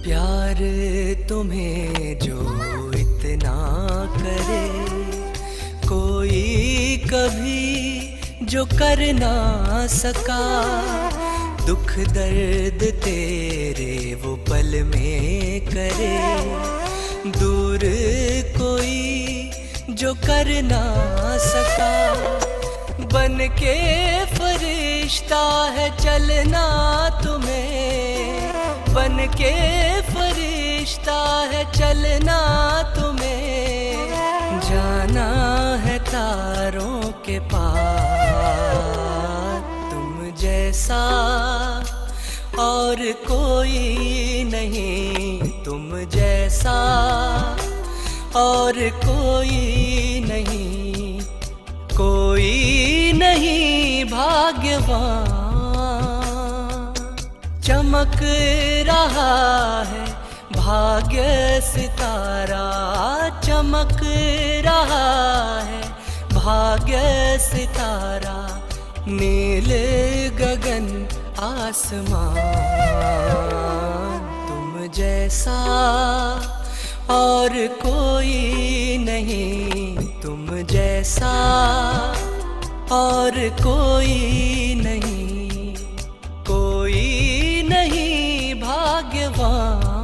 प्यार तुम्हें जो इतना करे, कोई कभी जो कर ना सका। दुख दर्द तेरे वो पल में करे, दूर कोई जो कर ना सका। बन के फरिश्ता है चलना तुम्हें, बन के फरिश्ता है चलना तुम्हें। जाना है तारों के पार, तुम जैसा और कोई नहीं, तुम जैसा और कोई नहीं, कोई नहीं भाग्यवान। चमक रहा है भाग्य सितारा, चमक रहा है भाग्य सितारा। नील गगन आसमान, तुम जैसा और कोई नहीं, तुम जैसा और कोई नहीं, कोई नहीं भाग्यवान।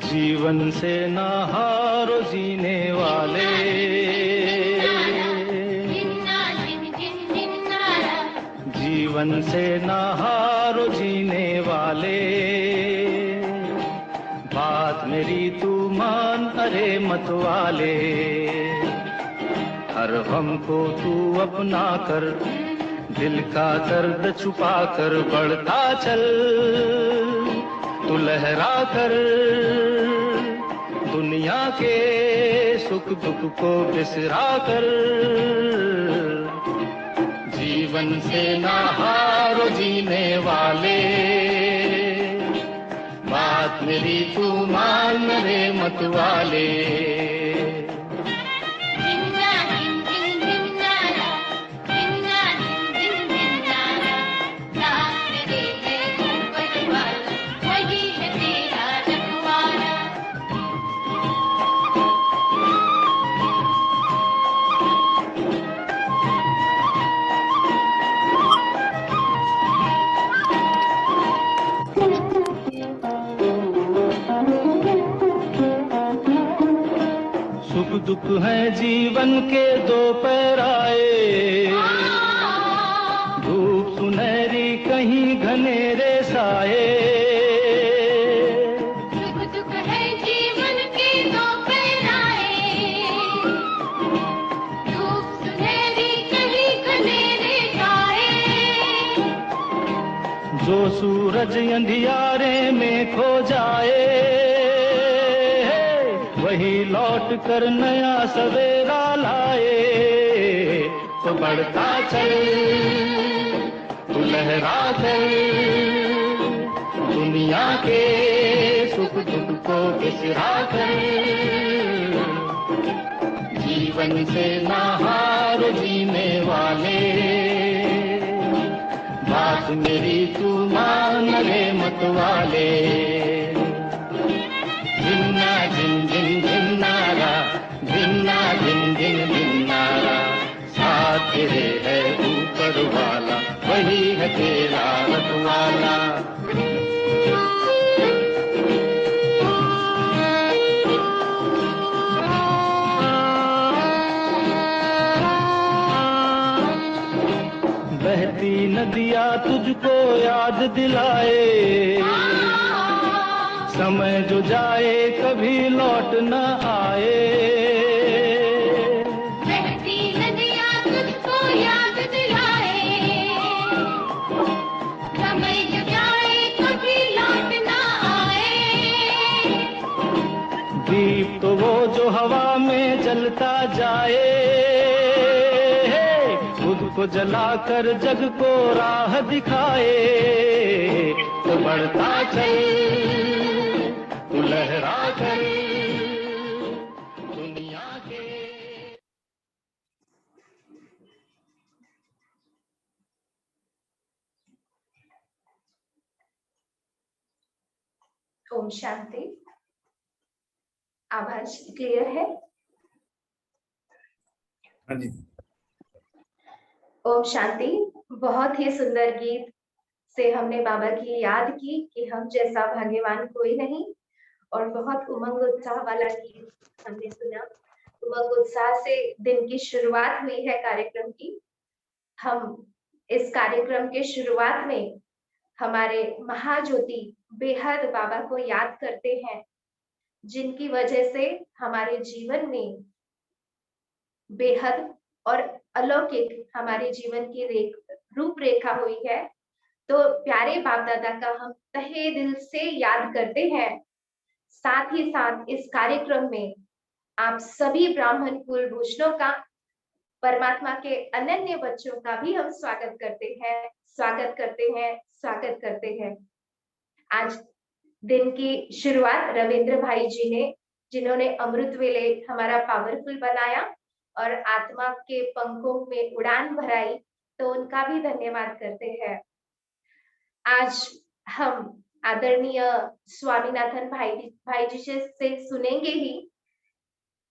जीवन से ना हारो जीने वाले, जीवन से ना हारो जीने वाले। बात मेरी तू मान अरे मत वाले, हर गम को तू अपना कर, दिल का दर्द छुपा कर बढ़ता चल। तू लहरा कर दुनिया के सुख दुख को बिसरा कर। जीवन से ना हारो जीने वाले, बात मेरी तू मान रे मत वाले। सुख दुख है जीवन के दो पैराए, धूप सुनहरी कहीं घनेरे साए। सुख दुख है जीवन के दो पैराए, धूप सुनहरी कहीं घनेरे साए। जो सूरज अंधियारे में खो जाए, वही लौट कर नया सवेरा लाए। तो बढ़ता चल तू लहरा चल, दुनिया के सुख दुख को बिसरा कर। जीवन से ना हार जीने वाले, बात मेरी तू मान रे मत वाले। जिन्ना जिन जिन जिन्नारा, जिन्ना जिन जिन जिन्नारा। साथ तेरे है ऊपर वाला, वही है तेरा रखवाला। नदियाँ तुझको याद दिलाए, समय जो जाए कभी लौट न आए। बहती नदियाँ तुझको याद दिलाए, समय जो जाए कभी लौट ना आए। दीप तो वो जो हवा में जलता जाए, खुद को जलाकर जग को राह दिखाए। तो बढ़ता चल, तू लहरा कर दुनिया के। ओम शांति। आवाज क्लियर है? हाँ जी। ओम शांति। बहुत ही सुंदर गीत से हमने बाबा की याद की कि हम जैसा भाग्यवान कोई नहीं, और बहुत उमंग उत्साह वाला गीत हमने सुना। उमंग उत्साह से दिन की शुरुआत हुई है कार्यक्रम की। हम इस कार्यक्रम के शुरुआत में हमारे महाज्योति बेहद बाबा को याद करते हैं, जिनकी वजह से हमारे जीवन में बेहद और अलौकिक हमारे जीवन की रूपरेखा हुई है। तो प्यारे बाप दादा का हम तहे दिल से याद करते हैं। साथ ही साथ इस कार्यक्रम में आप सभी ब्राह्मण कुलभूषणों का, परमात्मा के अनन्य बच्चों का भी हम स्वागत करते हैं, स्वागत करते हैं, स्वागत करते हैं। आज दिन की शुरुआत रविंद्र भाई जी ने, जिन्होंने अमृत वेले हमारा पावरफुल बनाया और आत्मा के पंखों में उड़ान भराई, तो उनका भी धन्यवाद करते हैं। आज हम आदरणीय स्वामीनाथन भाई जी से सुनेंगे ही,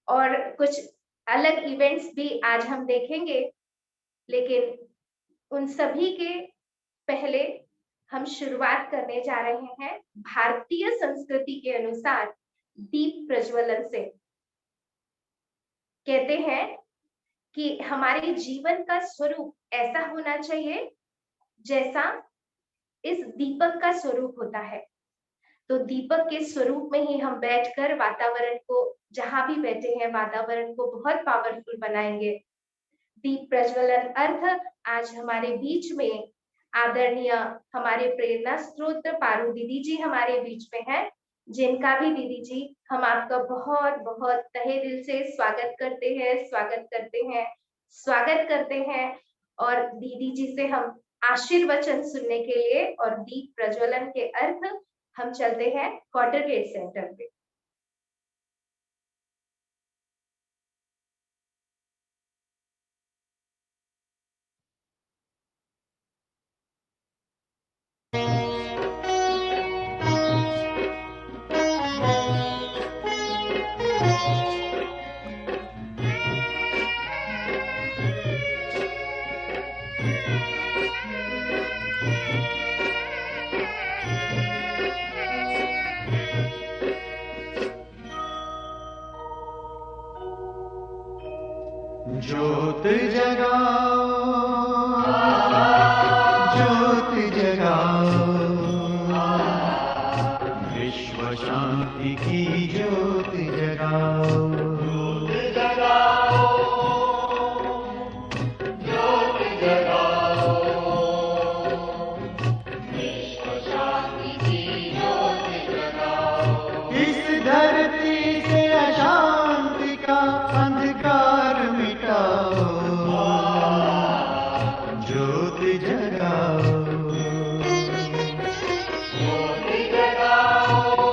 और कुछ अलग इवेंट्स भी आज हम देखेंगे, लेकिन उन सभी के पहले हम शुरुआत करने जा रहे हैं भारतीय संस्कृति के अनुसार दीप प्रज्वलन से। कहते हैं कि हमारे जीवन का स्वरूप ऐसा होना चाहिए जैसा इस दीपक का स्वरूप होता है। तो दीपक के स्वरूप में ही हम बैठकर वातावरण को, जहां भी बैठे हैं, वातावरण को बहुत पावरफुल बनाएंगे। दीप प्रज्वलन अर्थ आज हमारे बीच में आदरणीय हमारे प्रेरणा स्रोत पारू दीदी जी हमारे बीच में है, जिनका भी दीदी जी हम आपका बहुत बहुत तहे दिल से स्वागत करते हैं, स्वागत करते हैं, स्वागत करते हैं। और दीदी जी से हम आशीर्वचन सुनने के लिए और दीप प्रज्वलन के अर्थ हम चलते हैं क्वार्टर गेट सेंटर पे। ज्योत जगाओ, ज्योत जगाओ, विश्व शांति की ज्योत जगाओ। ज्योत जगाओ, विश्व शांति की ज्योत जगाओ। इस धरती से अशांति का अंधकार मिटाओ, ज्योत जगाओ। ज्योत जगाओ,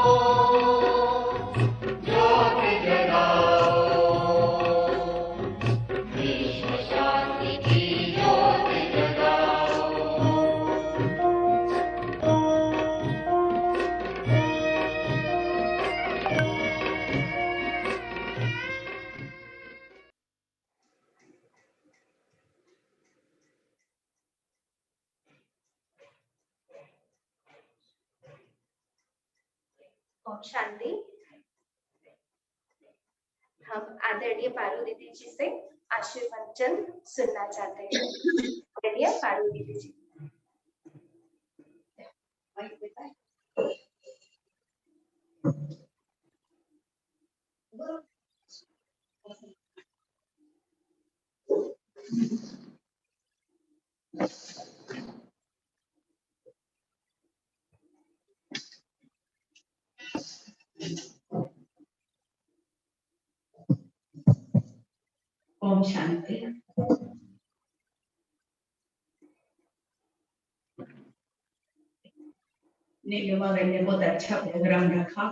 ज्योत जगाओ, विश्व शांति की ज्योत जगाओ। ओम शांति। हम आदरणीय पारू दीदी जी से आशीर्वचन सुनना चाहते हैं। आदरणीय पारू दीदी जी। ओम शांति। नीलिमा बहन ने बहुत अच्छा प्रोग्राम रखा।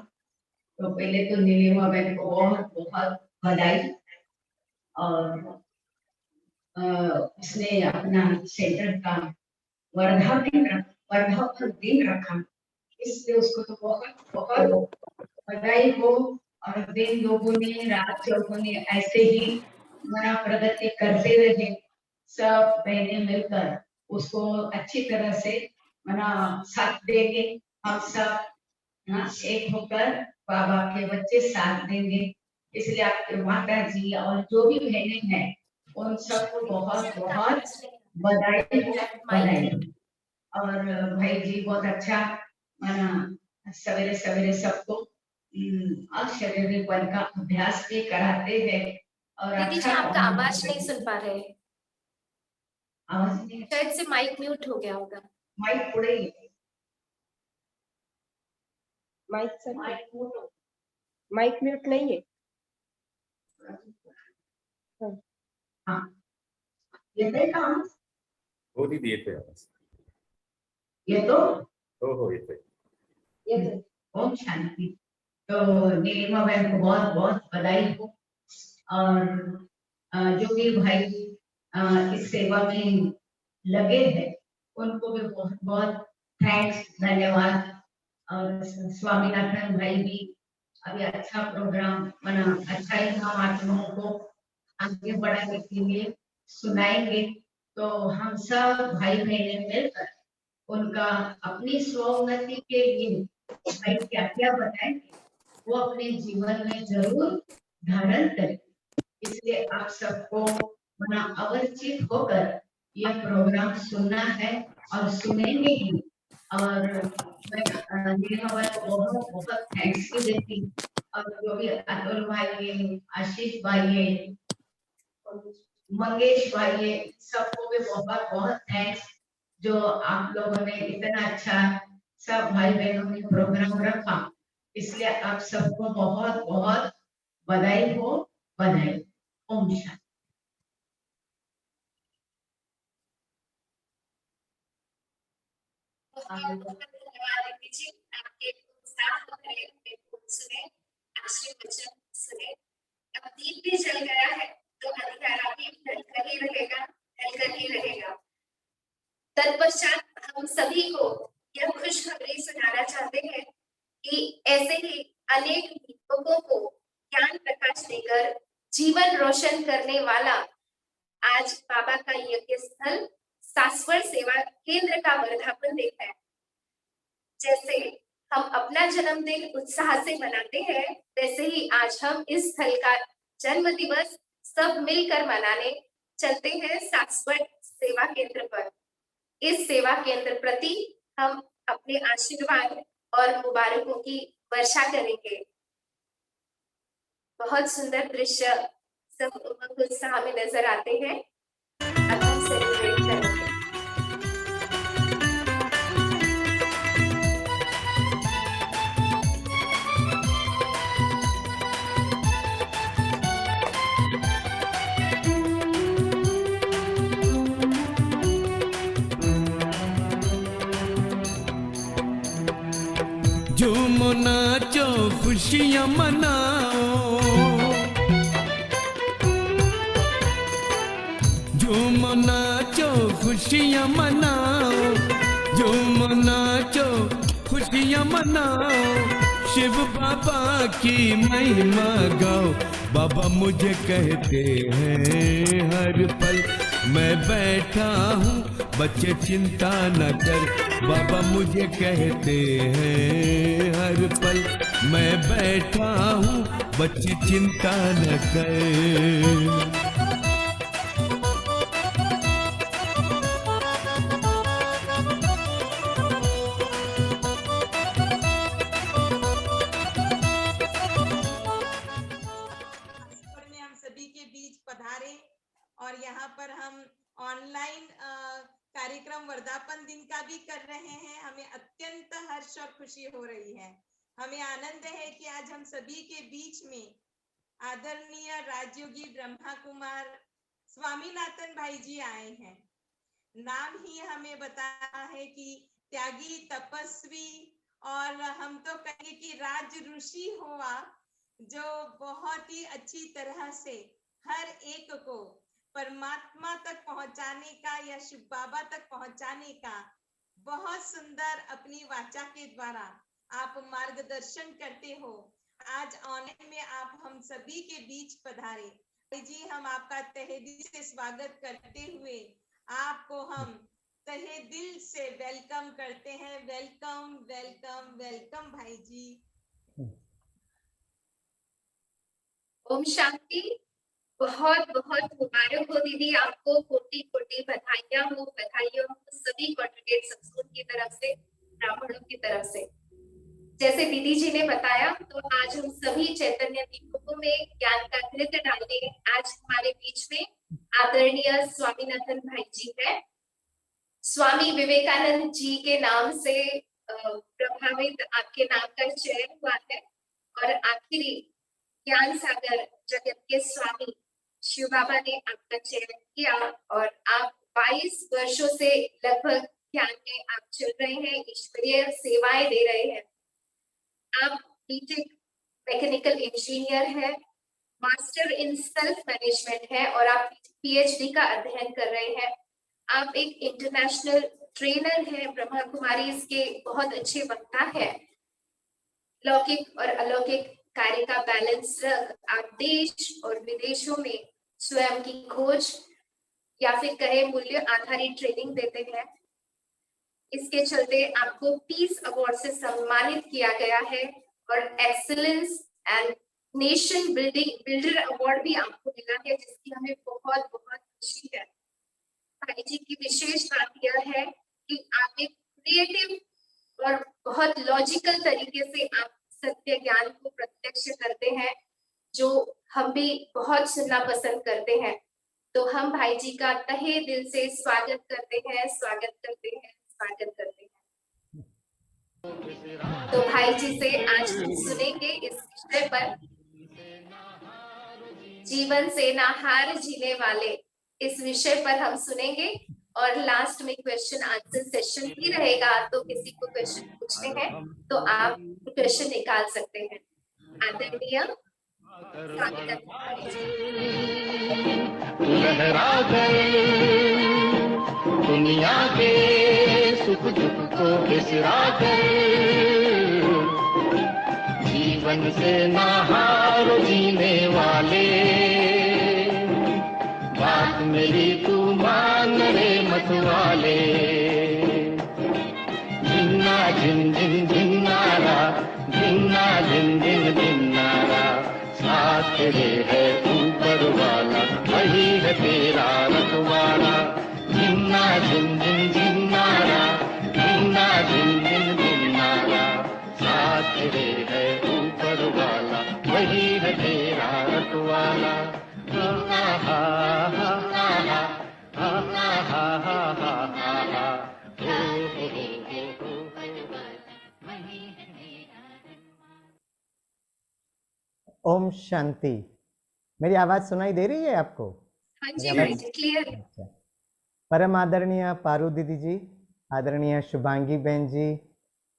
तो पहले तो नीलिमा बहन को बहुत बहुत बधाई। और उसने अपना सेंटर का वर्धापन दिन रखा, इसलिए उसको तो बहुत बहुत बधाई हो। और दिन दोगुनी रात चौगुनी ऐसे ही हमारा प्रगति करते रहे। सब बहनें मिलकर उसको अच्छी तरह से मना साथ देंगे। हम सब एक होकर बाबा के बच्चे साथ देंगे। इसलिए आपके माता जी और जो भी बहनें हैं उन सबको बहुत बहुत बधाई। और भाई जी बहुत अच्छा मना सवेरे सवेरे सबको शारीरिक बल का अभ्यास भी कराते हैं। और दीदी जी अच्छा आपका आवाज नहीं सुन पा रहे। आवाज नहीं, शायद से माइक म्यूट हो गया होगा। माइक पूरे माइक सर, माइक म्यूट नहीं है। हाँ ये देखा हो दीदी येतोय आवाज. ये तो हो येतोय. ओम शांति। तो नीलिमा बहन को बहुत बहुत बधाई हो। और जो भी भाई इस सेवा में लगे हैं उनको भी बहुत बहुत थैंक्स, धन्यवाद। और स्वामीनाथन भाई भी अभी अच्छा प्रोग्राम बना, अच्छा ही हम आत्माओं को आगे बढ़ाने के लिए सुनाएंगे। तो हम सब भाई बहने मिलकर उनका अपनी स्वोन्नति के लिए भाई क्या क्या बताएंगे वो अपने जीवन में जरूर धारण करें। इसलिए आप सबको मना अवचित होकर यह प्रोग्राम सुनना है और सुनेंगे ही। और मैं नीलिमा को बहुत बहुत थैंक्स भी देती। और जो भी अतुल भाई है, आशीष भाई है, मंगेश भाई है, सबको भी बहुत बहुत थैंक्स जो आप लोगों ने इतना अच्छा सब भाई बहनों ने प्रोग्राम रखा। इसलिए आप सबको बहुत बहुत बधाई हो, बधाई। ओम शांति। धन्यवाद दीदी जी, आपके उत्साह को सुने, आशीर्वचन सुने। अब दीप भी जल गया है तो अंधियारा भी ढलकर ही रहेगा, ढलकर ही रहेगा। तत्पश्चात हम सभी को यह खुशखबरी सुनाना चाहते हैं कि ऐसे ही अनेक दीपकों को ज्ञान प्रकाश देकर जीवन रोशन करने वाला आज बाबा का यज्ञ स्थल शाश्वत सेवा केंद्र का वर्धापन दिन है। जैसे हम अपना जन्मदिन उत्साह से मनाते हैं, वैसे ही आज हम इस स्थल का जन्म दिवस सब मिलकर मनाने चलते हैं शाश्वत सेवा केंद्र पर। इस सेवा केंद्र प्रति हम अपने आशीर्वाद और मुबारकों की वर्षा करेंगे। बहुत सुंदर दृश्य सब उमंग उत्साह में नजर आते हैं। अब हम सेलिब्रेट करेंगे। झूमो नाचो खुशियां मनाओ, झूमो नाचो खुशियां मनाओ, झूमो नाचो खुशियां मनाओ। शिव बाबा की महिमा गाओ। बाबा मुझे कहते हैं हर पल मैं बैठा हूँ, बच्चे चिंता न कर। बाबा मुझे कहते हैं हर पल मैं बैठा हूँ, बच्चे चिंता न कर। और यहाँ पर हम ऑनलाइन कार्यक्रम वर्धापन दिन का भी कर रहे हैं। हमें अत्यंत हर्ष और खुशी हो रही है। हमें आनंद है कि आज हम सभी के बीच में आदरणीय राजयोगी ब्रह्मा कुमार स्वामीनाथन भाई जी आए हैं। नाम ही हमें बताया है कि त्यागी, तपस्वी और हम तो कहेंगे कि राज ऋषि हो आप, जो बहुत ही अच्छी तरह से हर एक को परमात्मा तक पहुंचाने का या शिव बाबा तक पहुंचाने का बहुत सुंदर अपनी वाचा के द्वारा आप मार्गदर्शन करते हो। आज ऑनलाइन में आप हम सभी के बीच पधारे। भाई जी, हम आपका तहे दिल से स्वागत करते हुए आपको हम तहे दिल से वेलकम करते हैं। वेलकम वेलकम वेलकम भाई जी। ओम शांति। बहुत बहुत मुबारक हो दीदी, आपको कोटि कोटि बधाइयां हो। बधाइयां हो सभी कॉन्ट्रीब्यूट सत्संग की तरफ से, ब्राह्मणों की तरफ से। जैसे दीदी जी ने बताया, तो आज हम सभी चैतन्य दीपकों में ज्ञान का घृत डालने आज हमारे बीच में आदरणीय स्वामीनाथन भाई जी है। स्वामी विवेकानंद जी के नाम से प्रभावित आपके नाम का चयन हुआ है और आखिरी ज्ञान सागर जगत के स्वामी शिव बाबा ने आपका चयन किया और आप 22 वर्षों से लगभग ज्ञान में आप चल रहे हैं, ईश्वरीय सेवाएं दे रहे हैं। आप बीटेक मैकेनिकल इंजीनियर है, मास्टर इन सेल्फ मैनेजमेंट है और आप पीएचडी का अध्ययन कर रहे हैं। आप एक इंटरनेशनल ट्रेनर है, ब्रह्मा कुमारी इसके बहुत अच्छे वक्ता है। लौकिक और अलौकिक कार्य का बैलेंस रख आप देश और विदेशों में स्वयं की खोज या फिर कहे मूल्य आधारित ट्रेनिंग देते हैं। इसके चलते आपको पीस अवार्ड से सम्मानित किया गया है और excellence and nation builder award भी आपको मिला है, जिसकी हमें बहुत बहुत खुशी है। भाई जी की विशेष बात यह है कि आप एक क्रिएटिव और बहुत लॉजिकल तरीके से आप सत्य ज्ञान को प्रत्यक्ष करते हैं, जो हम भी बहुत सुनना पसंद करते हैं। तो हम भाई जी का तहे दिल से स्वागत करते हैं, स्वागत करते हैं, स्वागत करते हैं। तो भाई जी से आज हम सुनेंगे इस विषय पर, जीवन से ना हार जीने वाले, इस विषय पर हम सुनेंगे और लास्ट में क्वेश्चन आंसर सेशन भी रहेगा। तो किसी को क्वेश्चन पूछने हैं तो आप क्वेश्चन निकाल सकते हैं। आदरणीय स्वामीनाथन भाई जी। लहरा कर दुनिया के सुख दुख को बिसरा कर, जीवन से ना हारो जीने वाले, बात मेरी तू मान रे मतवाले। जिन्ना जिन जिन जिन्नारा, जिन्ना जिन जिन जिन्नारा, साथ तेरे है ऊपर वाला, वही है तेरा रखवाला। जिन्ना जिन जिन जिन्नारा, जिन्ना जिन जिन जिन्नारा, साथ तेरे है ऊपर वाला, वही है तेरा रखवाला। ओम शांति। मेरी आवाज सुनाई दे रही है आपको? हाँ जी भाई जी, क्लियर है। अच्छा। परम आदरणीय पारू दीदी जी, आदरणीय शुभांगी बहन जी,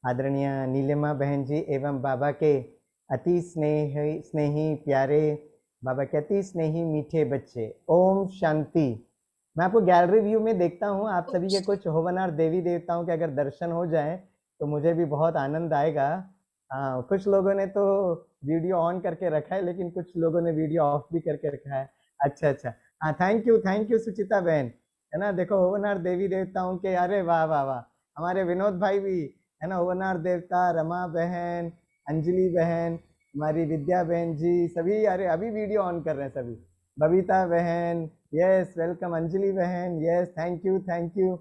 आदरणीय नीलिमा बहन जी एवं बाबा के अति स्नेही प्यारे, बाबा के अति स्नेही मीठे बच्चे, ओम शांति। मैं आपको गैलरी व्यू में देखता हूँ, आप सभी के कुछ होवनार देवी देवताओं के अगर दर्शन हो जाए तो मुझे भी बहुत आनंद आएगा। कुछ लोगों ने तो वीडियो ऑन करके रखा है, लेकिन कुछ लोगों ने वीडियो ऑफ भी करके रखा है। अच्छा अच्छा, हाँ थैंक यू सुचिता बहन, है ना। देखो होवनार देवी देवताओं के, अरे वाह वाह वाह। हमारे विनोद भाई भी है ना, होवनार देवता, रमा बहन, अंजलि बहन, हमारी विद्या बहन जी, सभी अरे अभी वीडियो ऑन कर रहे हैं सभी। बबीता बहन, यस वेलकम। अंजलि बहन, यस थैंक यू,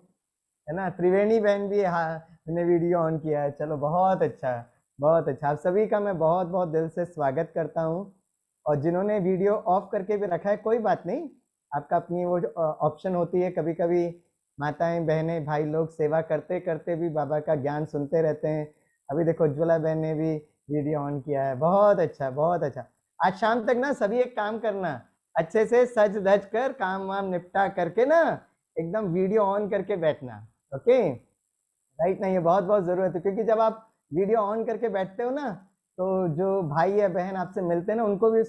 है ना। त्रिवेणी बहन भी, हाँ मैंने वीडियो ऑन किया है। चलो बहुत अच्छा, बहुत अच्छा। आप सभी का मैं बहुत बहुत दिल से स्वागत करता हूँ। और जिन्होंने वीडियो ऑफ करके भी रखा है, कोई बात नहीं, आपका अपनी वो ऑप्शन होती है, कभी कभी माताएं बहनें भाई लोग सेवा करते करते भी बाबा का ज्ञान सुनते रहते हैं। अभी देखो उज्ज्वला बहन ने भी वीडियो ऑन किया है, बहुत अच्छा बहुत अच्छा। आज शाम तक ना सभी एक काम करना, अच्छे से सज धज कर काम वाम निपटा करके ना एकदम वीडियो ऑन करके बैठना, ओके राइट ना, ये बहुत बहुत ज़रूरत है, क्योंकि जब आप वीडियो ऑन करके बैठते हो ना तो जो भाई या बहन आपसे मिलते हैं ना उनको भी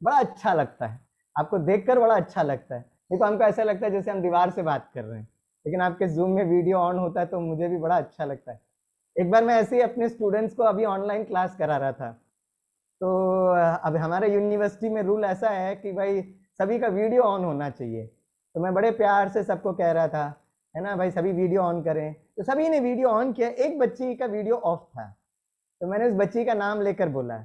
बड़ा अच्छा लगता है, आपको देखकर बड़ा अच्छा लगता है। देखो हमको ऐसा लगता है जैसे हम दीवार से बात कर रहे हैं, लेकिन आपके जूम में वीडियो ऑन होता है तो मुझे भी बड़ा अच्छा लगता है। एक बार मैं ऐसे ही अपने स्टूडेंट्स को अभी ऑनलाइन क्लास करा रहा था, तो अब हमारे यूनिवर्सिटी में रूल ऐसा है कि भाई सभी का वीडियो ऑन होना चाहिए, तो मैं बड़े प्यार से सबको कह रहा था, है ना भाई सभी वीडियो ऑन करें, तो सभी ने वीडियो ऑन किया। एक बच्ची का वीडियो ऑफ था, तो मैंने उस बच्ची का नाम लेकर बोला,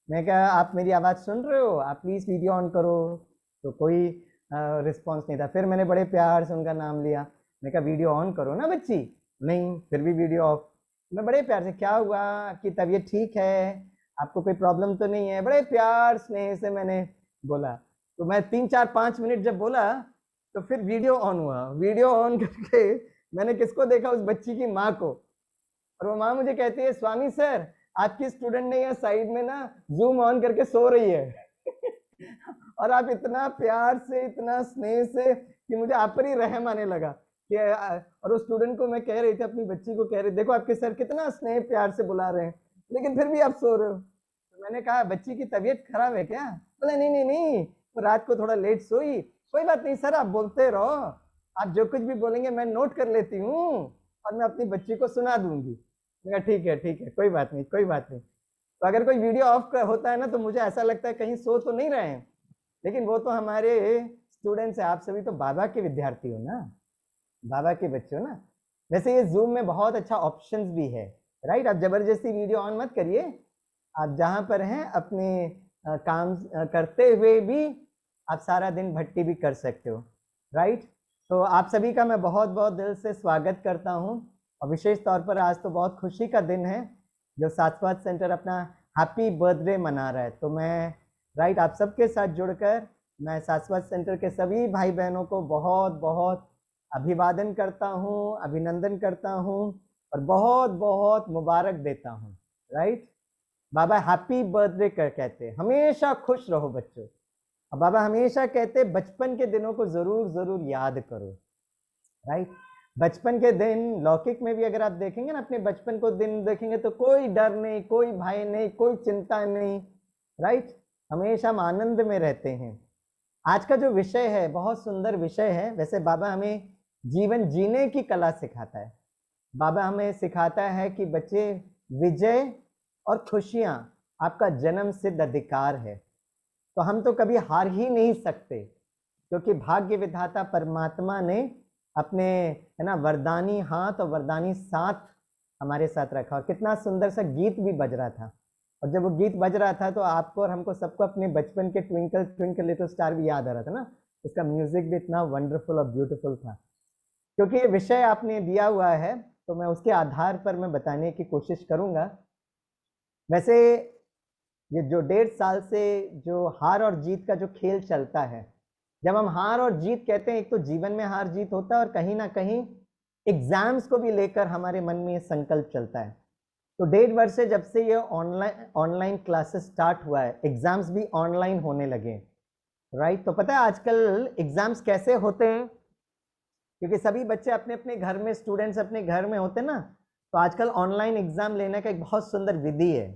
मैं कहा आप मेरी आवाज़ सुन रहे हो, आप प्लीज़ वीडियो ऑन करो, तो कोई रिस्पॉन्स नहीं था। फिर मैंने बड़े प्यार से उनका नाम लिया, मैं कहा वीडियो ऑन करो ना बच्ची, नहीं, फिर भी वीडियो ऑफ। मैं बड़े प्यार से, क्या हुआ, आपकी तबीयत ठीक है, आपको कोई प्रॉब्लम तो नहीं है, बड़े प्यार स्नेह से मैंने बोला। तो मैं 3-4-5 मिनट जब बोला तो फिर वीडियो ऑन हुआ, वीडियो ऑन करके मैंने किसको देखा, उस बच्ची की माँ को, और वो माँ मुझे कहती है स्वामी सर आपकी स्टूडेंट ने यहाँ साइड में ना जूम ऑन करके सो रही है और आप इतना प्यार से इतना स्नेह से कि मुझे आप पर ही रहम आने लगा कि और उस स्टूडेंट को मैं कह रही थी, अपनी बच्ची को कह रही, देखो आपके सर कितना स्नेह प्यार से बुला रहे हैं, लेकिन फिर भी आप सो रहे हो। तो मैंने कहा बच्ची की तबीयत खराब है क्या? बोला नहीं नहीं नहीं, वो रात को थोड़ा लेट सोई। कोई बात नहीं सर, आप बोलते रहो, आप जो कुछ भी बोलेंगे मैं नोट कर लेती हूँ और मैं अपनी बच्ची को सुना दूंगी। मैं कहा ठीक है कोई बात नहीं कोई बात नहीं। तो अगर कोई वीडियो ऑफ होता है ना तो मुझे ऐसा लगता है कहीं सो तो नहीं रहे हैं, लेकिन वो तो हमारे स्टूडेंट्स हैं, आप सभी तो बाबा के विद्यार्थी हो ना, बाबा के बच्चे हो ना। वैसे ये जूम में बहुत अच्छा ऑप्शंस भी है, राइट, आप जबरदस्ती वीडियो ऑन मत करिए, आप जहाँ पर हैं अपने काम करते हुए भी आप सारा दिन भट्टी भी कर सकते हो, राइट। तो आप सभी का मैं बहुत बहुत दिल से स्वागत करता हूँ, और विशेष तौर पर आज तो बहुत खुशी का दिन है जो सास्वत सेंटर अपना हैप्पी बर्थडे मना रहा है। तो मैं राइट आप सबके साथ जुड़कर मैं सास्वत सेंटर के सभी भाई बहनों को बहुत बहुत अभिवादन करता हूँ, अभिनंदन करता हूँ और बहुत बहुत मुबारक देता हूँ, राइट। बाबा हैप्पी बर्थडे कहते हैं, हमेशा खुश रहो बच्चों, और बाबा हमेशा कहते बचपन के दिनों को ज़रूर ज़रूर याद करो, राइट। बचपन के दिन लौकिक में भी अगर आप देखेंगे ना, अपने बचपन को दिन देखेंगे तो कोई डर नहीं, कोई भय नहीं, कोई चिंता नहीं, राइट, हमेशा हम आनंद में रहते हैं। आज का जो विषय है बहुत सुंदर विषय है। वैसे बाबा हमें जीवन जीने की कला सिखाता है, बाबा हमें सिखाता है कि बच्चे विजय और खुशियाँ आपका जन्म सिद्ध अधिकार है, तो हम तो कभी हार ही नहीं सकते, क्योंकि भाग्य विधाता परमात्मा ने अपने है ना वरदानी हाथ और वरदानी साथ हमारे साथ रखा। कितना सुंदर सा गीत भी बज रहा था, और जब वो गीत बज रहा था तो आपको और हमको सबको अपने बचपन के ट्विंकल ट्विंकल लिटिल स्टार भी याद आ रहा था ना, उसका म्यूजिक भी इतना वंडरफुल और ब्यूटीफुल था। क्योंकि ये विषय आपने दिया हुआ है तो मैं उसके आधार पर मैं बताने की कोशिश करूँगा। वैसे ये जो 1.5 साल से जो हार और जीत का जो खेल चलता है, जब हम हार और जीत कहते हैं, एक तो जीवन में हार जीत होता है और कहीं ना कहीं एग्जाम्स को भी लेकर हमारे मन में ये संकल्प चलता है। तो 1.5 वर्ष से जब से ये ऑनलाइन क्लासेस स्टार्ट हुआ है, एग्जाम्स भी ऑनलाइन होने लगे, राइट। तो पता है आजकल एग्जाम्स कैसे होते हैं, क्योंकि सभी बच्चे अपने अपने घर में, स्टूडेंट्स अपने घर में होते हैं ना, तो आजकल ऑनलाइन एग्जाम लेने का एक बहुत सुंदर विधि है,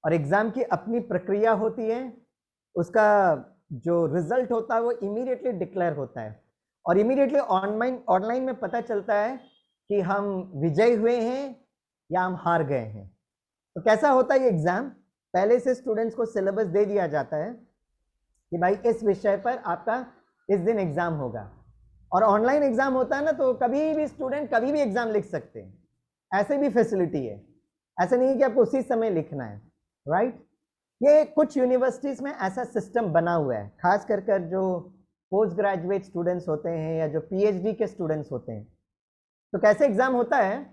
और एग्जाम की अपनी प्रक्रिया होती है, उसका जो रिजल्ट होता है वो इमीडिएटली डिक्लेयर होता है, और इमीडिएटली ऑनलाइन में पता चलता है कि हम विजयी हुए हैं या हम हार गए हैं। तो कैसा होता है ये एग्जाम, पहले से स्टूडेंट्स को सिलेबस दे दिया जाता है कि भाई इस विषय पर आपका इस दिन एग्जाम होगा, और ऑनलाइन एग्जाम होता है ना, तो कभी भी स्टूडेंट कभी भी एग्जाम लिख सकते हैं, ऐसे भी फैसिलिटी है, ऐसे नहीं कि आपको उसी समय लिखना है, राइट। ये कुछ यूनिवर्सिटीज़ में ऐसा सिस्टम बना हुआ है, खास कर जो पोस्ट ग्रेजुएट स्टूडेंट्स होते हैं या जो पीएचडी के स्टूडेंट्स होते हैं। तो कैसे एग्जाम होता है,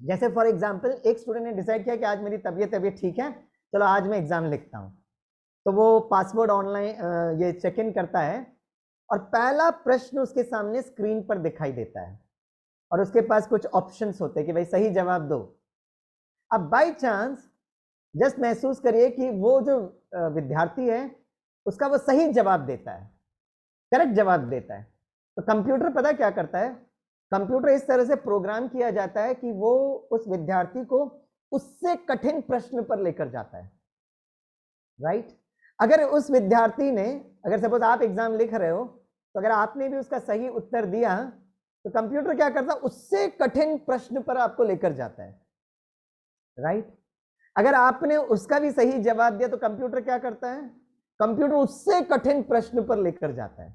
जैसे फॉर एग्जांपल एक स्टूडेंट ने डिसाइड किया कि आज मेरी तबीयत ठीक है, चलो आज मैं एग्जाम लिखता हूँ, तो वो पासवर्ड ऑनलाइन ये चेक इन करता है और पहला प्रश्न उसके सामने स्क्रीन पर दिखाई देता है और उसके पास कुछ ऑप्शंस होते हैं कि भाई सही जवाब दो। अब बाय चांस जस्ट महसूस करिए कि वो जो विद्यार्थी है उसका वो सही जवाब देता है, करेक्ट जवाब देता है, तो कंप्यूटर पता क्या करता है, कंप्यूटर इस तरह से प्रोग्राम किया जाता है कि वो उस विद्यार्थी को उससे कठिन प्रश्न पर लेकर जाता है, राइट। अगर उस विद्यार्थी ने, अगर सपोज आप एग्जाम लिख रहे हो, तो अगर आपने भी उसका सही उत्तर दिया तो कंप्यूटर क्या करता है, उससे कठिन प्रश्न पर आपको लेकर जाता है, राइट। अगर आपने उसका भी सही जवाब दिया तो कंप्यूटर क्या करता है, कंप्यूटर उससे कठिन प्रश्न पर लेकर जाता है।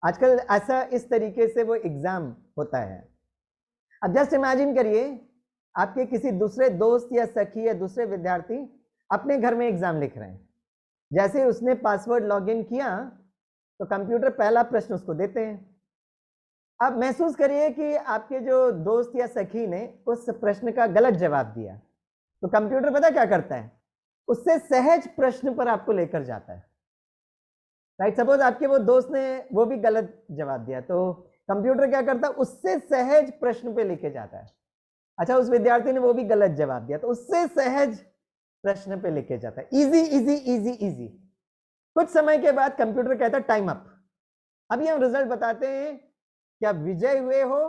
आजकल ऐसा इस तरीके से वो एग्जाम होता है। अब जस्ट इमेजिन करिए आपके किसी दूसरे दोस्त या सखी या दूसरे विद्यार्थी अपने घर में एग्जाम लिख रहे हैं, जैसे उसने पासवर्ड लॉगिन किया तो कंप्यूटर पहला प्रश्न उसको देते हैं। अब महसूस करिए कि आपके जो दोस्त या सखी ने उस प्रश्न का गलत जवाब दिया, तो कंप्यूटर पता क्या करता है, उससे सहज प्रश्न पर आपको लेकर जाता है, राइट। सपोज आपके वो दोस्त ने वो भी गलत जवाब दिया तो कंप्यूटर क्या करता है, उससे सहज प्रश्न पे लेके जाता है। अच्छा, उस विद्यार्थी ने वो भी गलत जवाब दिया तो उससे सहज प्रश्न पे लेके जाता है। Easy easy easy easy. कुछ समय के बाद कंप्यूटर कहता है टाइम अप, अभी हम रिजल्ट बताते हैं क्या विजय हुए हो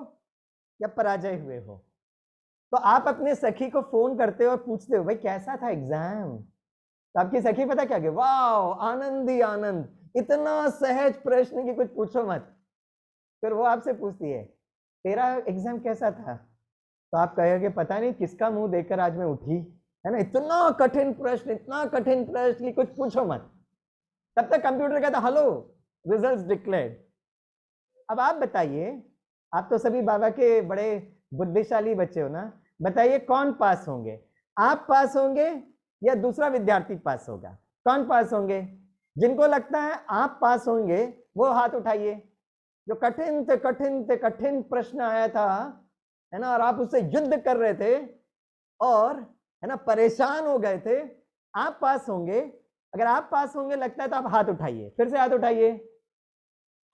या पराजय हुए हो। तो आप अपने सखी को फोन करते हो और पूछते हो भाई कैसा था एग्जाम, तो आपकी सखी पता क्या कहे, वाह आनंद ही आनंद, इतना सहज प्रश्न कि कुछ पूछो मत। फिर वो आपसे पूछती है तेरा एग्जाम कैसा था, तो आप कहोगे पता नहीं किसका मुंह देखकर आज मैं उठी, है ना, इतना कठिन प्रश्न, इतना कठिन प्रश्न कि कुछ पूछो मत। तब तक कंप्यूटर कहता हेलो रिजल्ट्स डिक्लेयर्ड। अब आप बताइए, आप तो सभी बाबा के बड़े बुद्धिशाली बच्चे हो ना, बताइए कौन पास होंगे, आप पास होंगे या दूसरा विद्यार्थी पास होगा, कौन पास होंगे। जिनको लगता है आप पास होंगे वो हाथ उठाइए। जो कठिन से कठिन से कठिन प्रश्न आया था, है ना, और आप उससे युद्ध कर रहे थे और है ना परेशान हो गए थे, आप पास होंगे। अगर आप पास होंगे लगता है तो आप हाथ उठाइए, फिर से हाथ उठाइए।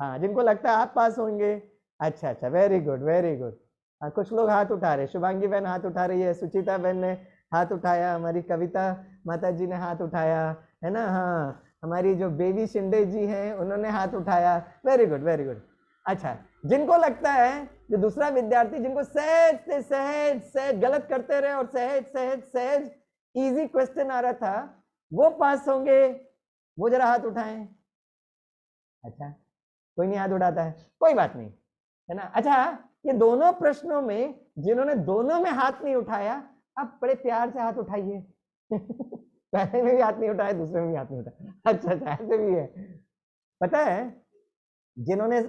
हाँ, जिनको लगता है आप पास होंगे, अच्छा अच्छा, वेरी गुड वेरी गुड। हाँ, कुछ लोग हाथ उठा रहे, शुभांगी बहन हाथ उठा रही है, सुचिता बहन ने हाथ उठाया, हमारी कविता माता जी ने हाथ उठाया, है ना, हाँ, हमारी जो बेबी शिंदे जी हैं उन्होंने हाथ उठाया, वेरी गुड वेरी गुड। अच्छा, जिनको लगता है, जो दूसरा विद्यार्थी जिनको सहज से सहज सहज गलत करते रहे और सहज सहज सहज इजी क्वेश्चन आ रहा था, वो पास होंगे, वो जरा हाथ उठाएं। अच्छा, कोई नहीं हाथ उठाता है, कोई बात नहीं, है ना। अच्छा, ये दोनों प्रश्नों में जिन्होंने दोनों में हाथ नहीं उठाया, आप बड़े प्यार से हाथ उठाइए। पहले में भी हाथ नहीं उठाया, दूसरे में भी हाथ नहीं उठाया। अच्छा अच्छा, ऐसे भी है। पता है, जिन्होंने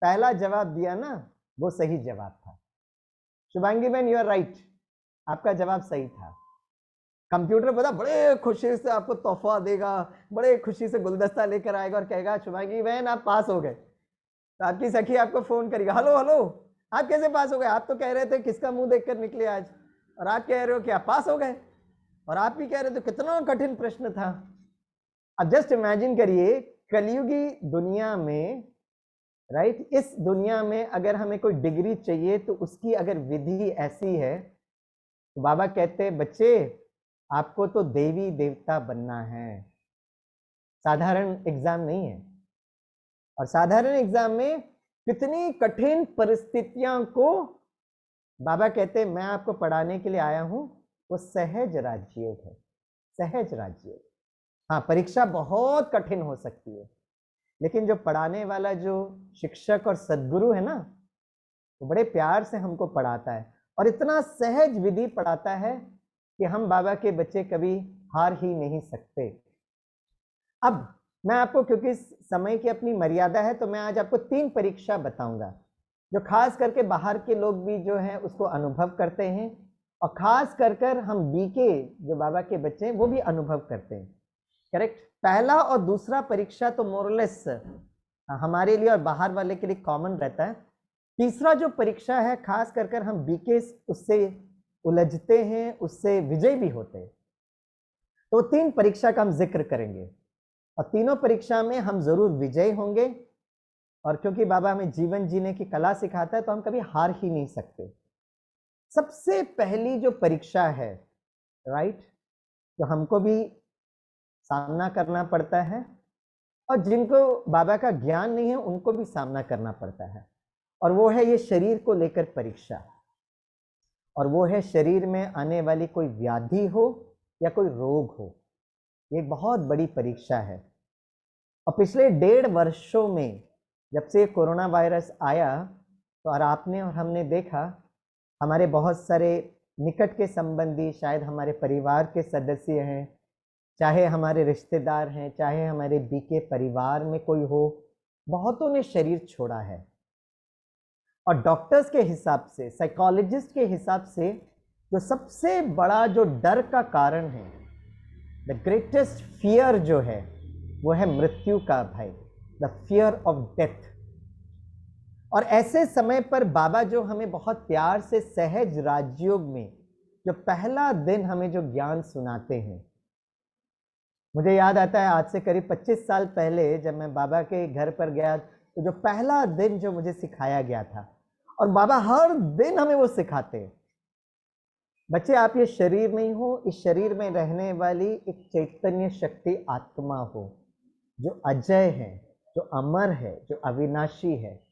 पहला जवाब दिया ना वो सही जवाब था। शुभांगी बहन यू आर राइट, आपका जवाब सही था। कंप्यूटर पता बड़े खुशी से आपको तोहफा देगा, बड़े खुशी से गुलदस्ता लेकर आएगा और कहेगा शुभांगी बहन आप पास हो गए। तो आपकी सखी आपको फोन करेगा, हेलो हेलो आप कैसे पास हो गए, आप तो कह रहे थे किसका मुंह देखकर निकले आज, और आप कह रहे हो कि आप पास हो गए, और आप भी कह रहे थे कितना कठिन प्रश्न था। अब जस्ट इमेजिन करिए कलयुगी दुनिया में, राइट, इस दुनिया में अगर हमें कोई डिग्री चाहिए तो उसकी अगर विधि ऐसी है, तो बाबा कहते हैं बच्चे आपको तो देवी देवता बनना है, साधारण एग्जाम नहीं है। और साधारण एग्जाम में कितनी कठिन परिस्थितियों को बाबा कहते हैं मैं आपको पढ़ाने के लिए आया हूं, वो सहज राजयोग है, सहज राजयोग। हाँ, परीक्षा बहुत कठिन हो सकती है, लेकिन जो पढ़ाने वाला जो शिक्षक और सद्गुरु है ना, वो बड़े प्यार से हमको पढ़ाता है और इतना सहज विधि पढ़ाता है कि हम बाबा के बच्चे कभी हार ही नहीं सकते। अब मैं आपको, क्योंकि समय की अपनी मर्यादा है, तो मैं आज आपको 3 परीक्षा बताऊंगा जो खास करके बाहर के लोग भी जो है उसको अनुभव करते हैं, और खास कर हम बीके जो बाबा के बच्चे हैं वो भी अनुभव करते हैं, करेक्ट। पहला और दूसरा परीक्षा तो मोरलेस हमारे लिए और बाहर वाले के लिए कॉमन रहता है। तीसरा जो परीक्षा है खास कर हम बीके उससे उलझते हैं, उससे विजय भी होते हैं। तो 3 परीक्षा का हम जिक्र करेंगे और तीनों परीक्षा में हम जरूर विजय होंगे और क्योंकि बाबा हमें जीवन जीने की कला सिखाता है तो हम कभी हार ही नहीं सकते। सबसे पहली जो परीक्षा है, राइट, जो हमको भी सामना करना पड़ता है और जिनको बाबा का ज्ञान नहीं है उनको भी सामना करना पड़ता है, और वो है ये शरीर को लेकर परीक्षा, और वो है शरीर में आने वाली कोई व्याधि हो या कोई रोग हो। ये बहुत बड़ी परीक्षा है। और पिछले 1.5 वर्षों में जब से कोरोना वायरस आया तो और आपने और हमने देखा, हमारे बहुत सारे निकट के संबंधी, शायद हमारे परिवार के सदस्य हैं, चाहे हमारे रिश्तेदार हैं, चाहे हमारे बीके परिवार में कोई हो, बहुतों ने शरीर छोड़ा है। और डॉक्टर्स के हिसाब से, साइकोलॉजिस्ट के हिसाब से, जो सबसे बड़ा जो डर का कारण है, द ग्रेटेस्ट फियर जो है, वो है मृत्यु का भय, द फियर ऑफ डेथ। और ऐसे समय पर बाबा जो हमें बहुत प्यार से सहज राजयोग में जो पहला दिन हमें जो ज्ञान सुनाते हैं, मुझे याद आता है आज से करीब 25 साल पहले जब मैं बाबा के घर पर गया तो जो पहला दिन जो मुझे सिखाया गया था, और बाबा हर दिन हमें वो सिखाते हैं, बच्चे आप ये शरीर नहीं हो, इस शरीर में रहने वाली एक चैतन्य शक्ति आत्मा हो, जो अजय है, जो अमर है, जो अविनाशी है।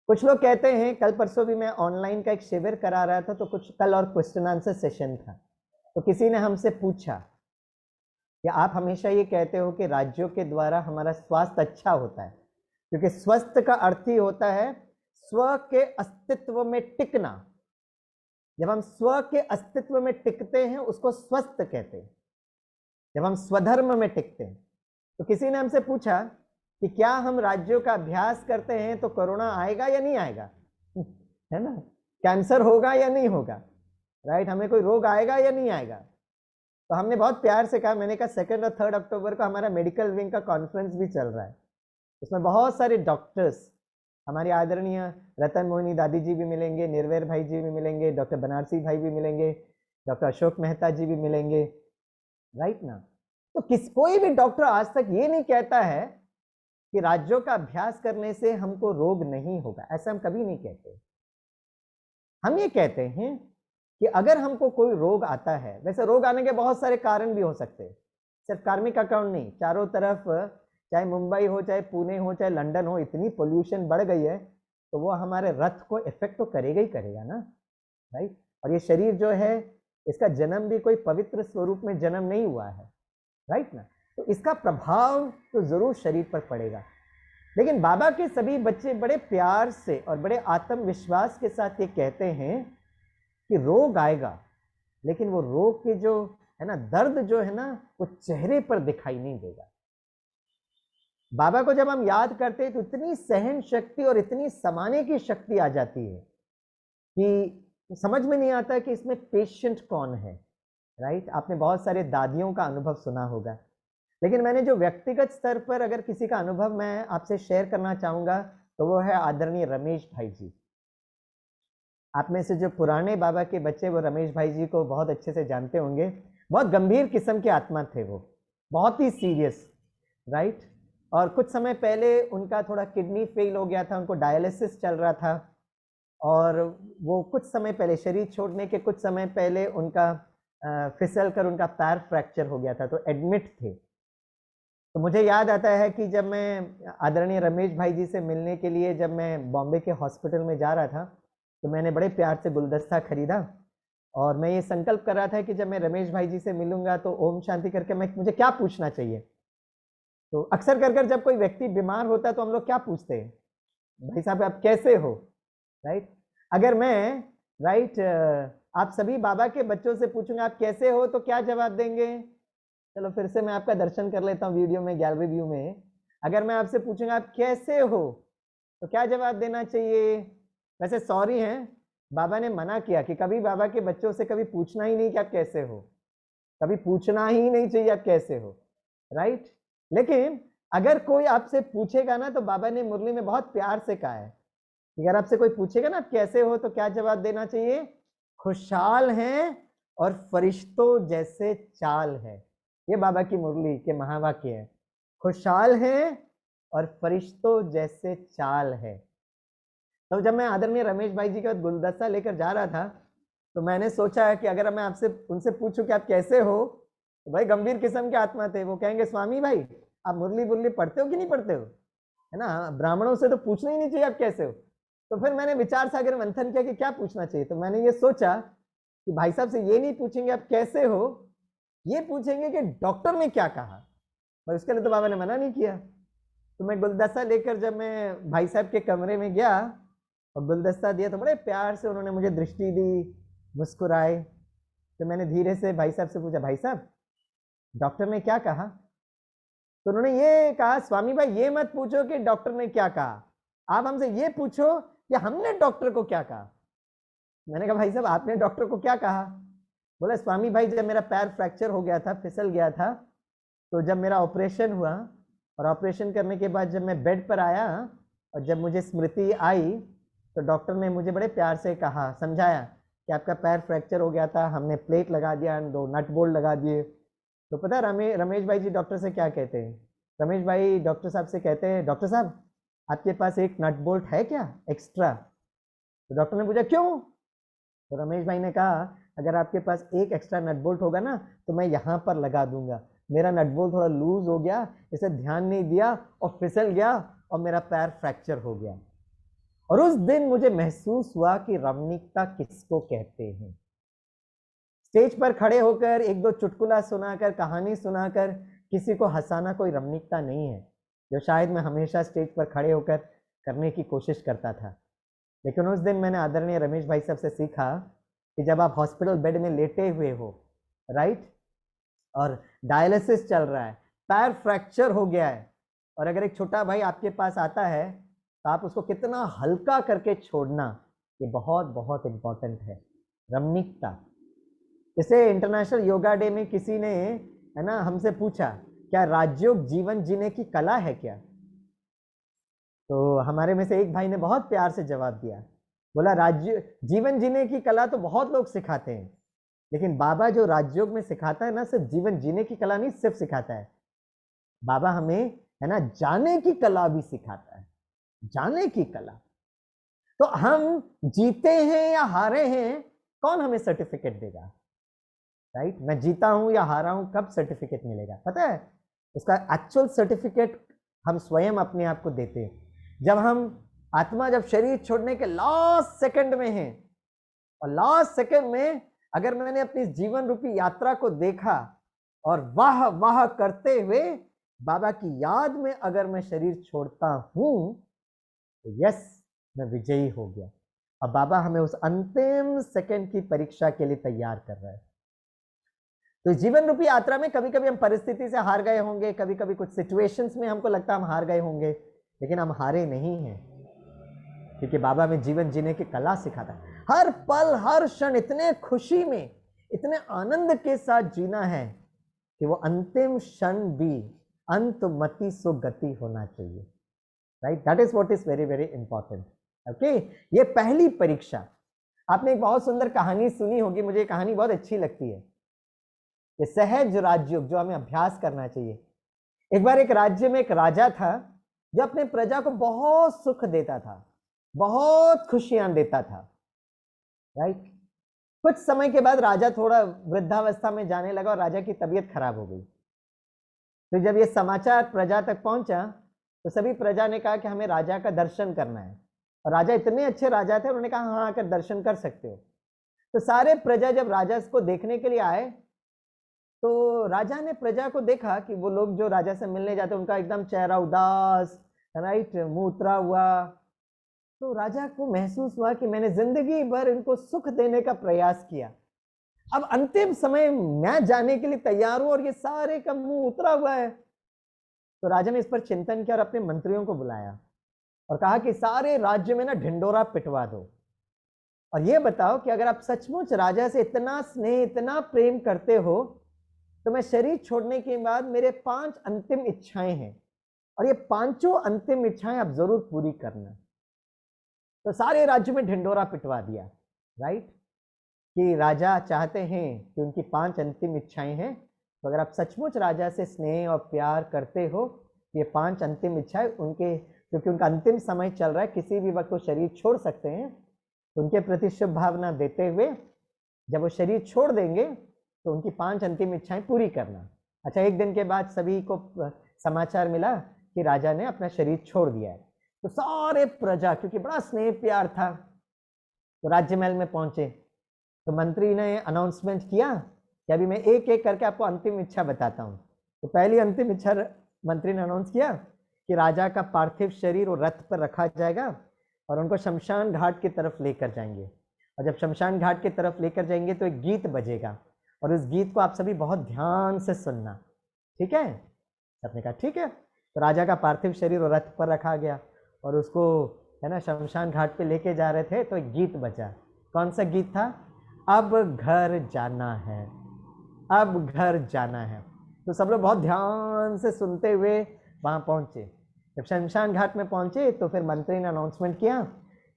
कुछ लोग कहते हैं, कल परसों भी मैं ऑनलाइन का एक शिविर करा रहा था, तो कुछ कल और क्वेश्चन आंसर सेशन था, तो किसी ने हमसे पूछा कि आप हमेशा ये कहते हो कि राज्यों के द्वारा हमारा स्वास्थ्य अच्छा होता है, क्योंकि स्वस्थ का अर्थ ही होता है स्व के अस्तित्व में टिकना। जब हम स्व के अस्तित्व में टिकते हैं उसको स्वस्थ कहते हैं, जब हम स्वधर्म में टिकते हैं। तो किसी ने हमसे पूछा कि क्या हम राज्यों का अभ्यास करते हैं तो कोरोना आएगा या नहीं आएगा, है ना, कैंसर होगा या नहीं होगा, राइट, हमें कोई रोग आएगा या नहीं आएगा। तो हमने बहुत प्यार से कहा, मैंने कहा 2 और 3 अक्टूबर को हमारा मेडिकल विंग का कॉन्फ्रेंस भी चल रहा है, उसमें बहुत सारे डॉक्टर्स, हमारी आदरणीय रतन मोहिनी दादी जी भी मिलेंगे, निर्वैर भाई जी भी मिलेंगे, डॉक्टर बनारसी भाई भी मिलेंगे, डॉक्टर अशोक मेहता जी भी मिलेंगे, राइट ना। तो कोई भी डॉक्टर आज तक ये नहीं कहता है कि राज्यों का अभ्यास करने से हमको रोग नहीं होगा, ऐसा हम कभी नहीं कहते। हम ये कहते हैं कि अगर हमको कोई रोग आता है, वैसे रोग आने के बहुत सारे कारण भी हो सकते हैं, सिर्फ कार्मिक अकाउंट नहीं, चारों तरफ चाहे मुंबई हो, चाहे पुणे हो, चाहे लंदन हो, इतनी पोल्यूशन बढ़ गई है, तो वो हमारे रथ को इफेक्ट तो करेगा ही करेगा ना, राइट। और ये शरीर जो है, इसका जन्म भी कोई पवित्र स्वरूप में जन्म नहीं हुआ है, राइट ना, तो इसका प्रभाव तो जरूर शरीर पर पड़ेगा। लेकिन बाबा के सभी बच्चे बड़े प्यार से और बड़े आत्मविश्वास के साथ ये कहते हैं कि रोग आएगा, लेकिन वो रोग के जो है ना दर्द जो है ना, वो चेहरे पर दिखाई नहीं देगा। बाबा को जब हम याद करते हैं तो इतनी सहन शक्ति और इतनी समाने की शक्ति आ जाती है कि समझ में नहीं आता कि इसमें पेशेंट कौन है, राइट। आपने बहुत सारे दादियों का अनुभव सुना होगा, लेकिन मैंने जो व्यक्तिगत स्तर पर अगर किसी का अनुभव मैं आपसे शेयर करना चाहूँगा तो वो है आदरणीय रमेश भाई जी। आप में से जो पुराने बाबा के बच्चे वो रमेश भाई जी को बहुत अच्छे से जानते होंगे। बहुत गंभीर किस्म के आत्मा थे वो, बहुत ही सीरियस, राइट। और कुछ समय पहले उनका थोड़ा किडनी फेल हो गया था, उनको डायलिसिस चल रहा था, और वो कुछ समय पहले, शरीर छोड़ने के कुछ समय पहले उनका फिसल कर उनका पैर फ्रैक्चर हो गया था, तो एडमिट थे। तो मुझे याद आता है कि जब मैं आदरणीय रमेश भाई जी से मिलने के लिए जब मैं बॉम्बे के हॉस्पिटल में जा रहा था, तो मैंने बड़े प्यार से गुलदस्ता खरीदा, और मैं ये संकल्प कर रहा था कि जब मैं रमेश भाई जी से मिलूंगा तो ओम शांति करके मुझे क्या पूछना चाहिए। तो अक्सर कर जब कोई व्यक्ति बीमार होता है तो हम लोग क्या पूछते हैं, भाई साहब आप कैसे हो, राइट। अगर मैं राइट आप सभी बाबा के बच्चों से पूछूंगा आप कैसे हो तो क्या जवाब देंगे। चलो फिर से मैं आपका दर्शन कर लेता हूँ वीडियो में, गैलरी व्यू में। अगर मैं आपसे पूछूंगा आप कैसे हो तो क्या जवाब देना चाहिए। वैसे सॉरी हैं, बाबा ने मना किया कि कभी बाबा के बच्चों से कभी पूछना ही नहीं कि आप कैसे हो, कभी पूछना ही नहीं चाहिए आप कैसे हो, राइट। लेकिन अगर कोई आपसे पूछेगा ना, तो बाबा ने मुरली में बहुत प्यार से कहा है कि अगर आपसे कोई पूछेगा ना आप कैसे हो तो क्या जवाब देना चाहिए, खुशहाल हैं और फरिश्तों जैसे चाल है। ये बाबा की मुरली के महावाक्य है, खुशहाल हैं और फरिश्तों जैसे चाल है। तो जब मैं आदरणीय रमेश भाई जी के बाद गुलदस्ता लेकर जा रहा था, तो मैंने सोचा कि अगर मैं आपसे उनसे पूछूं कि आप कैसे हो, तो भाई गंभीर किस्म के आत्मा थे, वो कहेंगे स्वामी भाई आप मुरली बुरली पढ़ते हो कि नहीं पढ़ते हो, है ना, ब्राह्मणों से तो पूछना ही नहीं चाहिए आप कैसे हो। तो फिर मैंने विचार सागर मंथन किया कि क्या पूछना चाहिए। तो मैंने ये सोचा कि भाई साहब से ये नहीं पूछेंगे आप कैसे हो, ये पूछेंगे कि डॉक्टर ने क्या कहा। पर उसके लिए तो बाबा ने मना नहीं किया। तो मैं गुलदस्ता लेकर जब मैं भाई साहब के कमरे में गया और गुलदस्ता दिया, तो बड़े प्यार से उन्होंने मुझे दृष्टि दी, मुस्कुराए। तो मैंने धीरे से भाई साहब से पूछा, भाई साहब डॉक्टर ने क्या कहा। तो उन्होंने ये कहा, स्वामी भाई ये मत पूछो कि डॉक्टर ने क्या कहा, आप हमसे ये पूछो कि हमने डॉक्टर को क्या कहा। मैंने कहा भाई साहब आपने डॉक्टर को क्या कहा। बोला स्वामी भाई जब मेरा पैर फ्रैक्चर हो गया था, फिसल गया था, तो जब मेरा ऑपरेशन हुआ और ऑपरेशन करने के बाद जब मैं बेड पर आया और जब मुझे स्मृति आई, तो डॉक्टर ने मुझे बड़े प्यार से कहा, समझाया कि आपका पैर फ्रैक्चर हो गया था, हमने प्लेट लगा दिया, 2 नट बोल्ट लगा दिए। तो पता है रमेश भाई जी डॉक्टर से क्या कहते हैं, रमेश भाई डॉक्टर साहब से कहते हैं, डॉक्टर साहब आपके पास एक नट बोल्ट है क्या एक्स्ट्रा। तो डॉक्टर ने पूछा क्यों। तो रमेश भाई ने कहा अगर आपके पास एक एक्स्ट्रा नट बोल्ट होगा ना तो मैं यहाँ पर लगा दूंगा, मेरा नट बोल्ट थोड़ा लूज हो गया, इसे ध्यान नहीं दिया और फिसल गया और मेरा पैर फ्रैक्चर हो गया। और उस दिन मुझे महसूस हुआ कि रमणीकता किसको कहते हैं। स्टेज पर खड़े होकर 1-2 चुटकुला सुनाकर, कहानी सुनाकर किसी को हंसाना कोई रमणीकता नहीं है, जो शायद मैं हमेशा स्टेज पर खड़े होकर करने की कोशिश करता था। लेकिन उस दिन मैंने आदरणीय रमेश भाई साहब से सीखा कि जब आप हॉस्पिटल बेड में लेटे हुए हो, राइट, और डायलिसिस चल रहा है, पैर फ्रैक्चर हो गया है, और अगर एक छोटा भाई आपके पास आता है तो आप उसको कितना हल्का करके छोड़ना, ये बहुत बहुत इम्पोर्टेंट है। रमणीकता, इसे इंटरनेशनल योगा डे में किसी ने, है ना, हमसे पूछा क्या राजयोग जीवन जीने की कला है क्या। तो हमारे में से एक भाई ने बहुत प्यार से जवाब दिया, बोला राज्य जीवन जीने की कला तो बहुत लोग सिखाते हैं, लेकिन बाबा जो राजयोग में सिखाता है ना, सिर्फ जीवन जीने की कला नहीं सिर्फ सिखाता है, बाबा हमें, है ना, जाने की कला भी सिखाता है, जाने की कला। तो हम जीते हैं या हारे हैं, कौन हमें सर्टिफिकेट देगा, राइट। मैं जीता हूं या हारा हूं, कब सर्टिफिकेट मिलेगा पता है, उसका एक्चुअल सर्टिफिकेट हम स्वयं अपने आप को देते हैं जब हम आत्मा जब शरीर छोड़ने के लास्ट सेकंड में है, और लास्ट सेकंड में अगर मैंने अपनी जीवन रूपी यात्रा को देखा और वाह वाह करते हुए बाबा की याद में अगर मैं शरीर छोड़ता हूं, तो यस मैं विजयी हो गया। अब बाबा हमें उस अंतिम सेकंड की परीक्षा के लिए तैयार कर रहा है। तो जीवन रूपी यात्रा में कभी कभी हम परिस्थिति से हार गए होंगे, कभी कभी कुछ सिचुएशंस में हमको लगता है हम हार गए होंगे, लेकिन हम हारे नहीं हैं, क्योंकि बाबा में जीवन जीने की कला सिखाता है। हर पल हर क्षण इतने खुशी में, इतने आनंद के साथ जीना है कि वो अंतिम क्षण भी अंतमति सुगति होना चाहिए, right. That is what is very very important. Okay, ये पहली परीक्षा। आपने एक बहुत सुंदर कहानी सुनी होगी, मुझे ये कहानी बहुत अच्छी लगती है, ये सहज राजयोग जो हमें अभ्यास करना चाहिए। एक बार एक राज्य में एक राजा था जो अपने प्रजा को बहुत सुख देता था, बहुत खुशियां देता था, राइट। कुछ समय के बाद राजा थोड़ा वृद्धावस्था में जाने लगा और राजा की तबीयत खराब हो गई। तो जब ये समाचार प्रजा तक पहुंचा तो सभी प्रजा ने कहा कि हमें राजा का दर्शन करना है, और राजा इतने अच्छे राजा थे, उन्होंने कहा हाँ आकर दर्शन कर सकते हो। तो सारे प्रजा जब राजा को देखने के लिए आए तो राजा ने प्रजा को देखा कि वो लोग जो राजा से मिलने जाते उनका एकदम चेहरा उदास, राइट, मुंह उतरा हुआ। तो राजा को महसूस हुआ कि मैंने जिंदगी भर इनको सुख देने का प्रयास किया, अब अंतिम समय मैं जाने के लिए तैयार हूं और ये सारे का मुंह उतरा हुआ है। तो राजा ने इस पर चिंतन किया और अपने मंत्रियों को बुलाया और कहा कि सारे राज्य में ना ढिंडोरा पिटवा दो, और ये बताओ कि अगर आप सचमुच राजा से इतना स्नेह, इतना प्रेम करते हो, तो मैं शरीर छोड़ने के बाद मेरे 5 अंतिम इच्छाएं हैं, और ये 5 अंतिम इच्छाएं आप जरूर पूरी करना। तो सारे राज्य में ढिंडोरा पिटवा दिया, राइट, कि राजा चाहते हैं कि उनकी 5 अंतिम इच्छाएं हैं, तो अगर आप सचमुच राजा से स्नेह और प्यार करते हो ये 5 अंतिम इच्छाएं उनके, क्योंकि उनका अंतिम समय चल रहा है, किसी भी वक्त वो शरीर छोड़ सकते हैं, तो उनके प्रति शुभ भावना देते हुए जब वो शरीर छोड़ देंगे तो उनकी 5 अंतिम इच्छाएं पूरी करना। अच्छा, एक दिन के बाद सभी को समाचार मिला कि राजा ने अपना शरीर छोड़ दिया है, तो सारे प्रजा, क्योंकि बड़ा स्नेह प्यार था, तो राज्य महल में पहुंचे। तो मंत्री ने अनाउंसमेंट किया कि अभी मैं एक एक करके आपको अंतिम इच्छा बताता हूँ। तो पहली अंतिम इच्छा मंत्री ने अनाउंस किया कि राजा का पार्थिव शरीर और रथ पर रखा जाएगा और उनको शमशान घाट की तरफ लेकर जाएंगे, और जब शमशान घाट की तरफ लेकर जाएंगे तो एक गीत बजेगा, और उस गीत को आप सभी बहुत ध्यान से सुनना, ठीक है? सबने कहा ठीक है। तो राजा का पार्थिव शरीर और रथ पर रखा गया और उसको है ना शमशान घाट पे लेके जा रहे थे, तो एक गीत बजा। कौन सा गीत था? अब घर जाना है, अब घर जाना है। तो सब लोग बहुत ध्यान से सुनते हुए वहाँ पहुँचे। जब शमशान घाट में पहुँचे तो फिर मंत्री ने अनाउंसमेंट किया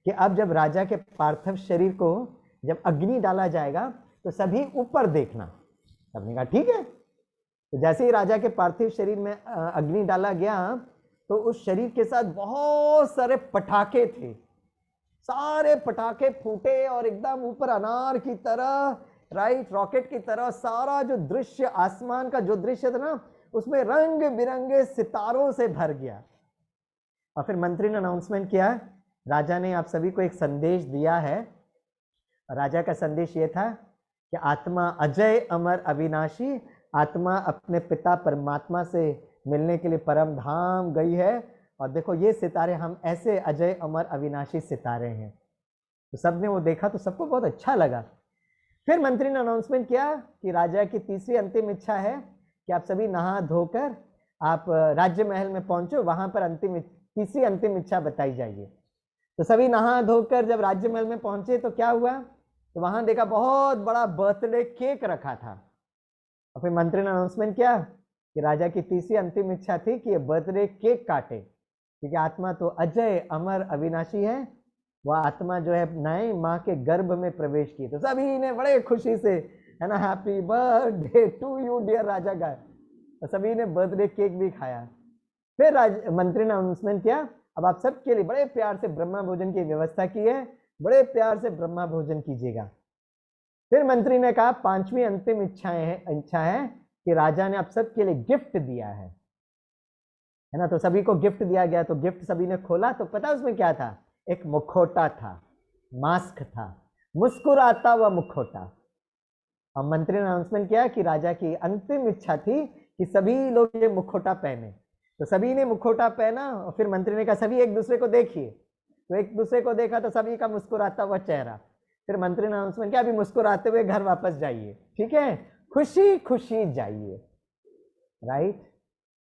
कि अब जब राजा के पार्थिव शरीर को जब अग्नि डाला जाएगा तो सभी ऊपर देखना। सबने कहा ठीक है। तो जैसे ही राजा के पार्थिव शरीर में अग्नि डाला गया तो उस शरीर के साथ बहुत सारे पटाखे थे, सारे पटाखे फूटे और एकदम ऊपर अनार की तरह, राइट, रॉकेट की तरह सारा जो दृश्य, आसमान का जो दृश्य था ना, उसमें रंग बिरंगे सितारों से भर गया। और फिर मंत्री ने अनाउंसमेंट किया, राजा ने आप सभी को एक संदेश दिया है। राजा का संदेश ये था कि आत्मा अजय अमर अविनाशी, आत्मा अपने पिता परमात्मा से मिलने के लिए परम धाम गई है, और देखो ये सितारे, हम ऐसे अजय अमर अविनाशी सितारे हैं। तो सबने वो देखा तो सबको बहुत अच्छा लगा। फिर मंत्री ने अनाउंसमेंट किया कि राजा की तीसरी अंतिम इच्छा है कि आप सभी नहा धोकर आप राज्य महल में पहुंचो, वहां पर तीसरी अंतिम इच्छा बताई जाइए। तो सभी नहा धोकर जब राज्य महल में पहुंचे तो क्या हुआ, तो वहां देखा बहुत बड़ा बर्थडे केक रखा था। और फिर मंत्री ने अनाउंसमेंट किया कि राजा की तीसरी अंतिम इच्छा थी कि ये बर्थडे केक काटे, क्योंकि आत्मा तो अजय अमर अविनाशी है, वह आत्मा जो है नए माँ के गर्भ में प्रवेश की। तो सभी ने बड़े खुशी से, है ना, happy birthday to you dear Raja गाय, तो सभी ने बर्थडे केक भी खाया। फिर मंत्री ने अनाउंसमेंट किया, अब आप सबके लिए बड़े प्यार से ब्रह्मा भोजन की व्यवस्था की है, बड़े प्यार से ब्रह्मा भोजन कीजिएगा। फिर मंत्री ने कहा 5वीं अंतिम इच्छा है कि राजा ने आप सबके लिए गिफ्ट दिया है ना। तो सभी को गिफ्ट दिया गया, तो गिफ्ट सभी ने खोला तो पता उसमें क्या था? एक मुखौटा था, मास्क था, मुस्कुराता हुआ मुखौटा। और मंत्री ने अनाउंसमेंट किया कि राजा की अंतिम इच्छा थी कि सभी लोग ये मुखौटा पहने। तो सभी ने मुखौटा पहना और फिर मंत्री ने कहा सभी एक दूसरे को देखिए। तो एक दूसरे को देखा तो सभी का मुस्कुराता हुआ चेहरा। फिर मंत्री ने अनाउंसमेंट किया अभी मुस्कुराते हुए घर वापस जाइए, ठीक है, खुशी खुशी जाइए, राइट।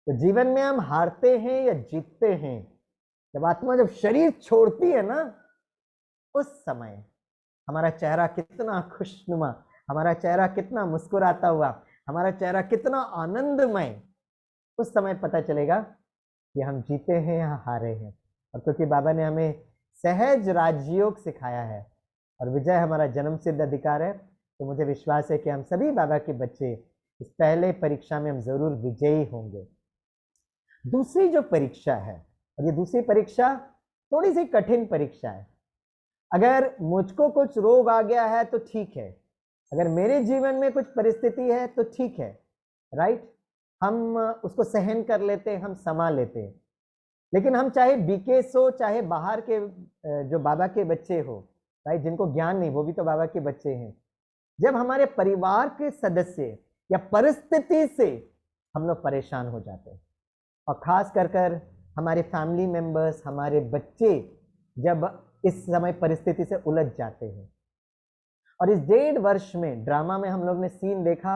तो जीवन में हम हारते हैं या जीतते हैं, जब आत्मा जब शरीर छोड़ती है ना, उस समय हमारा चेहरा कितना खुशनुमा, हमारा चेहरा कितना मुस्कुराता हुआ, हमारा चेहरा कितना आनंदमय, उस समय पता चलेगा कि हम जीते हैं या हारे हैं। और क्योंकि बाबा ने हमें सहज राजयोग सिखाया है और विजय हमारा जन्म सिद्ध अधिकार है, तो मुझे विश्वास है कि हम सभी बाबा के बच्चे इस पहले परीक्षा में हम जरूर विजयी होंगे। दूसरी जो परीक्षा है, और ये दूसरी परीक्षा थोड़ी सी कठिन परीक्षा है। अगर मुझको कुछ रोग आ गया है तो ठीक है, अगर मेरे जीवन में कुछ परिस्थिति है तो ठीक है, राइट, हम उसको सहन कर लेते हैं, हम संभाल लेते हैं। लेकिन हम चाहे बीकेस हो, चाहे बाहर के जो बाबा के बच्चे हो, राइट, जिनको ज्ञान नहीं, वो भी तो बाबा के बच्चे हैं। जब हमारे परिवार के सदस्य या परिस्थिति से हम लोग परेशान हो जाते हैं, और खास कर हमारे फैमिली मेंबर्स, हमारे बच्चे जब इस समय परिस्थिति से उलझ जाते हैं। और इस 1.5 वर्ष में ड्रामा में हम लोग ने सीन देखा,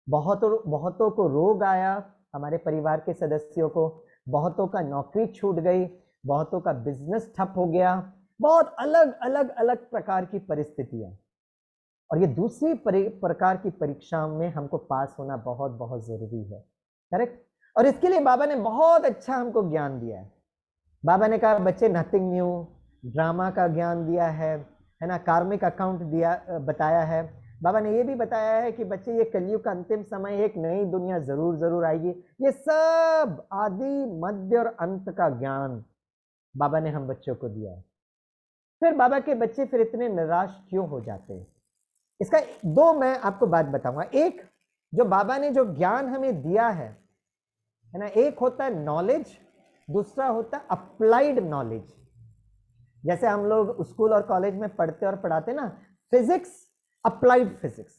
बहुतों को रोग आया, हमारे परिवार के सदस्यों को, बहुतों का नौकरी छूट गई, बहुतों का बिजनेस ठप हो गया, बहुत अलग प्रकार की परिस्थितियां। और ये दूसरी प्रकार की परीक्षाओं में हमको पास होना बहुत बहुत जरूरी है, करेक्ट। और इसके लिए बाबा ने बहुत अच्छा हमको ज्ञान दिया है। बाबा ने कहा बच्चे नथिंग न्यू, ड्रामा का ज्ञान दिया है ना, कार्मिक अकाउंट दिया, बताया है, बाबा ने ये भी बताया है कि बच्चे ये कलयुग का अंतिम समय है, एक नई दुनिया जरूर जरूर आएगी। ये सब आदि मध्य और अंत का ज्ञान बाबा ने हम बच्चों को दिया है। फिर बाबा के बच्चे फिर इतने निराश क्यों हो जाते हैं? इसका दो मैं आपको बात बताऊंगा। एक, जो बाबा ने जो ज्ञान हमें दिया है ना, एक होता है नॉलेज, दूसरा होता है अप्लाइड नॉलेज। जैसे हम लोग स्कूल और कॉलेज में पढ़ते और पढ़ाते ना, physics applied physics,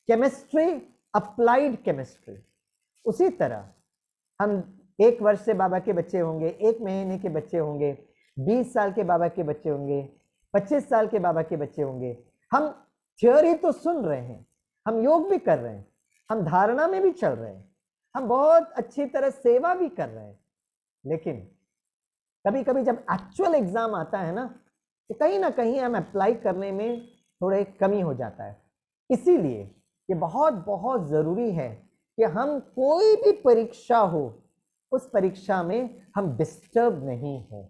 chemistry applied chemistry, उसी तरह हम 1 वर्ष से बाबा के बच्चे होंगे, 1 महीने के बच्चे होंगे, 20 साल के बाबा के बच्चे होंगे, 25 साल के बाबा के बच्चे होंगे। हम थ्योरी तो सुन रहे हैं, हम योग भी कर रहे हैं, हम धारणा में भी चल रहे हैं, हम बहुत अच्छी तरह सेवा भी कर रहे हैं, लेकिन कभी कभी जब एक्चुअल एग्जाम आता है ना, तो कहीं ना कहीं हम अप्लाई करने में थोड़े कमी हो जाता है। इसीलिए ये बहुत बहुत जरूरी है कि हम कोई भी परीक्षा हो, उस परीक्षा में हम डिस्टर्ब नहीं हो,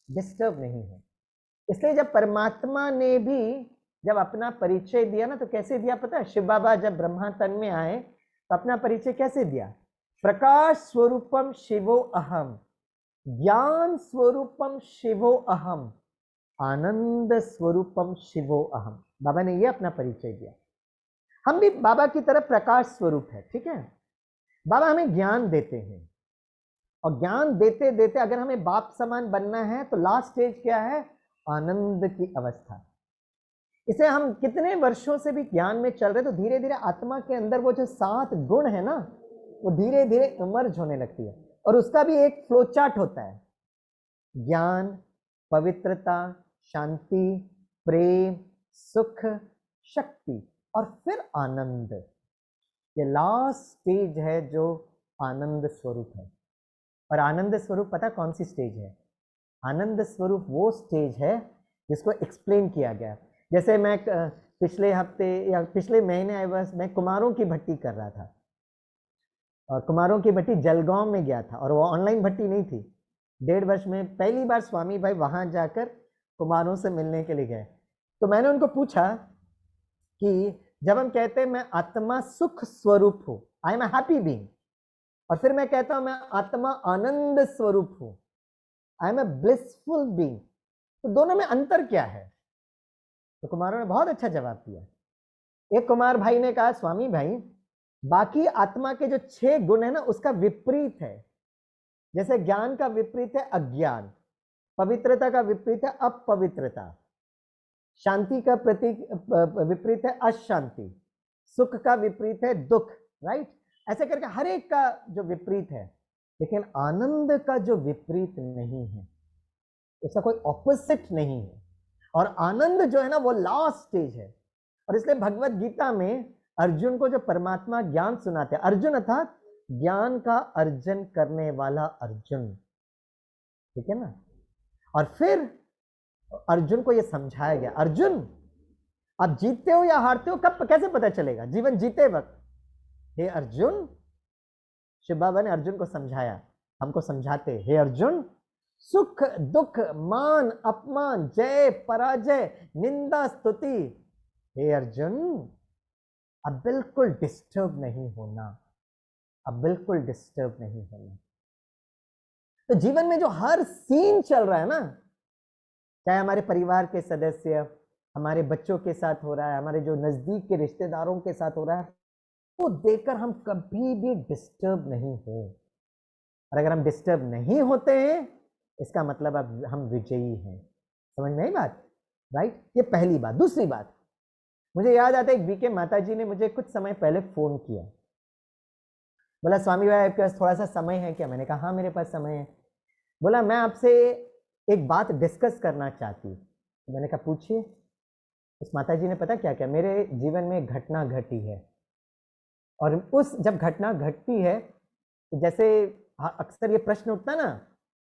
डिस्टर्ब नहीं हो। इसलिए जब परमात्मा ने भी जब अपना परिचय दिया ना, तो कैसे दिया पता है? शिव बाबा जब ब्रह्मा तन में आए तो अपना परिचय कैसे दिया? प्रकाश स्वरूपम शिवो अहम, ज्ञान स्वरूपम शिवो अहम, आनंद स्वरूपम शिवो अहम। बाबा ने ये अपना परिचय दिया। हम भी बाबा की तरह प्रकाश स्वरूप है, ठीक है। बाबा हमें ज्ञान देते हैं, और ज्ञान देते देते अगर हमें बाप समान बनना है तो लास्ट स्टेज क्या है? आनंद की अवस्था। इसे हम कितने वर्षों से भी ज्ञान में चल रहे, तो धीरे धीरे आत्मा के अंदर वो जो 7 गुण है ना, वो धीरे धीरे इमर्ज होने लगती है, और उसका भी एक फ्लो चार्ट होता है। ज्ञान, पवित्रता, शांति, प्रेम, सुख, शक्ति, और फिर आनंद। ये लास्ट स्टेज है जो आनंद स्वरूप है। और आनंद स्वरूप पता कौन सी स्टेज है? आनंद स्वरूप वो स्टेज है जिसको एक्सप्लेन किया गया। जैसे मैं पिछले हफ्ते या पिछले महीने मैं कुमारों की भट्टी कर रहा था, और कुमारों की भट्टी जलगांव में गया था, और वो ऑनलाइन भट्टी नहीं थी। 1.5 वर्ष में पहली बार स्वामी भाई वहां जाकर कुमारों से मिलने के लिए गए। तो मैंने उनको पूछा कि जब हम कहते हैं मैं आत्मा सुख स्वरूप हूँ, I am a happy being, और फिर मैं कहता हूं मैं आत्मा आनंद स्वरूप हूँ, I am a blissful being, तो दोनों में अंतर क्या है? तो कुमारों ने बहुत अच्छा जवाब दिया। एक कुमार भाई ने कहा, स्वामी भाई बाकी आत्मा के जो 6 गुण है ना, उसका विपरीत है। जैसे ज्ञान का विपरीत है अज्ञान, पवित्रता का विपरीत है अपवित्रता, शांति का विपरीत है अशांति, सुख का विपरीत है दुख, राइट? ऐसे करके हर एक का जो विपरीत है, लेकिन आनंद का जो विपरीत नहीं है, उसका कोई ऑपोजिट नहीं है। और आनंद जो है ना, वो लास्ट स्टेज है। और इसलिए भगवत गीता में अर्जुन को जो परमात्मा ज्ञान सुनाते हैं, अर्जुन अर्थात ज्ञान का अर्जन करने वाला अर्जुन, ठीक है ना। और फिर अर्जुन को यह समझाया गया, अर्जुन आप जीतते हो या हारते हो कब कैसे पता चलेगा? जीवन जीते वक्त। हे अर्जुन, शिव बाबा ने अर्जुन को समझाया, हमको समझाते, हे अर्जुन, सुख दुख मान अपमान जय पराजय निंदा स्तुति, हे अर्जुन अब बिल्कुल डिस्टर्ब नहीं होना, अब बिल्कुल डिस्टर्ब नहीं होना। तो जीवन में जो हर सीन चल रहा है ना, चाहे हमारे परिवार के सदस्य, हमारे बच्चों के साथ हो रहा है, हमारे जो नजदीक के रिश्तेदारों के साथ हो रहा है, वो देखकर हम कभी भी डिस्टर्ब नहीं हो। और अगर हम डिस्टर्ब नहीं होते हैं, इसका मतलब अब हम विजयी हैं। समझ में आई बात, राइट? ये पहली बात। दूसरी बात, मुझे याद आता है बीके माता जी ने मुझे कुछ समय पहले फोन किया, बोला स्वामी भाई आपके पास थोड़ा सा समय है क्या? मैंने कहा हाँ मेरे पास समय है। बोला मैं आपसे एक बात डिस्कस करना चाहती हूँ। तो मैंने कहा पूछिए। उस माता जी ने पता क्या क्या, मेरे जीवन में एक घटना घटी है, और उस जब घटना घटती है तो जैसे अक्सर ये प्रश्न उठता ना,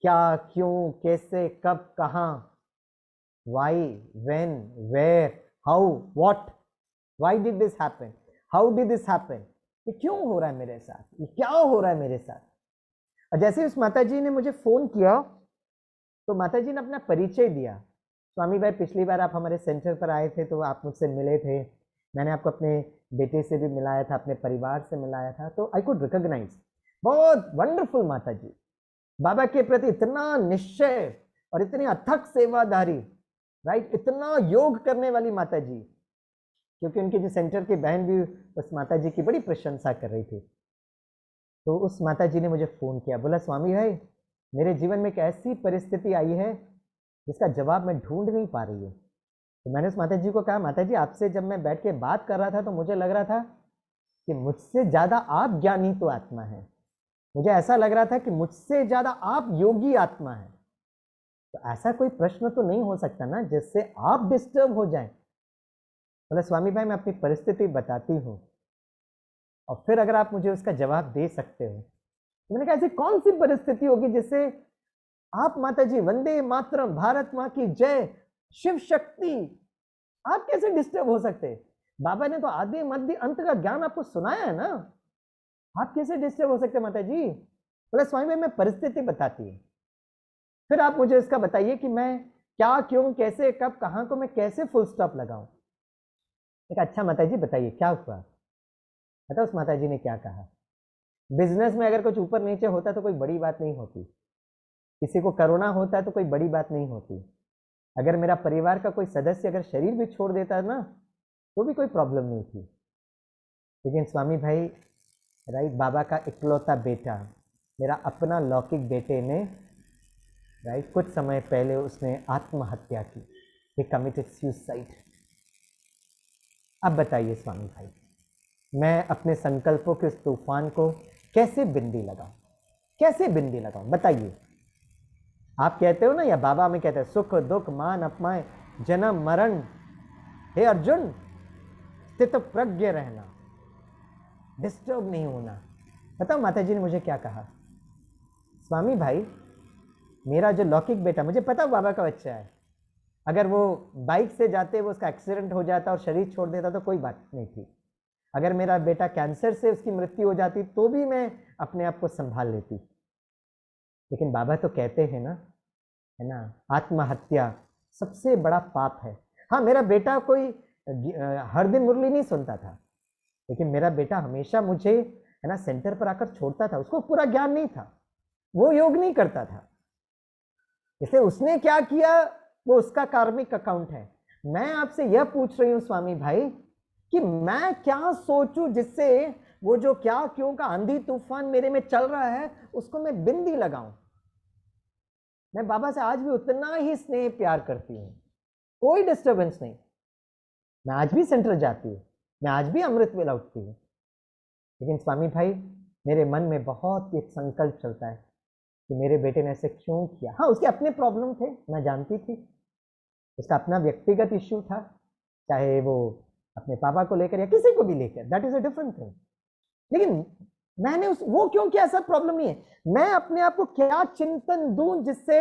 क्या, क्यों, कैसे, कब, कहाँ, why, when, where, how, what, why did this happen, how did this happen, ये क्यों हो रहा है मेरे साथ, ये क्या हो रहा है मेरे साथ। और जैसे उस माता जी ने मुझे फोन किया तो माता जी ने अपना परिचय दिया। स्वामी भाई पिछली बार आप हमारे सेंटर पर आए थे तो आप मुझसे मिले थे, मैंने आपको अपने बेटे से भी मिलाया था, अपने परिवार से मिलाया था, तो आई कुड रिकॉग्नाइज बहुत वंडरफुल माता जी, बाबा के प्रति इतना निश्चय और इतनी अथक सेवादारी, राइट, इतना योग करने वाली माता जी, क्योंकि उनके जो सेंटर की बहन भी उस माता जी की बड़ी प्रशंसा कर रही थी। तो उस माता जी ने मुझे फ़ोन किया, बोला स्वामी भाई मेरे जीवन में एक ऐसी परिस्थिति आई है जिसका जवाब मैं ढूंढ नहीं पा रही हूँ। तो मैंने उस माता जी को कहा, माता जी आपसे जब मैं बैठ के बात कर रहा था तो मुझे लग रहा था कि मुझसे ज़्यादा आप ज्ञानी तो आत्मा है, मुझे ऐसा लग रहा था कि मुझसे ज़्यादा आप योगी आत्मा है। तो ऐसा कोई प्रश्न तो नहीं हो सकता ना जिससे आप डिस्टर्ब हो जाएं। बोला स्वामी भाई मैं अपनी परिस्थिति बताती हूँ और फिर अगर आप मुझे उसका जवाब दे सकते हो। तो मैंने कहा ऐसी कौन सी परिस्थिति होगी जिससे आप माता जी वंदे मातरम, भारत माँ की जय, शिव शक्ति, आप कैसे डिस्टर्ब हो सकते? बाबा ने तो आदि मध्य अंत का ज्ञान आपको सुनाया है ना, आप कैसे डिस्टर्ब हो सकते माता जी? बोले स्वामी भाई मैं परिस्थिति बताती हूँ, फिर आप मुझे इसका बताइए कि मैं क्या, क्यों, कैसे, कब, कहाँ को मैं कैसे फुल स्टॉप लगाऊं। एक अच्छा माता जी बताइए क्या हुआ? पता उस माता जी ने क्या कहा? बिजनेस में अगर कुछ ऊपर नीचे होता तो कोई बड़ी बात नहीं होती, किसी को कोरोना होता है तो कोई बड़ी बात नहीं होती, अगर मेरा परिवार का कोई सदस्य अगर शरीर भी छोड़ देता ना तो भी कोई प्रॉब्लम नहीं थी। लेकिन स्वामी भाई, राइट, बाबा का इकलौता बेटा, मेरा अपना लौकिक बेटे ने, राइट, कुछ समय पहले उसने आत्महत्या की, he committed suicide। अब बताइए स्वामी भाई मैं अपने संकल्पों के उस तूफान को कैसे बिंदी लगाऊं, कैसे बिंदी लगाऊं बताइए। आप कहते हो ना, या बाबा हमें कहते हैं, सुख दुख मान अपमान जन्म मरण, हे अर्जुन स्थित प्रज्ञ रहना, डिस्टर्ब नहीं होना। बताओ माता जी ने मुझे क्या कहा? स्वामी भाई मेरा जो लौकिक बेटा, मुझे पता बाबा का बच्चा है, अगर वो बाइक से जाते वो उसका एक्सीडेंट हो जाता और शरीर छोड़ देता तो कोई बात नहीं थी, अगर मेरा बेटा कैंसर से उसकी मृत्यु हो जाती तो भी मैं अपने आप को संभाल लेती। लेकिन बाबा तो कहते हैं ना, है ना, आत्महत्या सबसे बड़ा पाप है। हाँ मेरा बेटा कोई हर दिन मुरली नहीं सुनता था, लेकिन मेरा बेटा हमेशा मुझे, है ना, सेंटर पर आकर छोड़ता था, उसको पूरा ज्ञान नहीं था, वो योग नहीं करता था, इसलिए उसने क्या किया वो उसका कार्मिक अकाउंट है। मैं आपसे यह पूछ रही हूं स्वामी भाई कि मैं क्या सोचूं जिससे वो जो क्या क्यों का आंधी तूफान मेरे में चल रहा है उसको मैं बिंदी लगाऊं। मैं बाबा से आज भी उतना ही स्नेह प्यार करती हूँ, कोई डिस्टर्बेंस नहीं। मैं आज भी सेंटर जाती हूँ, मैं आज भी अमृत वेला उठती हूँ, लेकिन स्वामी भाई मेरे मन में बहुत एक संकल्प चलता है कि मेरे बेटे ने ऐसे क्यों किया। हाँ उसके अपने प्रॉब्लम थे, मैं जानती थी, उसका अपना व्यक्तिगत इश्यू था, चाहे वो अपने पापा को लेकर या किसी को भी लेकर, that is a different thing. लेकिन मैंने वो क्यों किया, ऐसा प्रॉब्लम नहीं है। मैं अपने आप को क्या चिंतन दूं जिससे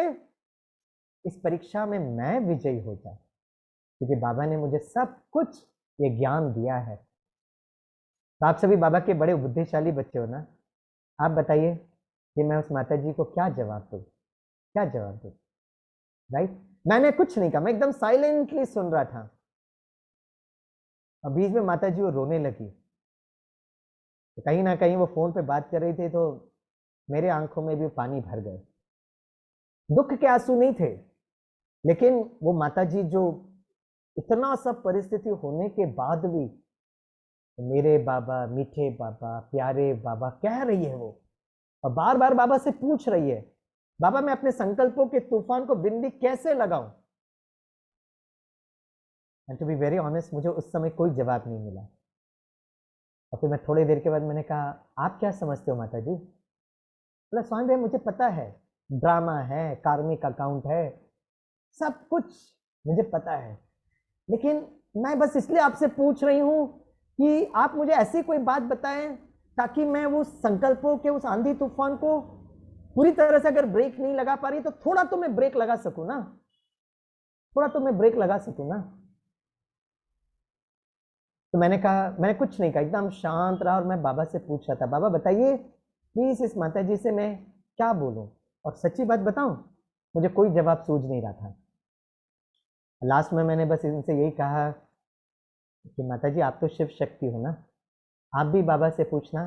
इस परीक्षा में मैं विजयी हो जाऊं, क्योंकि बाबा ने मुझे सब कुछ ये ज्ञान दिया है। तो आप सभी बाबा के बड़े बुद्धिशाली बच्चे हो ना, आप बताइए कि मैं उस माता जी को क्या जवाब दूं, क्या जवाब दूं? राइट, मैंने कुछ नहीं कहा, मैं एकदम साइलेंटली सुन रहा था और बीच में माता जी वो रोने लगी। तो कहीं ना कहीं वो फोन पे बात कर रही थी तो मेरे आंखों में भी पानी भर गए। दुख के आंसू नहीं थे, लेकिन वो माता जी जो इतना सब परिस्थिति होने के बाद भी मेरे बाबा, मीठे बाबा, प्यारे बाबा कह रही है वो, और बार बार बाबा से पूछ रही है, बाबा मैं अपने संकल्पों के तूफान को बिंदी कैसे लगाऊं? And to be very honest, मुझे उस समय कोई जवाब नहीं मिला। और फिर मैं थोड़ी देर के बाद मैंने कहा, आप क्या समझते हो माता जी? बोला स्वामी भाई मुझे पता है, ड्रामा है, कार्मिक अकाउंट है, सब कुछ मुझे पता है, लेकिन मैं बस इसलिए आपसे पूछ रही हूं कि आप मुझे ऐसी कोई बात बताएं ताकि मैं वो संकल्पों के उस आंधी तूफान को पूरी तरह से, अगर ब्रेक नहीं लगा पा रही तो थोड़ा तो मैं ब्रेक लगा सकूं ना, थोड़ा तो मैं ब्रेक लगा सकूं ना। तो मैंने कहा, मैंने कुछ नहीं कहा, एकदम शांत रहा और मैं बाबा से पूछ रहा था, बाबा बताइए प्लीज इस माता जी से मैं क्या बोलूं? और सच्ची बात बताऊं, मुझे कोई जवाब सूझ नहीं रहा था। लास्ट में मैंने बस इनसे यही कहा कि माता जी आप तो शिव शक्ति हो ना, आप भी बाबा से पूछना,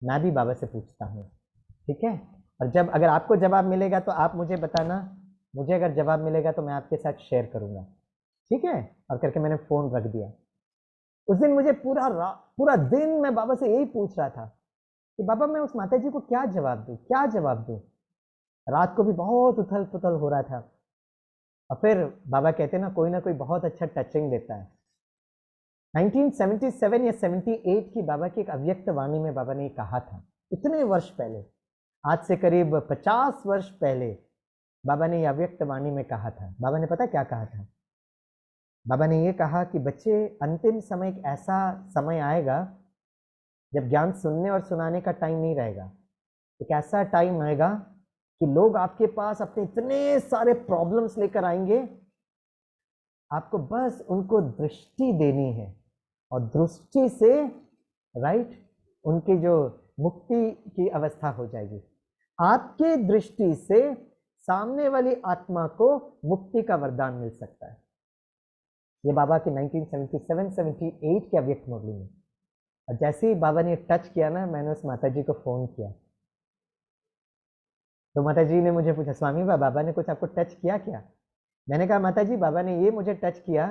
मैं भी बाबा से पूछता हूँ, ठीक है। और जब अगर आपको जवाब मिलेगा तो आप मुझे बताना, मुझे अगर जवाब मिलेगा तो मैं आपके साथ शेयर करूँगा, ठीक है। और करके मैंने फ़ोन रख दिया। उस दिन मुझे पूरा दिन मैं बाबा से यही पूछ रहा था कि बाबा मैं उस माता जी को क्या जवाब दूँ, क्या जवाब दूँ। रात को भी बहुत उथल पुथल हो रहा था। और फिर बाबा कहते ना कोई ना कोई बहुत अच्छा टचिंग देता है। 1977 या 78 की बाबा की एक अव्यक्त वाणी में बाबा ने कहा था, इतने वर्ष पहले, आज से करीब 50 वर्ष पहले बाबा ने यह अव्यक्त वाणी में कहा था। बाबा ने पता क्या कहा था? बाबा ने ये कहा कि बच्चे, अंतिम समय एक ऐसा समय आएगा जब ज्ञान सुनने और सुनाने का टाइम नहीं रहेगा। एक ऐसा टाइम आएगा कि लोग आपके पास अपने इतने सारे प्रॉब्लम्स लेकर आएंगे, आपको बस उनको दृष्टि देनी है और दृष्टि से राइट उनकी जो मुक्ति की अवस्था हो जाएगी। आपके दृष्टि से सामने वाली आत्मा को मुक्ति का वरदान मिल सकता है। ये बाबा के 1977-78 के अव्यक्त मुरली में। और जैसे ही बाबा ने टच किया ना, मैंने उस माता जी को फ़ोन किया। तो माता जी ने मुझे पूछा, स्वामी बाबा ने कुछ आपको टच किया क्या? मैंने कहा माता जी बाबा ने ये मुझे टच किया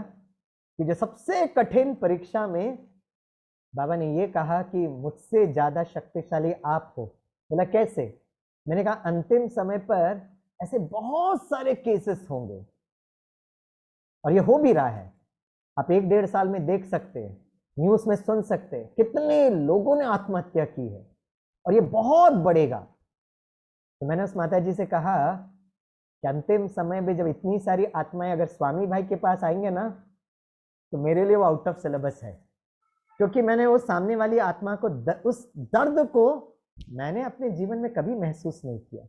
कि जो सबसे कठिन परीक्षा में बाबा ने ये कहा कि मुझसे ज़्यादा शक्तिशाली आप हो। बोला कैसे? मैंने कहा अंतिम समय पर ऐसे बहुत सारे केसेस होंगे और ये हो भी रहा है। आप 1-1.5 साल में देख सकते हैं, न्यूज़ में सुन सकते हैं कितने लोगों ने आत्महत्या की है और ये बहुत बढ़ेगा। तो मैंने उस माता जी से कहा कि अंतिम समय में जब इतनी सारी आत्माएं अगर स्वामी भाई के पास आएंगे ना, तो मेरे लिए वो आउट ऑफ सिलेबस है, क्योंकि मैंने वो सामने वाली आत्मा को उस दर्द को मैंने अपने जीवन में कभी महसूस नहीं किया।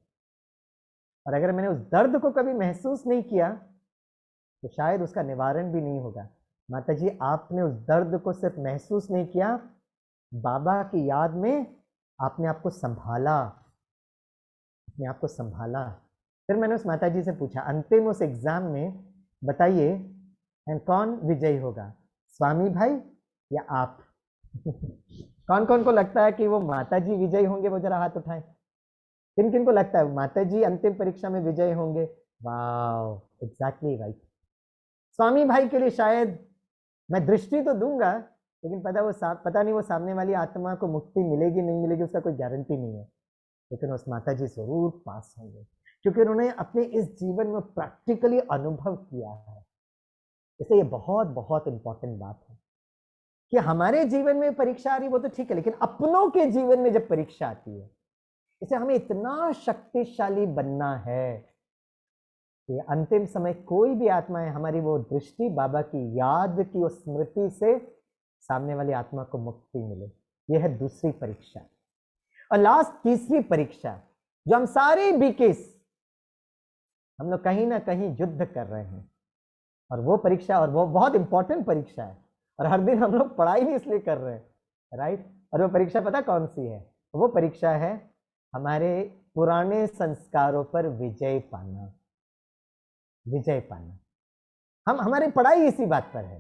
और अगर मैंने उस दर्द को कभी महसूस नहीं किया तो शायद उसका निवारण भी नहीं होगा। माता जी आपने उस दर्द को सिर्फ महसूस नहीं किया, बाबा की याद में आपने आपको संभाला, अपने आप को संभाला। फिर मैंने उस माता जी से पूछा अंतिम उस एग्जाम में बताइए एंड कौन विजयी होगा, स्वामी भाई या आप? कौन कौन को लगता है कि वो माता जी विजयी होंगे? वो जरा हाथ उठाएं। किन किन को लगता है माता जी अंतिम परीक्षा में विजयी होंगे? Wow, exactly right. स्वामी भाई के लिए शायद मैं दृष्टि तो दूंगा, लेकिन पता नहीं वो सामने वाली आत्मा को मुक्ति मिलेगी नहीं मिलेगी, उसका कोई गारंटी नहीं है। लेकिन उस माता जी जरूर पास होंगे, क्योंकि उन्होंने अपने इस जीवन में प्रैक्टिकली अनुभव किया है। इसलिए ये बहुत बहुत इंपॉर्टेंट बात है कि हमारे जीवन में परीक्षा आ रही वो तो ठीक है, लेकिन अपनों के जीवन में जब परीक्षा आती है, इसे हमें इतना शक्तिशाली बनना है कि अंतिम समय कोई भी आत्मा है, हमारी वो दृष्टि बाबा की याद की उस स्मृति से सामने वाली आत्मा को मुक्ति मिले। यह है दूसरी परीक्षा। और लास्ट तीसरी परीक्षा, जो हम सारे बीकेस हम लोग कहीं ना कहीं युद्ध कर रहे हैं, और वो परीक्षा, और वो बहुत इंपॉर्टेंट परीक्षा है, और हर दिन हम लोग पढ़ाई भी इसलिए कर रहे हैं, राइट। और वो परीक्षा पता कौन सी है? वो परीक्षा है हमारे पुराने संस्कारों पर विजय पाना। विजय पाना, हमारी पढ़ाई इसी बात पर है,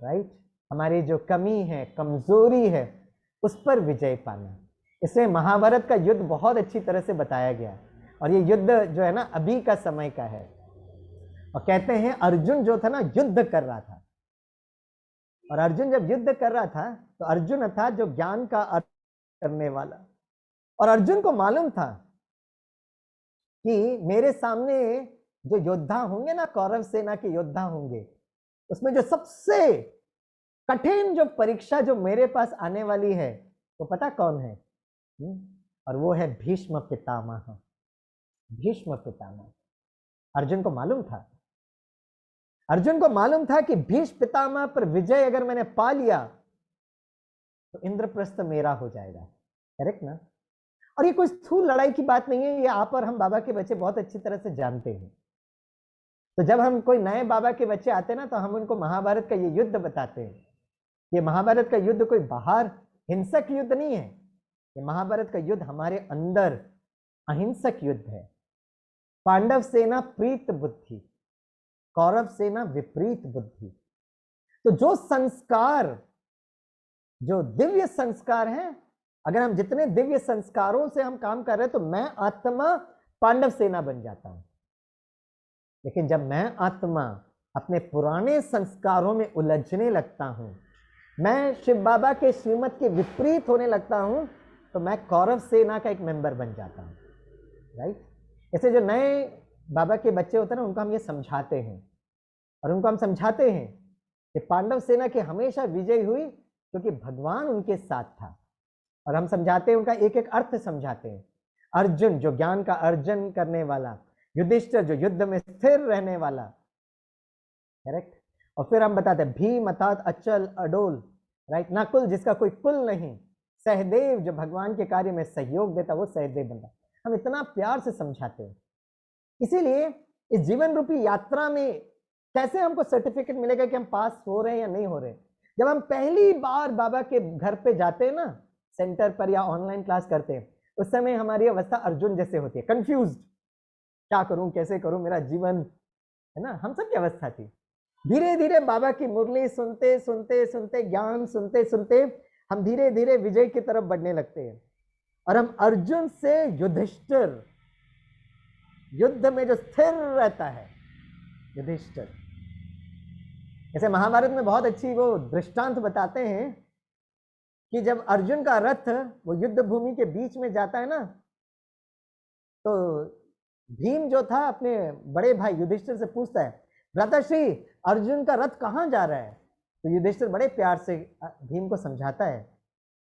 राइट। हमारी जो कमी है, कमजोरी है, उस पर विजय पाना। इसमें महाभारत का युद्ध बहुत अच्छी तरह से बताया गया, और ये युद्ध जो है ना अभी का समय का है। और कहते हैं अर्जुन जो था ना युद्ध कर रहा था, और अर्जुन जब युद्ध कर रहा था तो अर्जुन था जो ज्ञान का अर्थ करने वाला, और अर्जुन को मालूम था कि मेरे सामने जो योद्धा होंगे ना, कौरव सेना के योद्धा होंगे, उसमें जो सबसे कठिन जो परीक्षा जो मेरे पास आने वाली है, तो पता कौन है? और वो है भीष्म पितामह। भीष्म पितामह अर्जुन को मालूम था। अर्जुन को मालूम था कि भीष्म पितामह पर विजय अगर मैंने पा लिया तो इंद्रप्रस्थ मेरा हो जाएगा, करेक्ट ना? और ये कोई स्थूल लड़ाई की बात नहीं है, ये आप और हम बाबा के बच्चे बहुत अच्छी तरह से जानते हैं। तो जब हम कोई नए बाबा के बच्चे आते हैं ना, तो हम उनको महाभारत का ये युद्ध बताते हैं। ये महाभारत का युद्ध कोई बाहर हिंसक युद्ध नहीं है, ये महाभारत का युद्ध हमारे अंदर अहिंसक युद्ध है। पांडव सेना प्रीत बुद्धि, कौरव सेना विपरीत बुद्धि। तो जो संस्कार, जो दिव्य संस्कार हैं, अगर हम जितने दिव्य संस्कारों से हम काम कर रहे हैं, तो मैं आत्मा पांडव सेना बन जाता हूं। लेकिन जब मैं आत्मा अपने पुराने संस्कारों में उलझने लगता हूं, मैं शिव बाबा के श्रीमत के विपरीत होने लगता हूं, तो मैं कौरव सेना का एक मेंबर बन जाता हूं। राइट? ऐसे जो नए बाबा के बच्चे होते हैं ना, उनको हम ये समझाते हैं, और उनको हम समझाते हैं कि पांडव सेना की हमेशा विजय हुई क्योंकि भगवान उनके साथ था। और हम समझाते हैं, उनका एक एक अर्थ समझाते हैं। अर्जुन जो ज्ञान का अर्जन करने वाला, युधिष्ठिर जो युद्ध में स्थिर रहने वाला, करेक्ट। और फिर हम बताते हैं भीम अर्थात अचल अडोल, राइट, नकुल जिसका कोई कुल नहीं, सहदेव जो भगवान के कार्य में सहयोग देता, वो सहदेव बनता। हम इतना प्यार से समझाते हैं। इसीलिए इस जीवन रूपी यात्रा में कैसे हमको सर्टिफिकेट मिलेगा कि हम पास हो रहे हैं या नहीं हो रहे? जब हम पहली बार बाबा के घर पे जाते हैं ना, सेंटर पर या ऑनलाइन क्लास करते हैं, उस समय हमारी अवस्था अर्जुन जैसे होती है, कंफ्यूज्ड, क्या करूं, कैसे करूं, मेरा जीवन, है ना, हम सबकी अवस्था थी। धीरे धीरे बाबा की मुरली सुनते सुनते सुनते, ज्ञान सुनते सुनते हम धीरे धीरे विजय की तरफ बढ़ने लगते हैं। और हम अर्जुन से युधिष्ठिर, युद्ध में जो स्थिर रहता है, युधिष्ठिर। जैसे महाभारत में बहुत अच्छी वो दृष्टांत बताते हैं कि जब अर्जुन का रथ वो युद्ध भूमि के बीच में जाता है ना, तो भीम जो था अपने बड़े भाई युधिष्ठिर से पूछता है, भ्राताश्री अर्जुन का रथ कहाँ जा रहा है? तो युधिष्ठिर बड़े प्यार से भीम को समझाता है,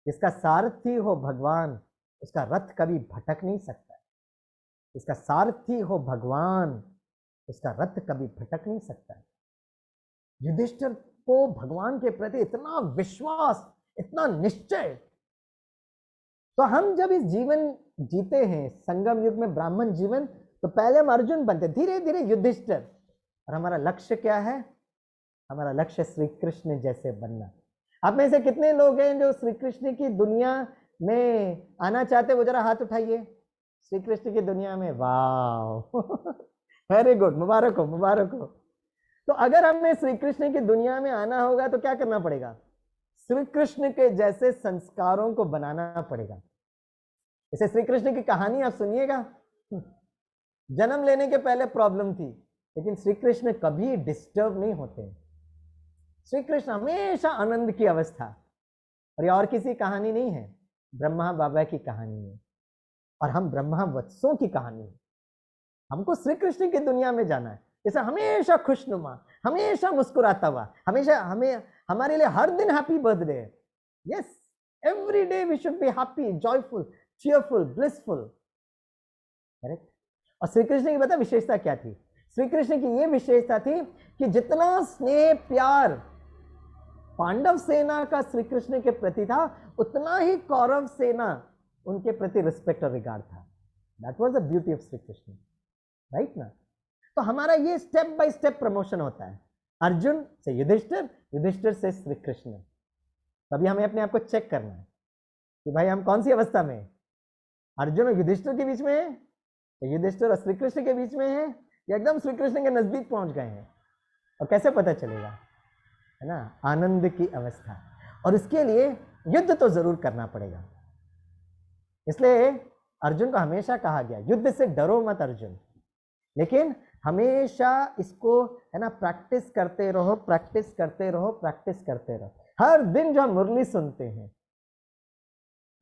इसका सारथी हो भगवान, उसका रथ कभी भटक नहीं सकता। इसका सारथी हो भगवान, उसका रथ कभी भटक नहीं सकता। युधिष्ठिर को भगवान के प्रति इतना विश्वास, इतना निश्चय। तो हम जब इस जीवन जीते हैं, संगम युग में ब्राह्मण जीवन, तो पहले हम अर्जुन बनते, धीरे धीरे युधिष्ठिर। और हमारा लक्ष्य क्या है? हमारा लक्ष्य श्री कृष्ण जैसे बनना। आप में से कितने लोग हैं जो श्री कृष्ण की दुनिया में आना चाहते? वो जरा हाथ उठाइए। श्री कृष्ण की दुनिया में, वाह वेरी गुड, मुबारक हो, मुबारक हो। तो अगर हमें श्री कृष्ण की दुनिया में आना होगा तो क्या करना पड़ेगा? श्री कृष्ण के जैसे संस्कारों को बनाना पड़ेगा। जैसे श्री कृष्ण की कहानी आप सुनिएगा, जन्म लेने के पहले प्रॉब्लम थी, लेकिन श्री कृष्ण कभी डिस्टर्ब नहीं होते। श्री कृष्ण हमेशा आनंद की अवस्था। और ये और किसी कहानी नहीं है, ब्रह्मा बाबा की कहानी है, और हम ब्रह्मा वत्सों की कहानी है। हमको श्री कृष्ण की दुनिया में जाना है, जैसे हमेशा खुशनुमा, हमेशा मुस्कुराता हुआ, हमेशा हमारे लिए हर दिन हैप्पी बर्थडे है। Yes, every day we should be happy, joyful, cheerful, blissful, correct. और श्री कृष्ण की पता विशेषता क्या थी? श्री कृष्ण की यह विशेषता थी कि जितना स्नेह प्यार पांडव सेना का श्री कृष्ण के प्रति था, उतना ही कौरव सेना उनके प्रति रिस्पेक्ट और रिगार्ड था। That was the beauty of Shri Krishna, right ना? तो हमारा ये स्टेप बाय स्टेप प्रमोशन होता है, अर्जुन से युधिष्ठिर, युधिष्ठिर से श्री कृष्ण। तभी हमें अपने आप को चेक करना है कि भाई हम कौन सी अवस्था में हैं? अर्जुन और युधिष्ठिर के बीच में है, या युधिष्ठिर और श्री कृष्ण के बीच में है, या एकदम श्री कृष्ण के नजदीक पहुंच गए हैं? और कैसे पता चलेगा, है ना? आनंद की अवस्था। और इसके लिए युद्ध तो जरूर करना पड़ेगा। इसलिए अर्जुन को हमेशा कहा गया, युद्ध से डरो मत अर्जुन, लेकिन हमेशा इसको, है ना, प्रैक्टिस करते रहो, प्रैक्टिस करते रहो, प्रैक्टिस करते रहो। हर दिन जो हम मुरली सुनते हैं,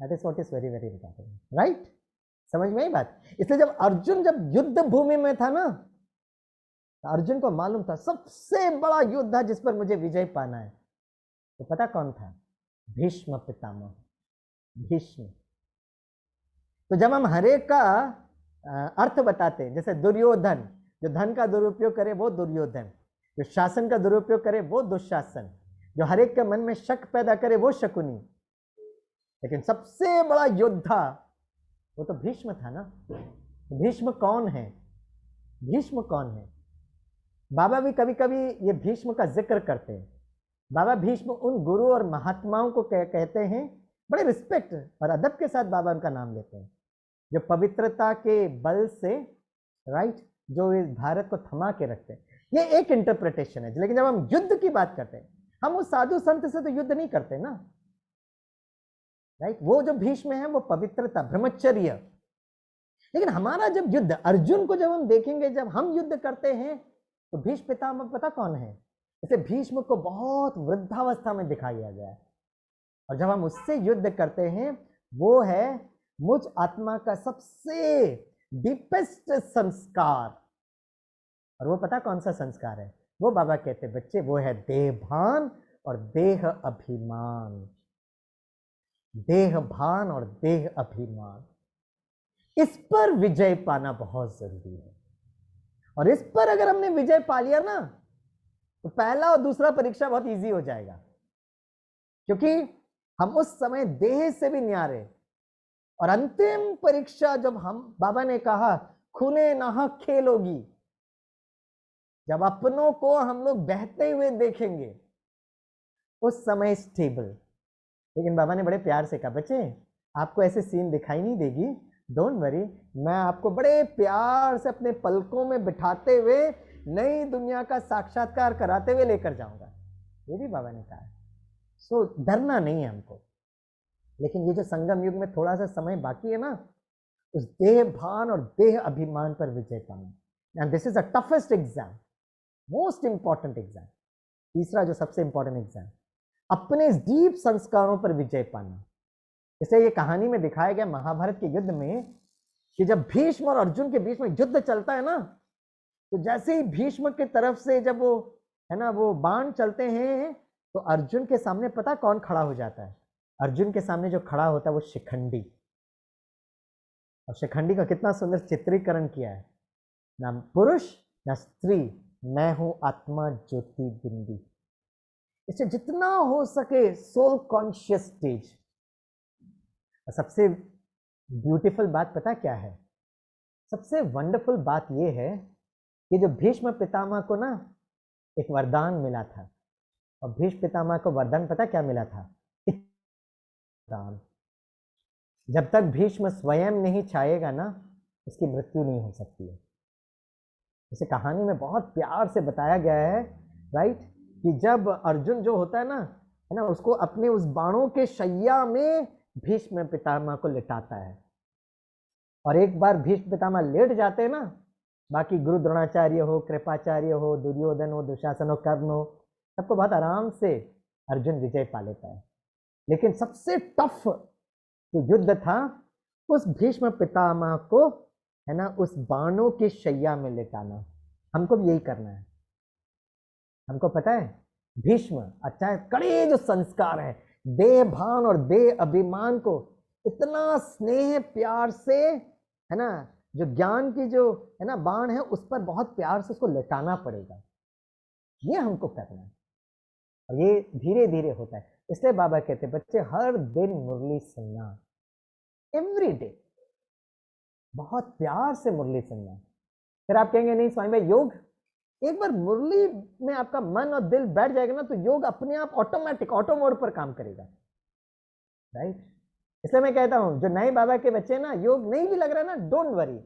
that is what is very very important, right? समझ में आई बात? इसलिए जब अर्जुन जब युद्ध भूमि में था ना, तो अर्जुन को मालूम था सबसे बड़ा युद्ध जिस पर मुझे विजय पाना है, तो पता कौन था? भीष्म पितामह, भीष्म। तो जब हम हर एक का अर्थ बताते हैं, जैसे दुर्योधन, जो धन का दुरुपयोग करे वो दुर्योधन, जो शासन का दुरुपयोग करे वो दुशासन, जो हर एक के मन में शक पैदा करे वो शकुनी, लेकिन सबसे बड़ा योद्धा वो तो भीष्म था ना। भीष्म कौन है? भीष्म कौन है? बाबा भी कभी कभी ये भीष्म का जिक्र करते हैं। बाबा भीष्म उन गुरु और महात्माओं को कहते हैं, बड़े रिस्पेक्ट और अदब के साथ बाबा उनका नाम लेते हैं, जो पवित्रता के बल से, राइट, जो इस भारत को थमा के रखते हैं। ये एक इंटरप्रिटेशन है। लेकिन जब हम युद्ध की बात करते हैं, हम उस साधु संत से तो युद्ध नहीं करते ना, राइट। वो जो भीष्म है वो पवित्रता, ब्रह्मचर्य। लेकिन हमारा जब युद्ध, अर्जुन को जब हम देखेंगे, जब हम युद्ध करते हैं, तो भीष्म पितामह पता कौन है? इसे भीष्म को बहुत वृद्धावस्था में दिखाया गया है, और जब हम उससे युद्ध करते हैं, वो है मुझ आत्मा का सबसे डीपेस्ट संस्कार। और वो पता कौन सा संस्कार है? वो बाबा कहते बच्चे, वो है देह भान और देह अभिमान। देह भान और देह अभिमान, इस पर विजय पाना बहुत जरूरी है। और इस पर अगर हमने विजय पा लिया ना, तो पहला और दूसरा परीक्षा बहुत इजी हो जाएगा, क्योंकि हम उस समय देह से भी न्यारे। और अंतिम परीक्षा जब हम, बाबा ने कहा खूने नाहक खेल होगी, जब अपनों को हम लोग बहते हुए देखेंगे, उस समय स्टेबल। लेकिन बाबा ने बड़े प्यार से कहा, बच्चे आपको ऐसे सीन दिखाई नहीं देगी, डोंट वरी, मैं आपको बड़े प्यार से अपने पलकों में बिठाते हुए नई दुनिया का साक्षात्कार कराते हुए लेकर जाऊंगा। ये भी बाबा ने कहा। सो डरना नहीं है हमको। लेकिन ये जो संगम युग में थोड़ा सा समय बाकी है ना, उस देह भान और देह अभिमान पर विजय पाना, and this is the toughest exam, most important exam. तीसरा जो सबसे इंपॉर्टेंट एग्जाम, अपने डीप संस्कारों पर विजय पाना। इसे ये कहानी में दिखाया गया महाभारत के युद्ध में, कि जब भीष्म और अर्जुन के बीच में युद्ध चलता है ना, तो जैसे ही भीष्म की तरफ से जब वो है ना वो बाण चलते हैं, तो अर्जुन के सामने पता कौन खड़ा हो जाता है? अर्जुन के सामने जो खड़ा होता है वो शिखंडी। और शिखंडी का कितना सुंदर चित्रीकरण किया है, ना पुरुष ना स्त्री, मैं हूं आत्मा ज्योति बिंदी। इसे जितना हो सके सोल कॉन्शियस स्टेज। सबसे ब्यूटीफुल बात पता क्या है? सबसे वंडरफुल बात यह है कि जो भीष्म पितामह को ना एक वरदान मिला था, और भीष्म पितामह को वरदान पता क्या मिला था? दान। जब तक भीष्म स्वयं नहीं चाहेगा ना, उसकी मृत्यु नहीं हो सकती है। इसे कहानी में बहुत प्यार से बताया गया है, राइट, कि जब अर्जुन जो होता है ना, उसको अपने उस बाणों के शैया में भीष्म पितामह को लिटाता है। और एक बार भीष्म पितामह लेट जाते हैं ना, बाकी गुरु द्रोणाचार्य हो, कृपाचार्य हो, दुर्योधन हो, दुशासन हो, कर्ण हो, सबको बहुत आराम से अर्जुन विजय पा लेता है। लेकिन सबसे टफ जो युद्ध था, उस भीष्म पितामह को है ना उस बाणों की शैया में लिटाना। हमको भी यही करना है। हमको पता है भीष्म अच्छा कड़े जो संस्कार है, देह भान और देह अभिमान को इतना स्नेह प्यार से है ना, जो ज्ञान की जो है ना बाण है, उस पर बहुत प्यार से उसको लटाना पड़ेगा। ये हमको करना है, और ये धीरे धीरे होता है। इसलिए बाबा कहते बच्चे हर दिन मुरली सुनना, एवरी डे, बहुत प्यार से मुरली सुनना। फिर आप कहेंगे नहीं स्वामी भाई योग, एक बार मुरली में आपका मन और दिल बैठ जाएगा ना, तो योग अपने आप ऑटोमेटिक ऑटो मोड पर काम करेगा, राइट। इसलिए मैं कहता हूं जो नए बाबा के बच्चे ना, योग नहीं भी लग रहा है ना, डोंट वरी,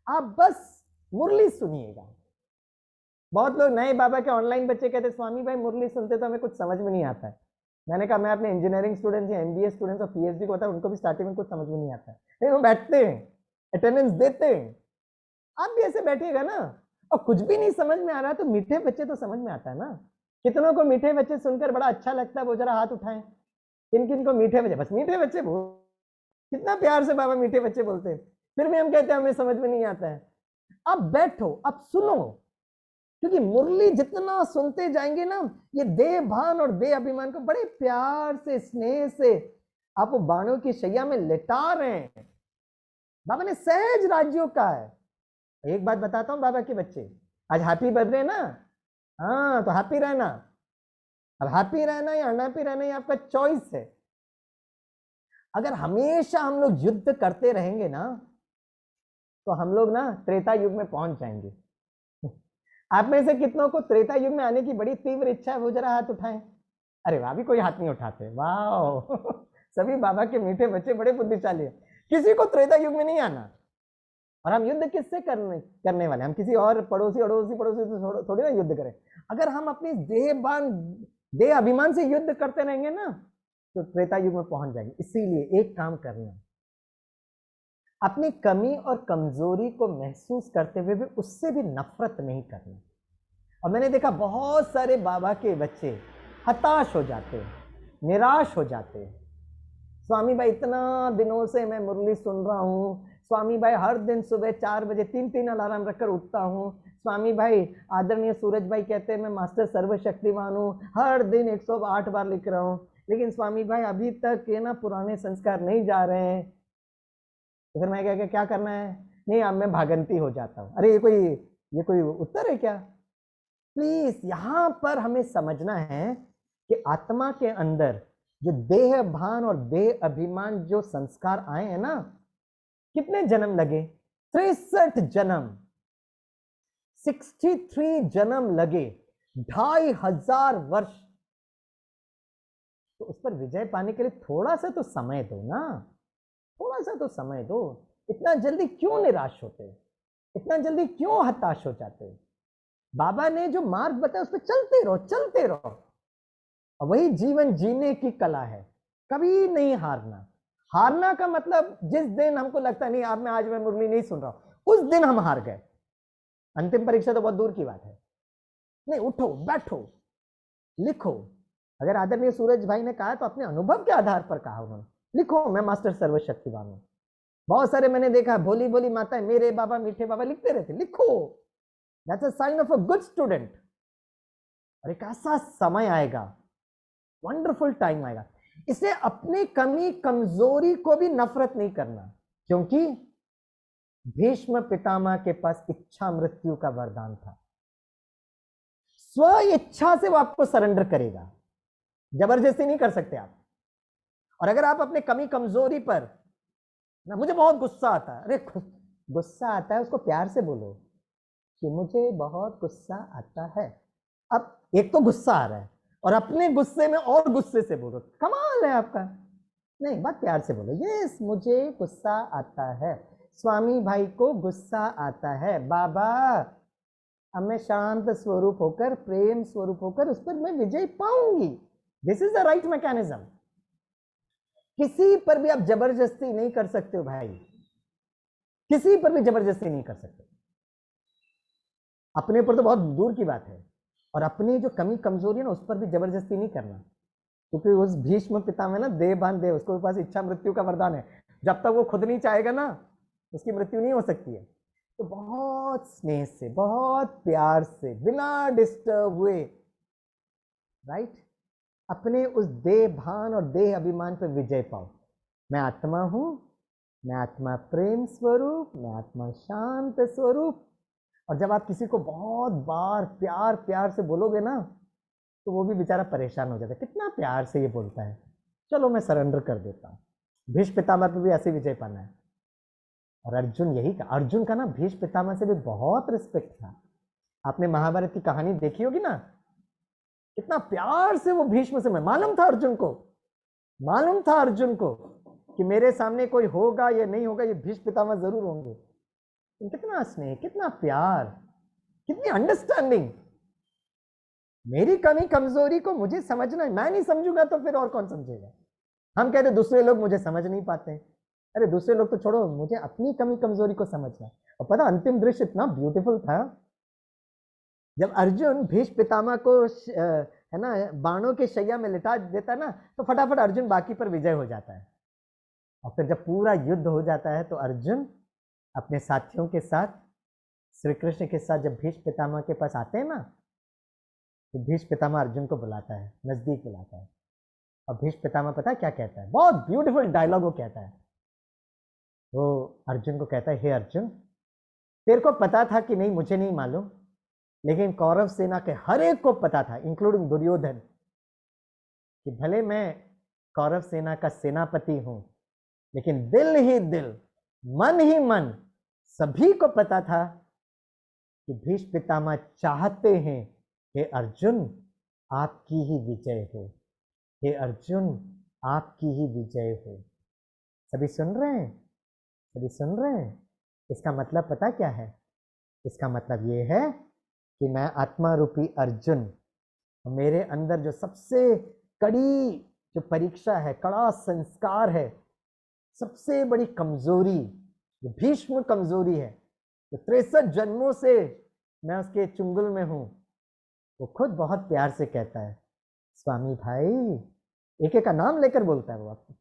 आप बस मुरली सुनिएगा। बहुत लोग नए बाबा के ऑनलाइन बच्चे कहते स्वामी भाई मुरली सुनते तो हमें कुछ समझ में नहीं आता है। मैंने कहा मैं अपने इंजीनियरिंग स्टूडेंट्स या एमबीए स्टूडेंट्स और पीएचडी को होता है, उनको भी स्टार्टिंग में कुछ समझ में नहीं आता है, लेकिन वो बैठते हैं, अटेंडेंस देते हैं। आप भी ऐसे बैठिएगा ना, और कुछ भी नहीं समझ में आ रहा है तो मीठे बच्चे तो समझ में आता है ना। कितनों को मीठे बच्चे सुनकर बड़ा अच्छा लगता है, वो जरा हाथ उठाएं। किन किन को मीठे बच्चे, बस मीठे बच्चे बोल, कितना प्यार से बाबा मीठे बच्चे बोलते हैं, फिर भी हम कहते हैं हमें समझ में नहीं आता है। अब बैठो, अब सुनो, क्योंकि मुरली जितना सुनते जाएंगे ना, ये देह भान और देह अभिमान को बड़े प्यार से स्नेह से आप वो बाणों की शैया में लिटा रहे हैं। बाबा ने सहज राज्यों का है। एक बात बताता हूं बाबा के बच्चे, आज हैप्पी बर्थडे ना, हाँ तो हैप्पी रहना। अब हैप्पी रहना या अनहैप्पी रहना ये आपका चॉइस है। अगर हमेशा हम लोग युद्ध करते रहेंगे ना, तो हम लोग ना त्रेता युग में पहुंच जाएंगे। आप में से कितनों को त्रेता युग में आने की बड़ी तीव्र इच्छा है, वो जरा हाथ उठाएं। अरे वाह, भी कोई हाथ नहीं उठाते, वाह सभी बाबा के मीठे बच्चे बड़े बुद्धिशाली है। किसी को त्रेता युग में नहीं आना। और हम युद्ध किससे करने वाले? हम किसी और पड़ोसी से थोड़ी ना युद्ध करें। अगर हम अपनी देहबान देह अभिमान से युद्ध करते रहेंगे ना तो त्रेता युग में पहुंच जाएंगे। इसीलिए एक काम करना, अपनी कमी और कमजोरी को महसूस करते हुए भी उससे भी नफरत नहीं करना। और मैंने देखा बहुत सारे बाबा के बच्चे हताश हो जाते हैं, निराश हो जाते हैं। स्वामी भाई इतना दिनों से मैं मुरली सुन रहा हूँ, स्वामी भाई हर दिन सुबह 4 बजे 3 अलार्म रखकर उठता हूँ, स्वामी भाई आदरणीय सूरज भाई कहते हैं मैं मास्टर सर्वशक्तिमान हूँ, हर दिन 108 बार लिख रहा हूँ, लेकिन स्वामी भाई अभी तक ये ना पुराने संस्कार नहीं जा रहे हैं। तो फिर मैं क्या करना है? नहीं, अब मैं भागंती हो जाता हूँ। अरे ये कोई उत्तर है क्या? प्लीज यहाँ पर हमें समझना है कि आत्मा के अंदर जो देह भान और देह अभिमान जो संस्कार आए हैं ना, कितने जन्म लगे? 63 जन्म, 63 जन्म लगे, 2500 वर्ष। तो उस पर विजय पाने के लिए थोड़ा सा तो समय दो ना, थोड़ा सा तो समय दो। इतना जल्दी क्यों निराश होते हो? इतना जल्दी क्यों हताश हो जाते हो? बाबा ने जो मार्ग बताया उस पर चलते रहो, चलते रहो। और वही जीवन जीने की कला है, कभी नहीं हारना। हारना का मतलब जिस दिन हमको लगता नहीं अब मैं आज मैं मुरली नहीं सुन रहा हूं, उस दिन हम हार गए। अंतिम परीक्षा तो बहुत दूर की बात है। नहीं, उठो, बैठो, लिखो। अगर आदरणीय सूरज भाई ने कहा तो अपने अनुभव के आधार पर कहा उन्होंने, लिखो मैं मास्टर सर्वशक्तिमान हूं। बहुत सारे मैंने देखा भोली भोली माताएं मेरे बाबा मीठे बाबा लिखते रहते, लिखो, that's a sign of a good student. और एक ऐसा समय आएगा, वंडरफुल टाइम आएगा। इसलिए अपनी कमी कमजोरी को भी नफरत नहीं करना, क्योंकि भीष्म पितामह के पास इच्छा मृत्यु का वरदान था। स्व इच्छा से वो आपको सरेंडर करेगा, जबरदस्ती नहीं कर सकते आप। और अगर आप अपने कमी कमजोरी पर ना, मुझे बहुत गुस्सा आता है, अरे गुस्सा आता है उसको प्यार से बोलो कि मुझे बहुत गुस्सा आता है। अब एक तो गुस्सा आ रहा है और अपने गुस्से में और गुस्से से बोलो, कमाल है आपका। नहीं, बात प्यार से बोलो, यस मुझे गुस्सा आता है, स्वामी भाई को गुस्सा आता है, बाबा अब मैं शांत स्वरूप होकर, प्रेम स्वरूप होकर उस पर मैं विजय पाऊंगी। This is the right mechanism. किसी पर भी आप जबरदस्ती नहीं कर सकते हो भाई, किसी पर भी जबरदस्ती नहीं कर सकते। अपने ऊपर तो बहुत दूर की बात है, और अपनी जो कमी कमजोरी है ना उस पर भी जबरदस्ती नहीं करना, क्योंकि उस भीष्म पितामह ना देवभान देव, उसके पास इच्छा मृत्यु का वरदान है। जब तक वो खुद नहीं चाहेगा ना उसकी मृत्यु नहीं हो सकती है। तो बहुत स्नेह से, बहुत प्यार से, बिना डिस्टर्ब हुए, राइट, अपने उस देह भान और देह अभिमान पर विजय पाओ। मैं आत्मा हूं, मैं आत्मा प्रेम स्वरूप, मैं आत्मा शांत स्वरूप। और जब आप किसी को बहुत बार प्यार प्यार से बोलोगे ना तो वो भी बेचारा परेशान हो जाता है, कितना प्यार से ये बोलता है, चलो मैं सरेंडर कर देता हूँ। भीष्म पितामह पर भी ऐसे विजय पाना है। और अर्जुन यही का, अर्जुन का ना भीष्म पितामह से भी बहुत रिस्पेक्ट था। आपने महाभारत की कहानी देखी होगी ना, कितना प्यार से वो भीष्म से, मालूम था अर्जुन को, मालूम था अर्जुन को कि मेरे सामने कोई होगा या नहीं होगा, ये भीष्म पितामह जरूर होंगे। कितना स्नेह, कितना प्यार, कितनी अंडरस्टैंडिंग। मेरी कमी कमजोरी को मुझे समझना है, मैं नहीं समझूंगा तो फिर और कौन समझेगा। हम कहते दूसरे लोग मुझे समझ नहीं पाते, अरे दूसरे लोग तो छोड़ो, मुझे अपनी कमी कमजोरी को समझना। और पता अंतिम दृश्य इतना ब्यूटीफुल था, जब अर्जुन भीष्म पितामह को है ना बाणों के शैया में लिटा देता ना, तो फटाफट अर्जुन बाकी पर विजय हो जाता है। और फिर जब पूरा युद्ध हो जाता है तो अर्जुन अपने साथियों के साथ, श्री कृष्ण के साथ जब भीष्म पितामह के पास आते हैं ना, तो भीष्म पितामह अर्जुन को बुलाता है, नजदीक बुलाता है। और भीष्म पितामह पता है क्या कहता है, बहुत ब्यूटीफुल डायलॉग वो कहता है। वो अर्जुन को कहता है, हे अर्जुन, तेरे को पता था कि नहीं मुझे नहीं मालूम, लेकिन कौरव सेना के हर एक को पता था, इंक्लूडिंग दुर्योधन, कि भले मैं कौरव सेना का सेनापति हूं, लेकिन दिल ही दिल, मन ही मन सभी को पता था कि भीष्म पितामह चाहते हैं हे अर्जुन आपकी ही विजय हो, हे अर्जुन आपकी ही विजय हो। सभी सुन रहे हैं, सभी सुन रहे हैं। इसका मतलब पता क्या है? इसका मतलब ये है कि मैं आत्मा रूपी अर्जुन, और मेरे अंदर जो सबसे कड़ी जो परीक्षा है, कड़ा संस्कार है, सबसे बड़ी कमजोरी, जो भीष्म कमजोरी है, जो 63 जन्मों से मैं उसके चुंगल में हूं, वो खुद बहुत प्यार से कहता है, स्वामी भाई, एक एक का नाम लेकर बोलता है वो आपको,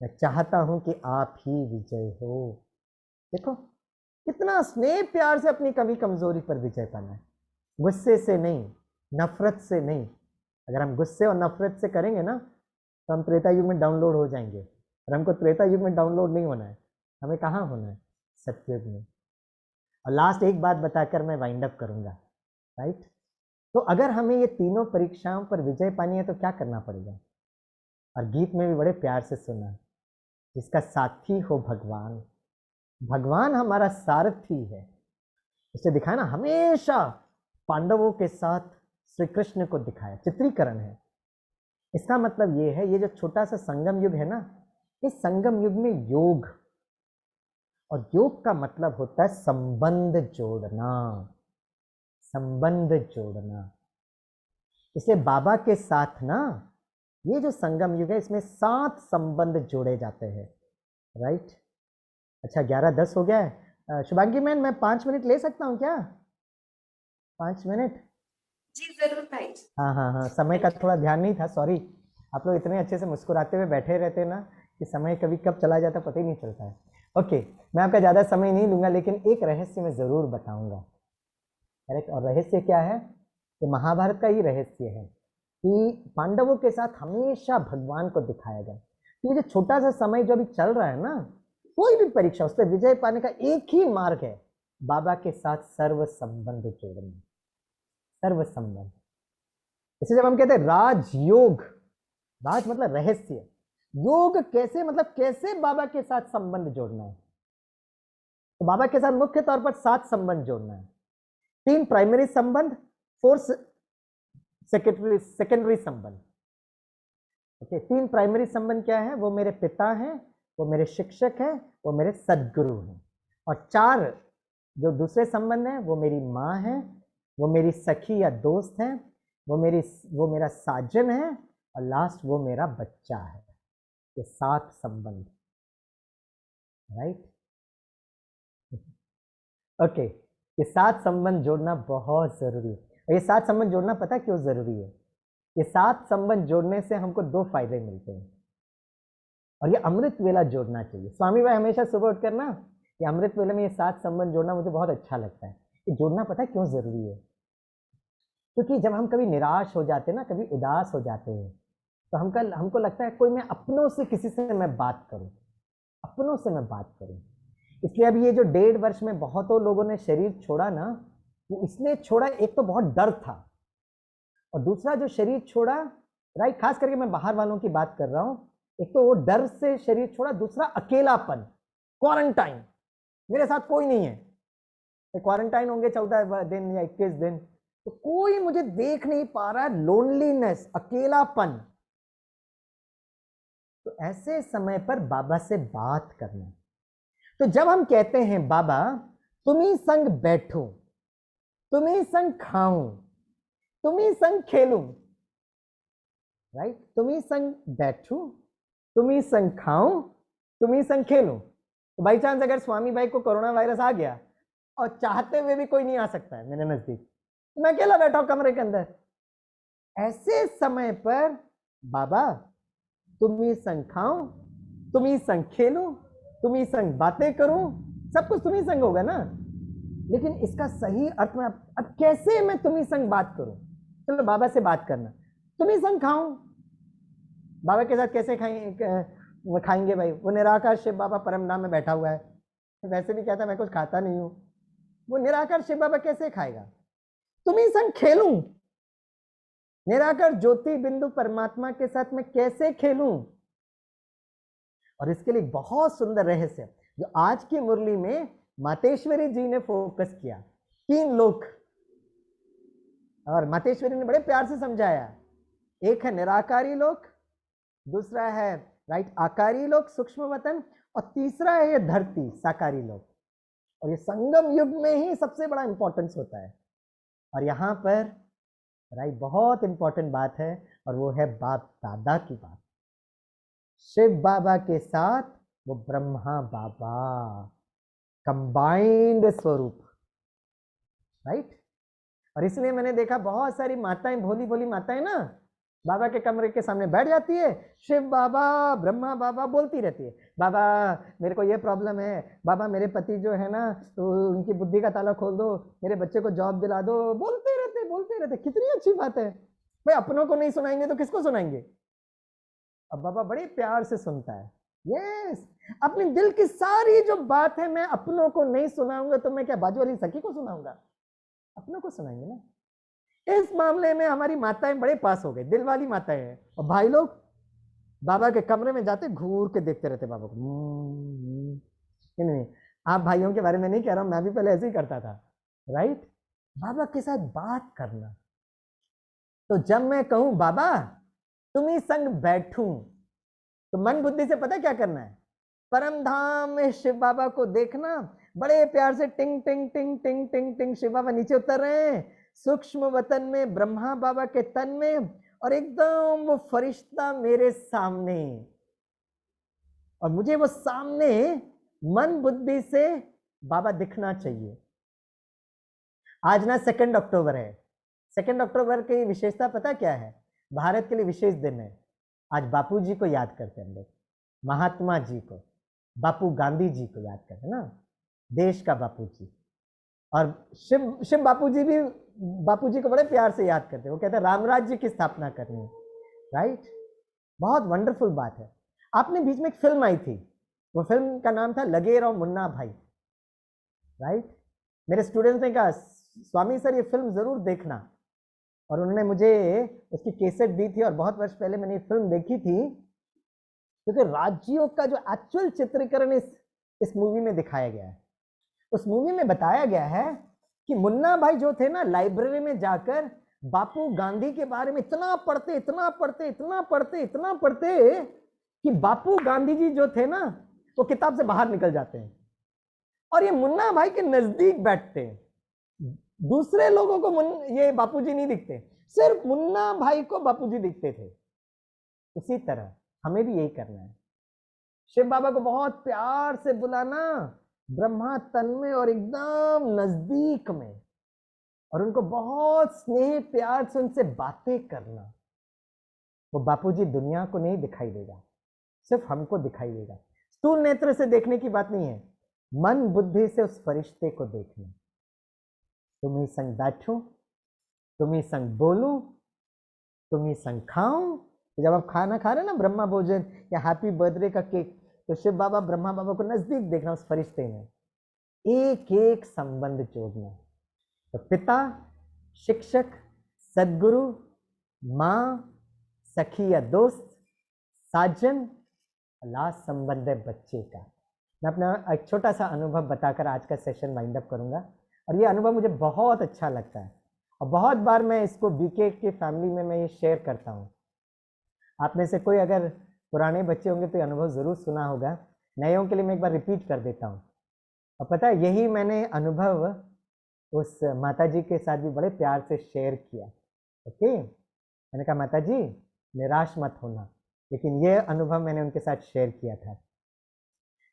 मैं चाहता हूं कि आप ही विजय हो। देखो कितना स्नेह प्यार से अपनी कमी कमजोरी पर विजय पाना है, गुस्से से नहीं, नफरत से नहीं। अगर हम गुस्से और नफरत से करेंगे ना तो हम त्रेता युग में डाउनलोड हो जाएंगे, और हमको त्रेता युग में डाउनलोड नहीं होना है, हमें कहाँ होना है, सतयुग में। और लास्ट एक बात बताकर मैं वाइंड अप करूंगा, राइट। तो अगर हमें ये तीनों परीक्षाओं पर विजय पानी है तो क्या करना पड़ेगा, और गीत में भी बड़े प्यार से सुना, जिसका साथी हो भगवान, भगवान हमारा सारथी है। इसे दिखाया ना, हमेशा पांडवों के साथ श्री कृष्ण को दिखाया, चित्रीकरण है। इसका मतलब ये है, ये जो छोटा सा संगम युग है ना, इस संगम युग में योग, और योग का मतलब होता है संबंध जोड़ना, संबंध जोड़ना। इसलिए बाबा के साथ ना, ये जो संगम युग है इसमें 7 संबंध जोड़े जाते हैं, राइट। अच्छा 11:10 हो गया है। शुभांगी मैन, मैं 5 मिनट ले सकता हूँ क्या, 5 मिनट? जी जरूर भाई। हाँ, समय का थोड़ा ध्यान नहीं था, सॉरी। आप लोग इतने अच्छे से मुस्कुराते हुए बैठे रहते ना कि समय कभी कब चला जाता पता ही नहीं चलता है। ओके, मैं आपका ज़्यादा समय नहीं लूँगा, लेकिन एक रहस्य मैं ज़रूर बताऊँगा, करेक्ट। और रहस्य क्या है, तो महाभारत का ही रहस्य है कि पांडवों के साथ हमेशा भगवान को दिखाया जाए। तो ये जो छोटा सा समय जो अभी चल रहा है ना, कोई भी परीक्षा, उस पर विजय पाने का एक ही मार्ग है, बाबा के साथ सर्व संबंध जोड़ना, सर्व संबंध। इसे जब हम कहते हैं राजयोग, राज मतलब रहस्य, योग कैसे, मतलब कैसे बाबा के साथ संबंध जोड़ना है। तो बाबा के साथ मुख्य तौर पर 7 संबंध जोड़ना है। 3 प्राइमरी संबंध, 4 सेकेंडरी संबंध। ओके, 3 प्राइमरी संबंध क्या है, वो मेरे पिता हैं, वो मेरे शिक्षक हैं, वो मेरे सदगुरु हैं। और 4 जो दूसरे संबंध हैं, वो मेरी माँ है, वो मेरी सखी या दोस्त है, वो मेरा साजन है, और लास्ट वो मेरा बच्चा है। ये 7 संबंध, राइट। ओके, ये 7 संबंध जोड़ना बहुत जरूरी है। और ये 7 संबंध जोड़ना पता क्यों जरूरी है? ये 7 संबंध जोड़ने से हमको 2 फायदे मिलते हैं, और ये अमृत वेला जोड़ना चाहिए। स्वामी भाई हमेशा सुबह उठकर ना, ये अमृत वेला में ये 7 संबंध जोड़ना मुझे बहुत अच्छा लगता है। ये जोड़ना पता है क्यों जरूरी है? क्योंकि जब हम कभी निराश हो जाते हैं ना, कभी उदास हो जाते हैं, तो हमको लगता है कोई, मैं अपनों से किसी से मैं बात करूं, अपनों से मैं बात करूं। इसलिए अभी ये जो 1.5 वर्ष में बहुतों लोगों ने शरीर छोड़ा ना, वो इसलिए छोड़ा, एक तो बहुत डर था, और दूसरा जो शरीर छोड़ा, राइट, खास करके मैं बाहर वालों की बात कर रहा हूं, एक तो वो डर से शरीर छोड़ा, दूसरा अकेलापन, क्वारंटाइन, मेरे साथ कोई नहीं है, क्वारंटाइन होंगे 14 दिन या 21 दिन, तो कोई मुझे देख नहीं पा रहा, लोनलीनेस, अकेलापन। तो ऐसे समय पर बाबा से बात करना। तो जब हम कहते हैं बाबा तुम्ही संग बैठूं, तुम्ही संग खाऊं, तुम्ही संग खेलूं, राइट, तुम्ही संग बैठूं, तुम्ही संग खाऊं, तुम्ही संग खेलूं। तो बाई चांस अगर स्वामी भाई को कोरोना वायरस आ गया और चाहते हुए भी कोई नहीं आ सकता है मेरे नजदीक, तो मैं अकेला बैठा हूं कमरे के अंदर, ऐसे समय पर बाबा तुम्ही संग खाऊं, तुम्ही संग खेलूं, तुम्ही संग बातें करूं, सब कुछ तुम्ही संग होगा ना। लेकिन इसका सही अर्थ में अब कैसे मैं तुम्ही संग बात करूं? चलो बाबा से बात करना, तुम्ही संग खाऊं, बाबा के साथ कैसे खाएंगे भाई? वो निराकार शिव बाबा परम धाम में बैठा हुआ है, वैसे भी कहता मैं कुछ खाता नहीं हूं, वो निराकार शिव बाबा कैसे खाएगा? तुम्ही संग खेलूं, निराकार ज्योति बिंदु परमात्मा के साथ मैं कैसे खेलूं? और इसके लिए बहुत सुंदर रहस्य जो आज की मुरली में मातेश्वरी जी ने फोकस किया, 3 लोक, और मातेश्वरी ने बड़े प्यार से समझाया। एक है निराकारी लोक, दूसरा है राइट आकारी लोक, सूक्ष्म वतन, और तीसरा है ये धरती, साकारी लोक। और ये संगम युग में ही सबसे बड़ा इंपॉर्टेंस होता है। और यहाँ पर राइट, बहुत इंपॉर्टेंट बात है, और वो है बाप दादा की बात। शिव बाबा के साथ वो ब्रह्मा बाबा, कंबाइंड स्वरूप, राइट। और इसलिए मैंने देखा बहुत सारी माताएं, भोली भोली माताएं ना, बाबा के कमरे के सामने बैठ जाती है, शिव बाबा ब्रह्मा बाबा बोलती रहती है, बाबा मेरे को ये प्रॉब्लम है, बाबा मेरे पति जो है ना तो उनकी बुद्धि का ताला खोल दो, मेरे बच्चे को जॉब दिला दो, बोलते रहते। कितनी अच्छी बात है भाई, अपनों को नहीं सुनाएंगे तो किसको सुनाएंगे। अब बाबा बड़े प्यार से सुनता है। यस, अपने दिल की सारी जो बात है मैं अपनों को नहीं सुनाऊंगा तो मैं क्या बाजू वाली सखी को सुनाऊंगा, अपनों को सुनाएंगे ना। इस मामले में हमारी माताएं बड़े पास हो गए, दिल वाली माताएं हैं। और भाई लोग बाबा के कमरे में जाते घूर के देखते रहते बाबा को। नहीं, आप भाइयों के बारे में नहीं कह रहा हूं, मैं भी पहले ऐसे ही करता था, राइट। बाबा के साथ बात करना, तो जब मैं कहूं बाबा तुम ही संग बैठूं, तो मन बुद्धि से पता क्या करना है, परम धाम में शिव बाबा को देखना, बड़े प्यार से टिंग टिंग टिंग टिंग टिंग टिंग शिव बाबा नीचे उतर रहे हैं, सूक्ष्म वतन में ब्रह्मा बाबा के तन में, और एकदम वो फरिश्ता मेरे सामने, और मुझे वो सामने मन बुद्धि से बाबा दिखना चाहिए। आज ना 2 अक्टूबर है। 2 अक्टूबर की विशेषता पता क्या है? भारत के लिए विशेष दिन है। आज बापू जी को याद करते हैं हम लोग, महात्मा जी को, बापू गांधी जी को याद करते हैं ना, देश का बापू जी। और शिव बापू जी भी बापू जी को बड़े प्यार से याद करते हैं। वो कहते हैं राम राज्य की स्थापना करनी है, राइट। बहुत वंडरफुल बात है। आपने बीच में एक फिल्म आई थी, वो फिल्म का नाम था लगे रहो मुन्ना भाई, राइट। मेरे स्टूडेंट्स ने कहा स्वामी सर ये फिल्म जरूर देखना, और उन्होंने मुझे उसकी कैसेट दी थी, और बहुत वर्ष पहले मैंने ये फिल्म देखी थी, क्योंकि राज्यों का जो एक्चुअल चित्रीकरण इस मूवी में दिखाया गया है। उस मूवी में बताया गया है कि मुन्ना भाई जो थे ना, लाइब्रेरी में जाकर बापू गांधी के बारे में इतना पढ़ते कि बापू गांधी जी जो थे ना वो किताब से बाहर निकल जाते हैं, और ये मुन्ना भाई के नजदीक बैठते हैं। दूसरे लोगों को ये बापूजी नहीं दिखते, सिर्फ मुन्ना भाई को बापूजी दिखते थे। उसी तरह हमें भी यही करना है, शिव बाबा को बहुत प्यार से बुलाना, ब्रह्मा तन में और एकदम नजदीक में, और उनको बहुत स्नेह प्यार से उनसे बातें करना। वो बापूजी दुनिया को नहीं दिखाई देगा, सिर्फ हमको दिखाई देगा। स्थूल नेत्र से देखने की बात नहीं है, मन बुद्धि से उस फरिश्ते को देखना। तुम ही संग बैठूं, तुम ही संग बोलूं, तुम ही संग खाऊं। जब आप खाना खा रहे हैं ना, ब्रह्मा भोजन या हैप्पी बर्थडे का केक, तो शिव बाबा ब्रह्मा बाबा को नजदीक देखना, उस फरिश्ते में एक एक संबंध जोड़ना। तो पिता, शिक्षक, सदगुरु, माँ, सखी या दोस्त, साजन, लास्ट संबंध है बच्चे का। मैं अपना एक छोटा सा अनुभव बताकर आज का सेशन वाइंड अप करूंगा, और ये अनुभव मुझे बहुत अच्छा लगता है, और बहुत बार मैं इसको बीके की फैमिली में मैं ये शेयर करता हूँ। आप में से कोई अगर पुराने बच्चे होंगे तो ये अनुभव ज़रूर सुना होगा, नयों के लिए मैं एक बार रिपीट कर देता हूँ। और पता है यही मैंने अनुभव उस माता जी के साथ भी बड़े प्यार से शेयर किया। ओके, मैंने कहा माता जी निराश मत होना, लेकिन ये अनुभव मैंने उनके साथ शेयर किया था।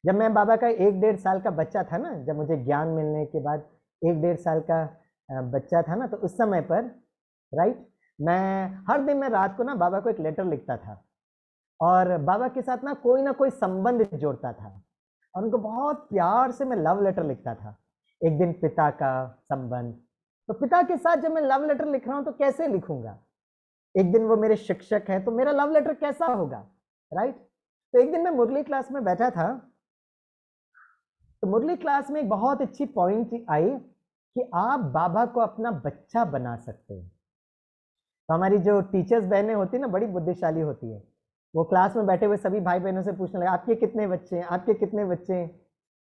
जब मैं बाबा का 1-1.5 साल का बच्चा था ना, जब मुझे ज्ञान मिलने के बाद 1-1.5 साल का बच्चा था ना, तो उस समय पर राइट, मैं हर दिन मैं रात को ना बाबा को एक लेटर लिखता था, और बाबा के साथ ना कोई संबंध जोड़ता था, और उनको बहुत प्यार से मैं लव लेटर लिखता था। एक दिन पिता का संबंध, तो पिता के साथ जब मैं लव लेटर लिख रहा हूँ तो कैसे लिखूंगा। एक दिन वो मेरे शिक्षक हैं, तो मेरा लव लेटर कैसा होगा, राइट। तो एक दिन मैं मुरली क्लास में बैठा था, तो मुरली क्लास में एक बहुत अच्छी पॉइंट आई कि आप बाबा को अपना बच्चा बना सकते हैं। तो हमारी जो टीचर्स बहनें होती है ना, बड़ी बुद्धिशाली होती है, वो क्लास में बैठे हुए सभी भाई बहनों से पूछने लगे आपके कितने बच्चे हैं, आपके कितने बच्चे हैं।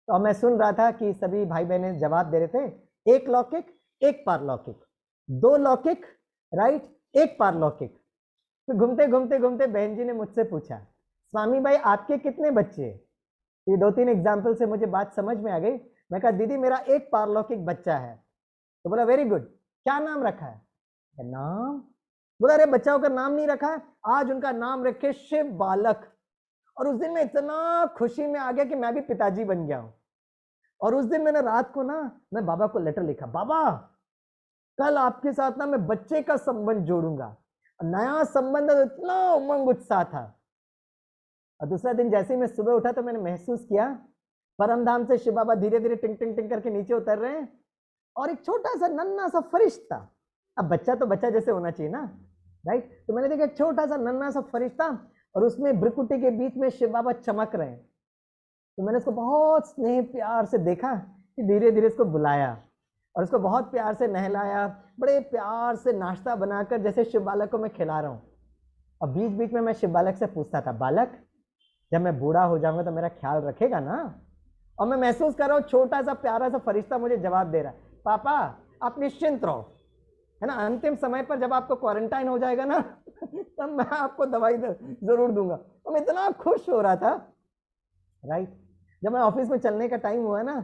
तो मैं सुन रहा था कि सभी भाई बहनें जवाब दे रहे थे, 1 लौकिक 1 पारलौकिक, 2 लौकिक राइट 1 पारलौकिक। तो घूमते घूमते घूमते बहन जी ने मुझसे पूछा स्वामी भाई आपके कितने बच्चे हैं। ये 2-3 एग्जाम्पल से मुझे बात समझ में आ गई। मैं कहा दीदी मेरा 1 पारलौकिक बच्चा है। तो बोला वेरी गुड, क्या नाम रखा है। नाम? बोला अरे बच्चाओं का नाम नहीं रखा है, आज उनका नाम रखे शिव बालक। और उस दिन मैं इतना खुशी में आ गया कि मैं भी पिताजी बन गया हूं। और उस दिन मैंने रात को ना मैं बाबा को लेटर लिखा, बाबा कल आपके साथ ना मैं बच्चे का संबंध जोड़ूंगा। नया संबंध, इतना उमंग उत्साह था। और दूसरा दिन जैसे ही मैं सुबह उठा तो मैंने महसूस किया परम धाम से शिव बाबा धीरे धीरे टिंग टिंग टिंग करके नीचे उतर रहे हैं और एक छोटा सा नन्हा सा फरिश्ता, अब बच्चा तो बच्चा जैसे होना चाहिए ना, राइट? तो मैंने देखा छोटा सा नन्हा सा फरिश्ता और उसमें भ्रुकुटी के बीच में शिव बाबा चमक रहे हैं। तो मैंने उसको बहुत स्नेह प्यार से देखा कि धीरे धीरे इसको बुलाया और उसको बहुत प्यार से नहलाया, बड़े प्यार से नाश्ता बनाकर जैसे शिव बालक को मैं खिला रहा हूँ। और बीच बीच में मैं शिव बालक से पूछता था, बालक जब मैं बूढ़ा हो जाऊंगा तो मेरा ख्याल रखेगा ना? और मैं महसूस कर रहा हूँ छोटा सा प्यारा सा फरिश्ता मुझे जवाब दे रहा है, पापा आप निश्चिंत रहो, है ना, अंतिम समय पर जब आपको क्वारंटाइन हो जाएगा ना तब मैं आपको दवाई जरूर दूंगा। तो मैं इतना खुश हो रहा था, राइट? जब मैं ऑफिस में चलने का टाइम हुआ ना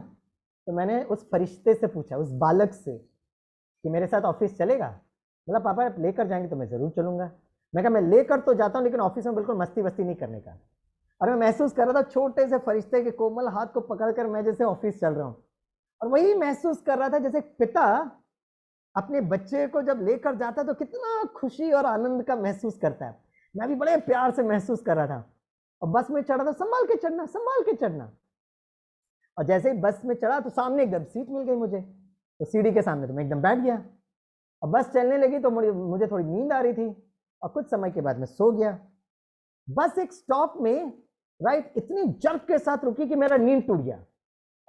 तो मैंने उस फरिश्ते से पूछा, उस बालक से, कि मेरे साथ ऑफिस चलेगा? बोला पापा आप लेकर जाएंगे तो मैं जरूर चलूंगा। मैं कहा मैं लेकर तो जाता हूँ लेकिन ऑफिस में बिल्कुल मस्ती वस्ती नहीं करने का। और मैं महसूस कर रहा था छोटे से फरिश्ते के कोमल हाथ को पकड़कर मैं जैसे ऑफिस चल रहा हूँ, और वही महसूस कर रहा था जैसे पिता अपने बच्चे को जब लेकर जाता है तो कितना खुशी और आनंद का महसूस करता है। मैं भी बड़े प्यार से महसूस कर रहा था। और बस में चढ़ा था, संभाल के चढ़ना, संभाल के चढ़ना। और जैसे ही बस में चढ़ा तो सामने एकदम सीट मिल गई मुझे, तो सीढ़ी के सामने तो मैं एकदम बैठ गया। और बस चलने लगी तो मुझे थोड़ी नींद आ रही थी और कुछ समय के बाद मैं सो गया। बस एक स्टॉप में, राइट, इतनी जर्क के साथ रुकी कि मेरा नींद टूट गया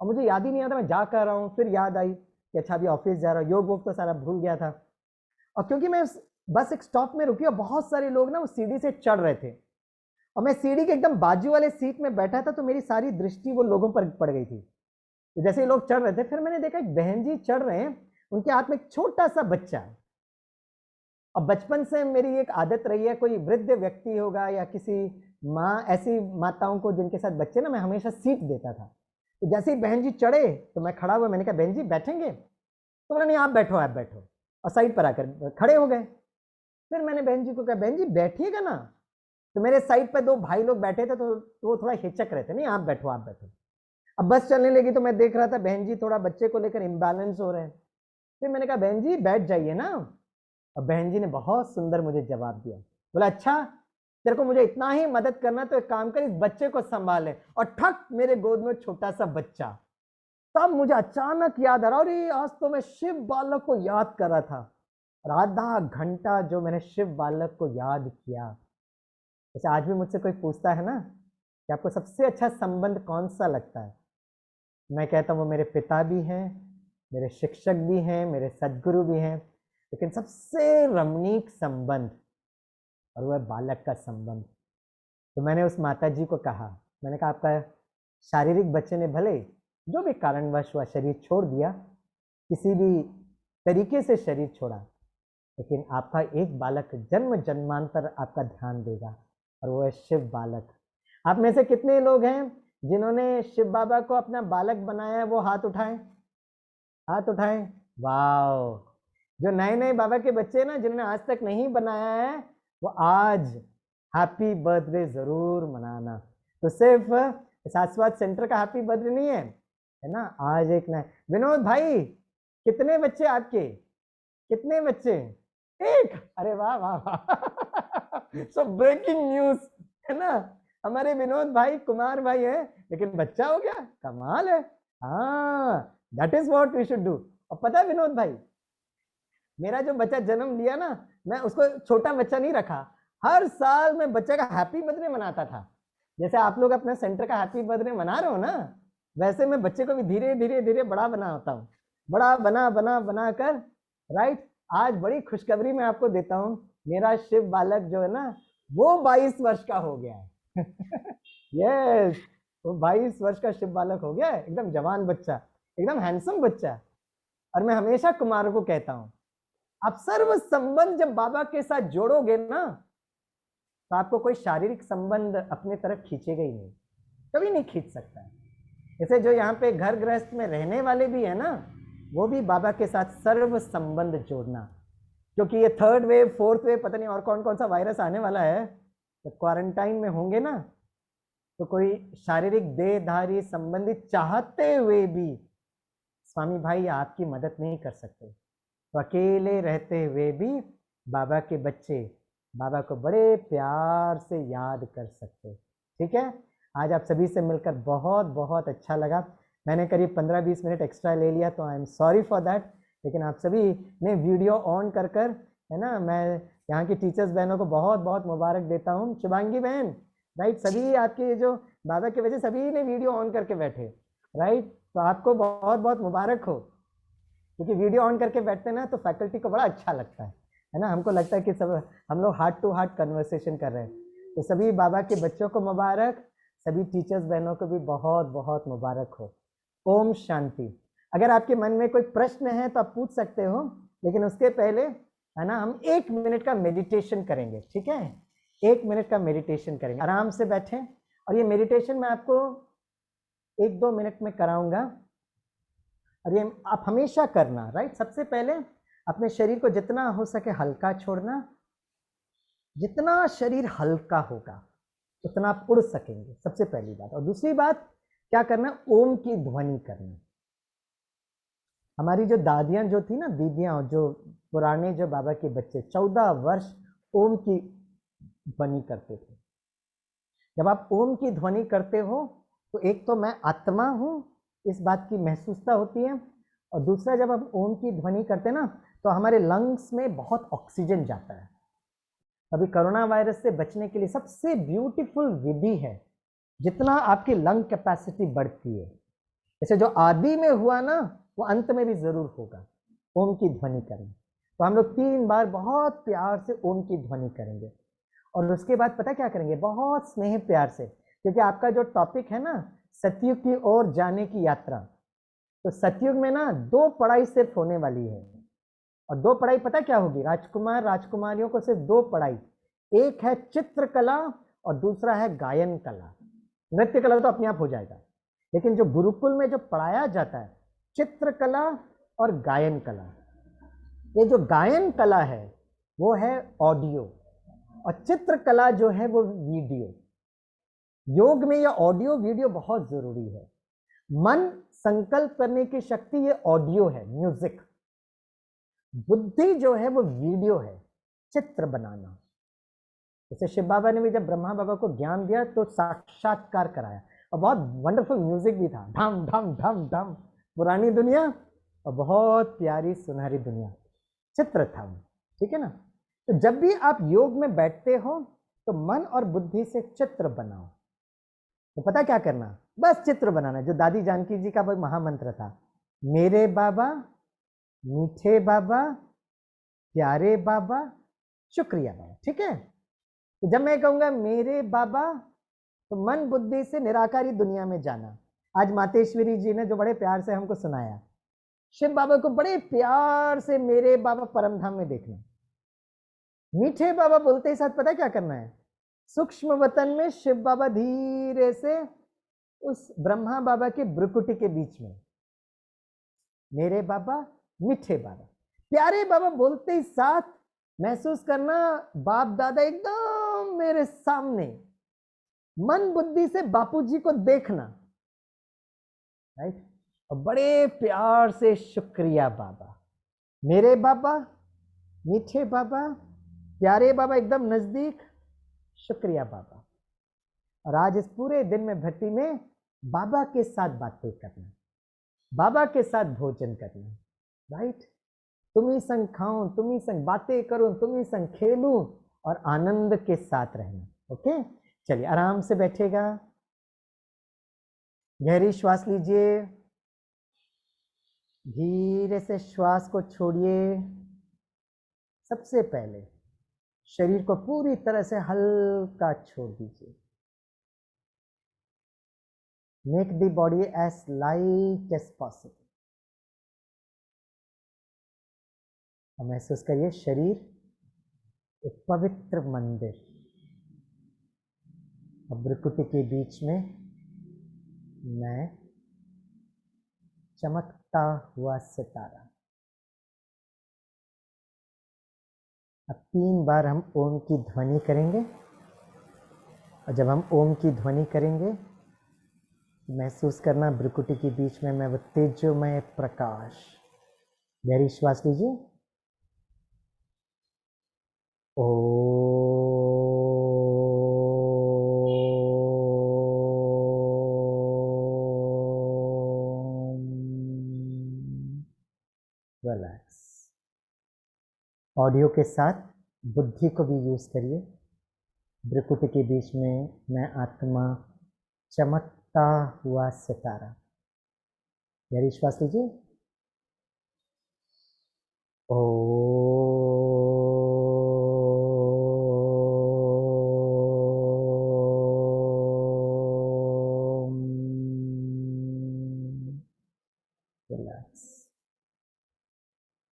और मुझे याद ही नहीं आता मैं जा कर रहा हूँ। फिर याद आई कि अच्छा अभी ऑफिस जा रहा हूँ, योग वोग तो सारा भूल गया था। और क्योंकि मैं बस एक स्टॉप में रुकी और बहुत सारे लोग ना वो सीढ़ी से चढ़ रहे थे और मैं सीढ़ी के एकदम बाजू वाले सीट में बैठा था, तो मेरी सारी दृष्टि वो लोगों पर पड़ गई थी। तो जैसे लोग चढ़ रहे थे फिर मैंने देखा एक बहन जी चढ़ रहे हैं, उनके हाथ में एक छोटा सा बच्चा है। और बचपन से मेरी एक आदत रही है, कोई वृद्ध व्यक्ति होगा या किसी माँ, ऐसी माताओं को जिनके साथ बच्चे ना, मैं हमेशा सीट देता था। तो जैसे ही बहन जी चढ़े तो मैं खड़ा हुआ, मैंने कहा बहन जी बैठेंगे? तो बोला नहीं आप बैठो, आप बैठो, और साइड पर आकर खड़े हो गए। फिर मैंने बहन जी को कहा बहन जी बैठिएगा ना। तो मेरे साइड पर दो भाई लोग बैठे थे तो वो थोड़ा हिचक रहे थे, नहीं आप बैठो, आप बैठो। अब बस चलने लगी तो मैं देख रहा था बहन जी थोड़ा बच्चे को लेकर इम्बैलेंस हो रहे हैं। फिर मैंने कहा बहन जी बैठ जाइए ना। और बहन जी ने बहुत सुंदर मुझे जवाब दिया, बोला अच्छा तेरे को मुझे इतना ही मदद करना तो एक काम कर, इस बच्चे को संभाले। और ठक मेरे गोद में छोटा सा बच्चा। तब मुझे अचानक याद आ रहा, अरे आज तो मैं शिव बालक को याद कर रहा था। और आधा घंटा जो मैंने शिव बालक को याद किया। जैसे आज भी मुझसे कोई पूछता है ना कि आपको सबसे अच्छा संबंध कौन सा लगता है, मैं कहता हूँ वो मेरे पिता भी हैं, मेरे शिक्षक भी हैं, मेरे सद्गुरु भी हैं, लेकिन सबसे रमणीक संबंध और वह बालक का संबंध। तो मैंने उस माता जी को कहा, मैंने कहा आपका शारीरिक बच्चे ने भले जो भी कारणवश हुआ शरीर छोड़ दिया, किसी भी तरीके से शरीर छोड़ा, लेकिन आपका एक बालक जन्म जन्मांतर आपका ध्यान देगा और वो है शिव बालक। आप में से कितने लोग हैं जिन्होंने शिव बाबा को अपना बालक बनाया है? वो हाथ उठाएं, हाथ उठाएं। वाओ! जो नए नए बाबा के बच्चे ना, जिन्होंने आज तक नहीं बनाया है, वो आज हैप्पी बर्थडे जरूर मनाना। तो सिर्फ शाश्वत सेंटर का हैप्पी बर्थडे नहीं है ना, आज एक नया। विनोद भाई कितने बच्चे आपके, कितने बच्चे? एक? अरे वाह वाह वाह सो ब्रेकिंग न्यूज है ना, हमारे विनोद भाई कुमार भाई है लेकिन बच्चा हो गया, कमाल है। हाँ, that is what we should do. और पता है विनोद भाई, मेरा जो बच्चा जन्म लिया ना, मैं उसको छोटा बच्चा नहीं रखा, हर साल मैं बच्चे का हैप्पी बर्थडे मनाता था। जैसे आप लोग अपने सेंटर का हैप्पी बर्थडे मना रहे हो ना, वैसे मैं बच्चे को भी धीरे धीरे धीरे बड़ा बनाता हूँ, बड़ा बना बना बना कर, राइट। आज बड़ी खुशखबरी मैं आपको देता हूँ, मेरा शिव बालक जो है ना वो 22 वर्ष का हो गया है यस, वो 22 वर्ष का शिव बालक हो गया है, एकदम जवान बच्चा, एकदम हैंडसम बच्चा। और मैं हमेशा कुमारों को कहता हूँ, आप सर्व संबंध जब बाबा के साथ जोड़ोगे ना, तो आपको कोई शारीरिक संबंध अपने तरफ खींचेगा ही नहीं, कभी नहीं खींच सकता है। जैसे जो यहाँ पे घर गृहस्थ में रहने वाले भी है ना, वो भी बाबा के साथ सर्व संबंध जोड़ना, क्योंकि ये 3rd वेव 4th वेव पता नहीं और कौन कौन सा वायरस आने वाला है। तो क्वारंटाइन में होंगे ना, तो कोई शारीरिक देहधारी संबंधी चाहते हुए भी स्वामी भाई आपकी मदद नहीं कर सकते। तो अकेले रहते हुए भी बाबा के बच्चे बाबा को बड़े प्यार से याद कर सकते। ठीक है, आज आप सभी से मिलकर बहुत बहुत अच्छा लगा। मैंने करीब 15-20 मिनट एक्स्ट्रा ले लिया, तो I am sorry for that. लेकिन आप सभी ने वीडियो ऑन कर कर, है ना, मैं यहाँ की टीचर्स बहनों को बहुत बहुत मुबारक देता हूँ। शुभांगी बहन, राइट, सभी आपके जो बाबा के वजह सभी ने वीडियो ऑन करके बैठे, राइट, तो आपको बहुत बहुत मुबारक हो। क्योंकि वीडियो ऑन करके बैठते ना तो फैकल्टी को बड़ा अच्छा लगता है ना, हमको लगता है कि सब हम लोग हार्ट टू हार्ट कन्वर्सेशन कर रहे हैं। तो सभी बाबा के बच्चों को मुबारक, सभी टीचर्स बहनों को भी बहुत बहुत मुबारक हो। ओम शांति। अगर आपके मन में कोई प्रश्न है तो आप पूछ सकते हो, लेकिन उसके पहले, है ना, हम 1 मिनट का मेडिटेशन करेंगे। ठीक है, 1 मिनट का मेडिटेशन करेंगे। आराम से बैठें, और ये मेडिटेशन मैं आपको 1-2 मिनट में कराऊंगा, और ये आप हमेशा करना, राइट। सबसे पहले अपने शरीर को जितना हो सके हल्का छोड़ना। जितना शरीर हल्का होगा उतना आप उड़ सकेंगे, सबसे पहली बात। और दूसरी बात क्या करना, ओम की ध्वनि करना। हमारी जो दादियां जो थी ना, दीदियां, जो पुराने जो बाबा के बच्चे 14 वर्ष ओम की ध्वनि करते थे। जब आप ओम की ध्वनि करते हो तो एक तो मैं आत्मा हूं, इस बात की महसूसता होती है, और दूसरा जब हम ओम की ध्वनि करते ना तो हमारे लंग्स में बहुत ऑक्सीजन जाता है। अभी कोरोना वायरस से बचने के लिए सबसे ब्यूटीफुल विधि है, जितना आपकी लंग कैपेसिटी बढ़ती है, जैसे जो आदि में हुआ ना वो अंत में भी जरूर होगा, ओम की ध्वनि करें। तो हम लोग 3 बार बहुत प्यार से ओम की ध्वनि करेंगे, और उसके बाद पता क्या करेंगे, बहुत स्नेह प्यार से, क्योंकि आपका जो टॉपिक है ना सतयुग की ओर जाने की यात्रा, तो सतयुग में ना 2 पढ़ाई सिर्फ होने वाली है। और 2 पढ़ाई पता क्या होगी, राजकुमार राजकुमारियों को सिर्फ 2 पढ़ाई, एक है चित्रकला और दूसरा है गायन कला। नृत्य कला तो अपने आप हो जाएगा, लेकिन जो गुरुकुल में जो पढ़ाया जाता है चित्रकला और गायन कला, ये जो गायन कला है वो है ऑडियो, और चित्रकला जो है वो वीडियो। योग में ये ऑडियो वीडियो बहुत जरूरी है। मन संकल्प करने की शक्ति ये ऑडियो है, म्यूजिक। बुद्धि जो है वो वीडियो है, चित्र बनाना। जैसे शिव बाबा ने भी जब ब्रह्मा बाबा को ज्ञान दिया तो साक्षात्कार कराया, और बहुत वंडरफुल म्यूजिक भी था, धम धम धम धम, पुरानी दुनिया और बहुत प्यारी सुनहरी दुनिया, चित्र था वो। ठीक है ना, तो जब भी आप योग में बैठते हो तो मन और बुद्धि से चित्र बनाओ। तो पता क्या करना, बस चित्र बनाना, जो दादी जानकी जी का वो महामंत्र था, मेरे बाबा, मीठे बाबा, प्यारे बाबा, शुक्रिया बाबा। ठीक है, तो जब मैं कहूंगा मेरे बाबा तो मन बुद्धि से निराकारी दुनिया में जाना। आज मातेश्वरी जी ने जो बड़े प्यार से हमको सुनाया, शिव बाबा को बड़े प्यार से मेरे बाबा परमधाम में देखना। मीठे बाबा बोलते ही साथ पता क्या करना है, सूक्ष्म वतन में शिव बाबा धीरे से उस ब्रह्मा बाबा के ब्रुकुटी के बीच में, मेरे बाबा, मीठे बाबा, प्यारे बाबा बोलते ही साथ महसूस करना बाप दादा एकदम मेरे सामने, मन बुद्धि से बापूजी को देखना, राइट, और बड़े प्यार से शुक्रिया बाबा, मेरे बाबा, मीठे बाबा, प्यारे बाबा एकदम नजदीक, शुक्रिया बाबा। और आज इस पूरे दिन में भट्टी में बाबा के साथ बातें करना, बाबा के साथ भोजन करना, राइट, तुम्ही संग खाऊं, तुम्ही संग बातें करूं, तुम्ही संग खेलूं, और आनंद के साथ रहना। ओके, चलिए आराम से बैठेगा, गहरी श्वास लीजिए, धीरे से श्वास को छोड़िए। सबसे पहले शरीर को पूरी तरह से हल्का छोड़ दीजिए। Make the body as light as possible. और महसूस करिए शरीर एक पवित्र मंदिर, और भ्रुकुटी के बीच में मैं चमकता हुआ सितारा। 3 बार हम ओम की ध्वनि करेंगे और जब हम ओम की ध्वनि करेंगे महसूस करना भ्रुकुटी के बीच में मैं वो तेजोमय प्रकाश। गहरी श्वास लीजिए। रिलैक्स। ऑडियो के साथ बुद्धि को भी यूज करिए। भ्रुकुटी के बीच में मैं आत्मा, चमकता हुआ सितारा। गहरी श्वास लीजिए। रिलैक्स।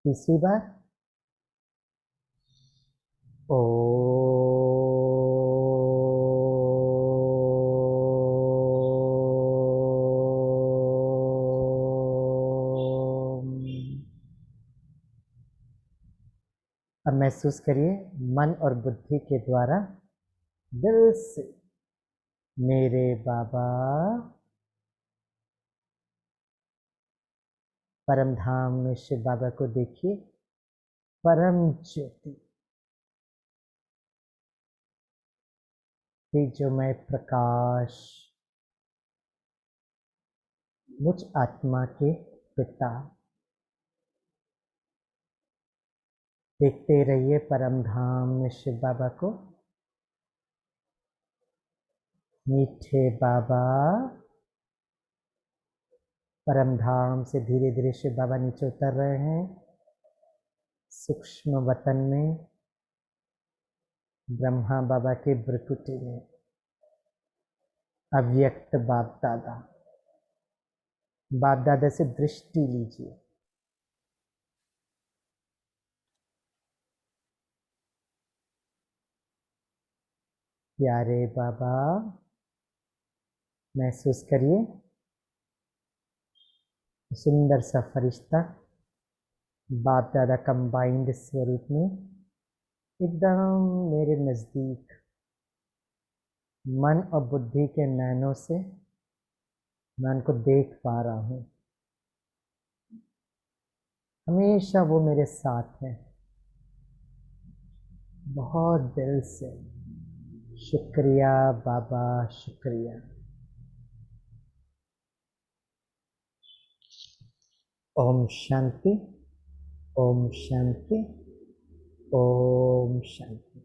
तीसरी बार। अब महसूस करिए मन और बुद्धि के द्वारा दिल से मेरे बाबा परम धाम में शिव बाबा को देखिए, परम ज्योति, तेजोमय प्रकाश, मुझ आत्मा के पिता। देखते रहिए परम धाम में शिव बाबा को। मीठे बाबा परम धाम से धीरे धीरे शिव बाबा नीचे उतर रहे हैं। सूक्ष्म वतन में ब्रह्मा बाबा के भ्रुकुटी में अव्यक्त बाप दादा। बाप दादा से दृष्टि लीजिए। प्यारे बाबा महसूस करिए सुंदर सा फरिश्ता बाप दादा कंबाइंड स्वरूप में एकदम मेरे नजदीक मन और बुद्धि के नैनों से मैं उनको देख पा रहा हूँ। हमेशा वो मेरे साथ है। बहुत दिल से शुक्रिया बाबा, शुक्रिया। ओम शांति, ओम शांति, ओम शांति।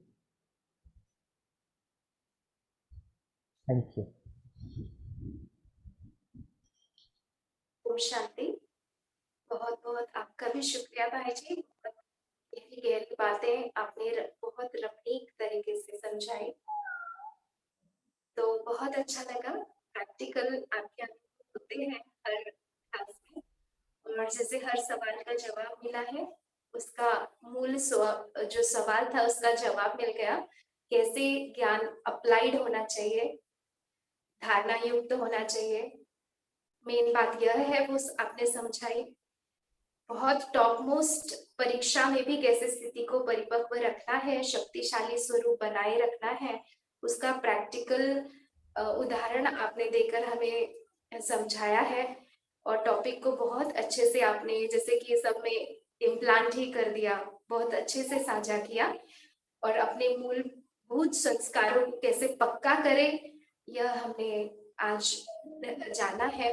Thank you. ओम शांति। बहुत बहुत आपका भी शुक्रिया भाई जी। गहरी गहरी बातें आपने बहुत रमणीक तरीके से समझाई, तो बहुत अच्छा लगा। प्रैक्टिकल आपके अनुभव होते हैं हर क्लास में, और जैसे हर सवाल का जवाब मिला है, उसका मूल जो सवाल था उसका जवाब मिल गया। कैसे ज्ञान अप्लाइड होना चाहिए, धारणा युक्त होना चाहिए, मेन बात यह है वो आपने समझाई। बहुत टॉप मोस्ट परीक्षा में भी कैसे स्थिति को परिपक्व रखना है, शक्तिशाली स्वरूप बनाए रखना है, उसका प्रैक्टिकल उदाहरण आपने देकर हमें समझाया है। और टॉपिक को बहुत अच्छे से आपने, जैसे कि सब में इम्प्लांट ही कर दिया, बहुत अच्छे से साझा किया। और अपने मूलभूत संस्कारों को कैसे पक्का करें, यह हमने आज जाना है।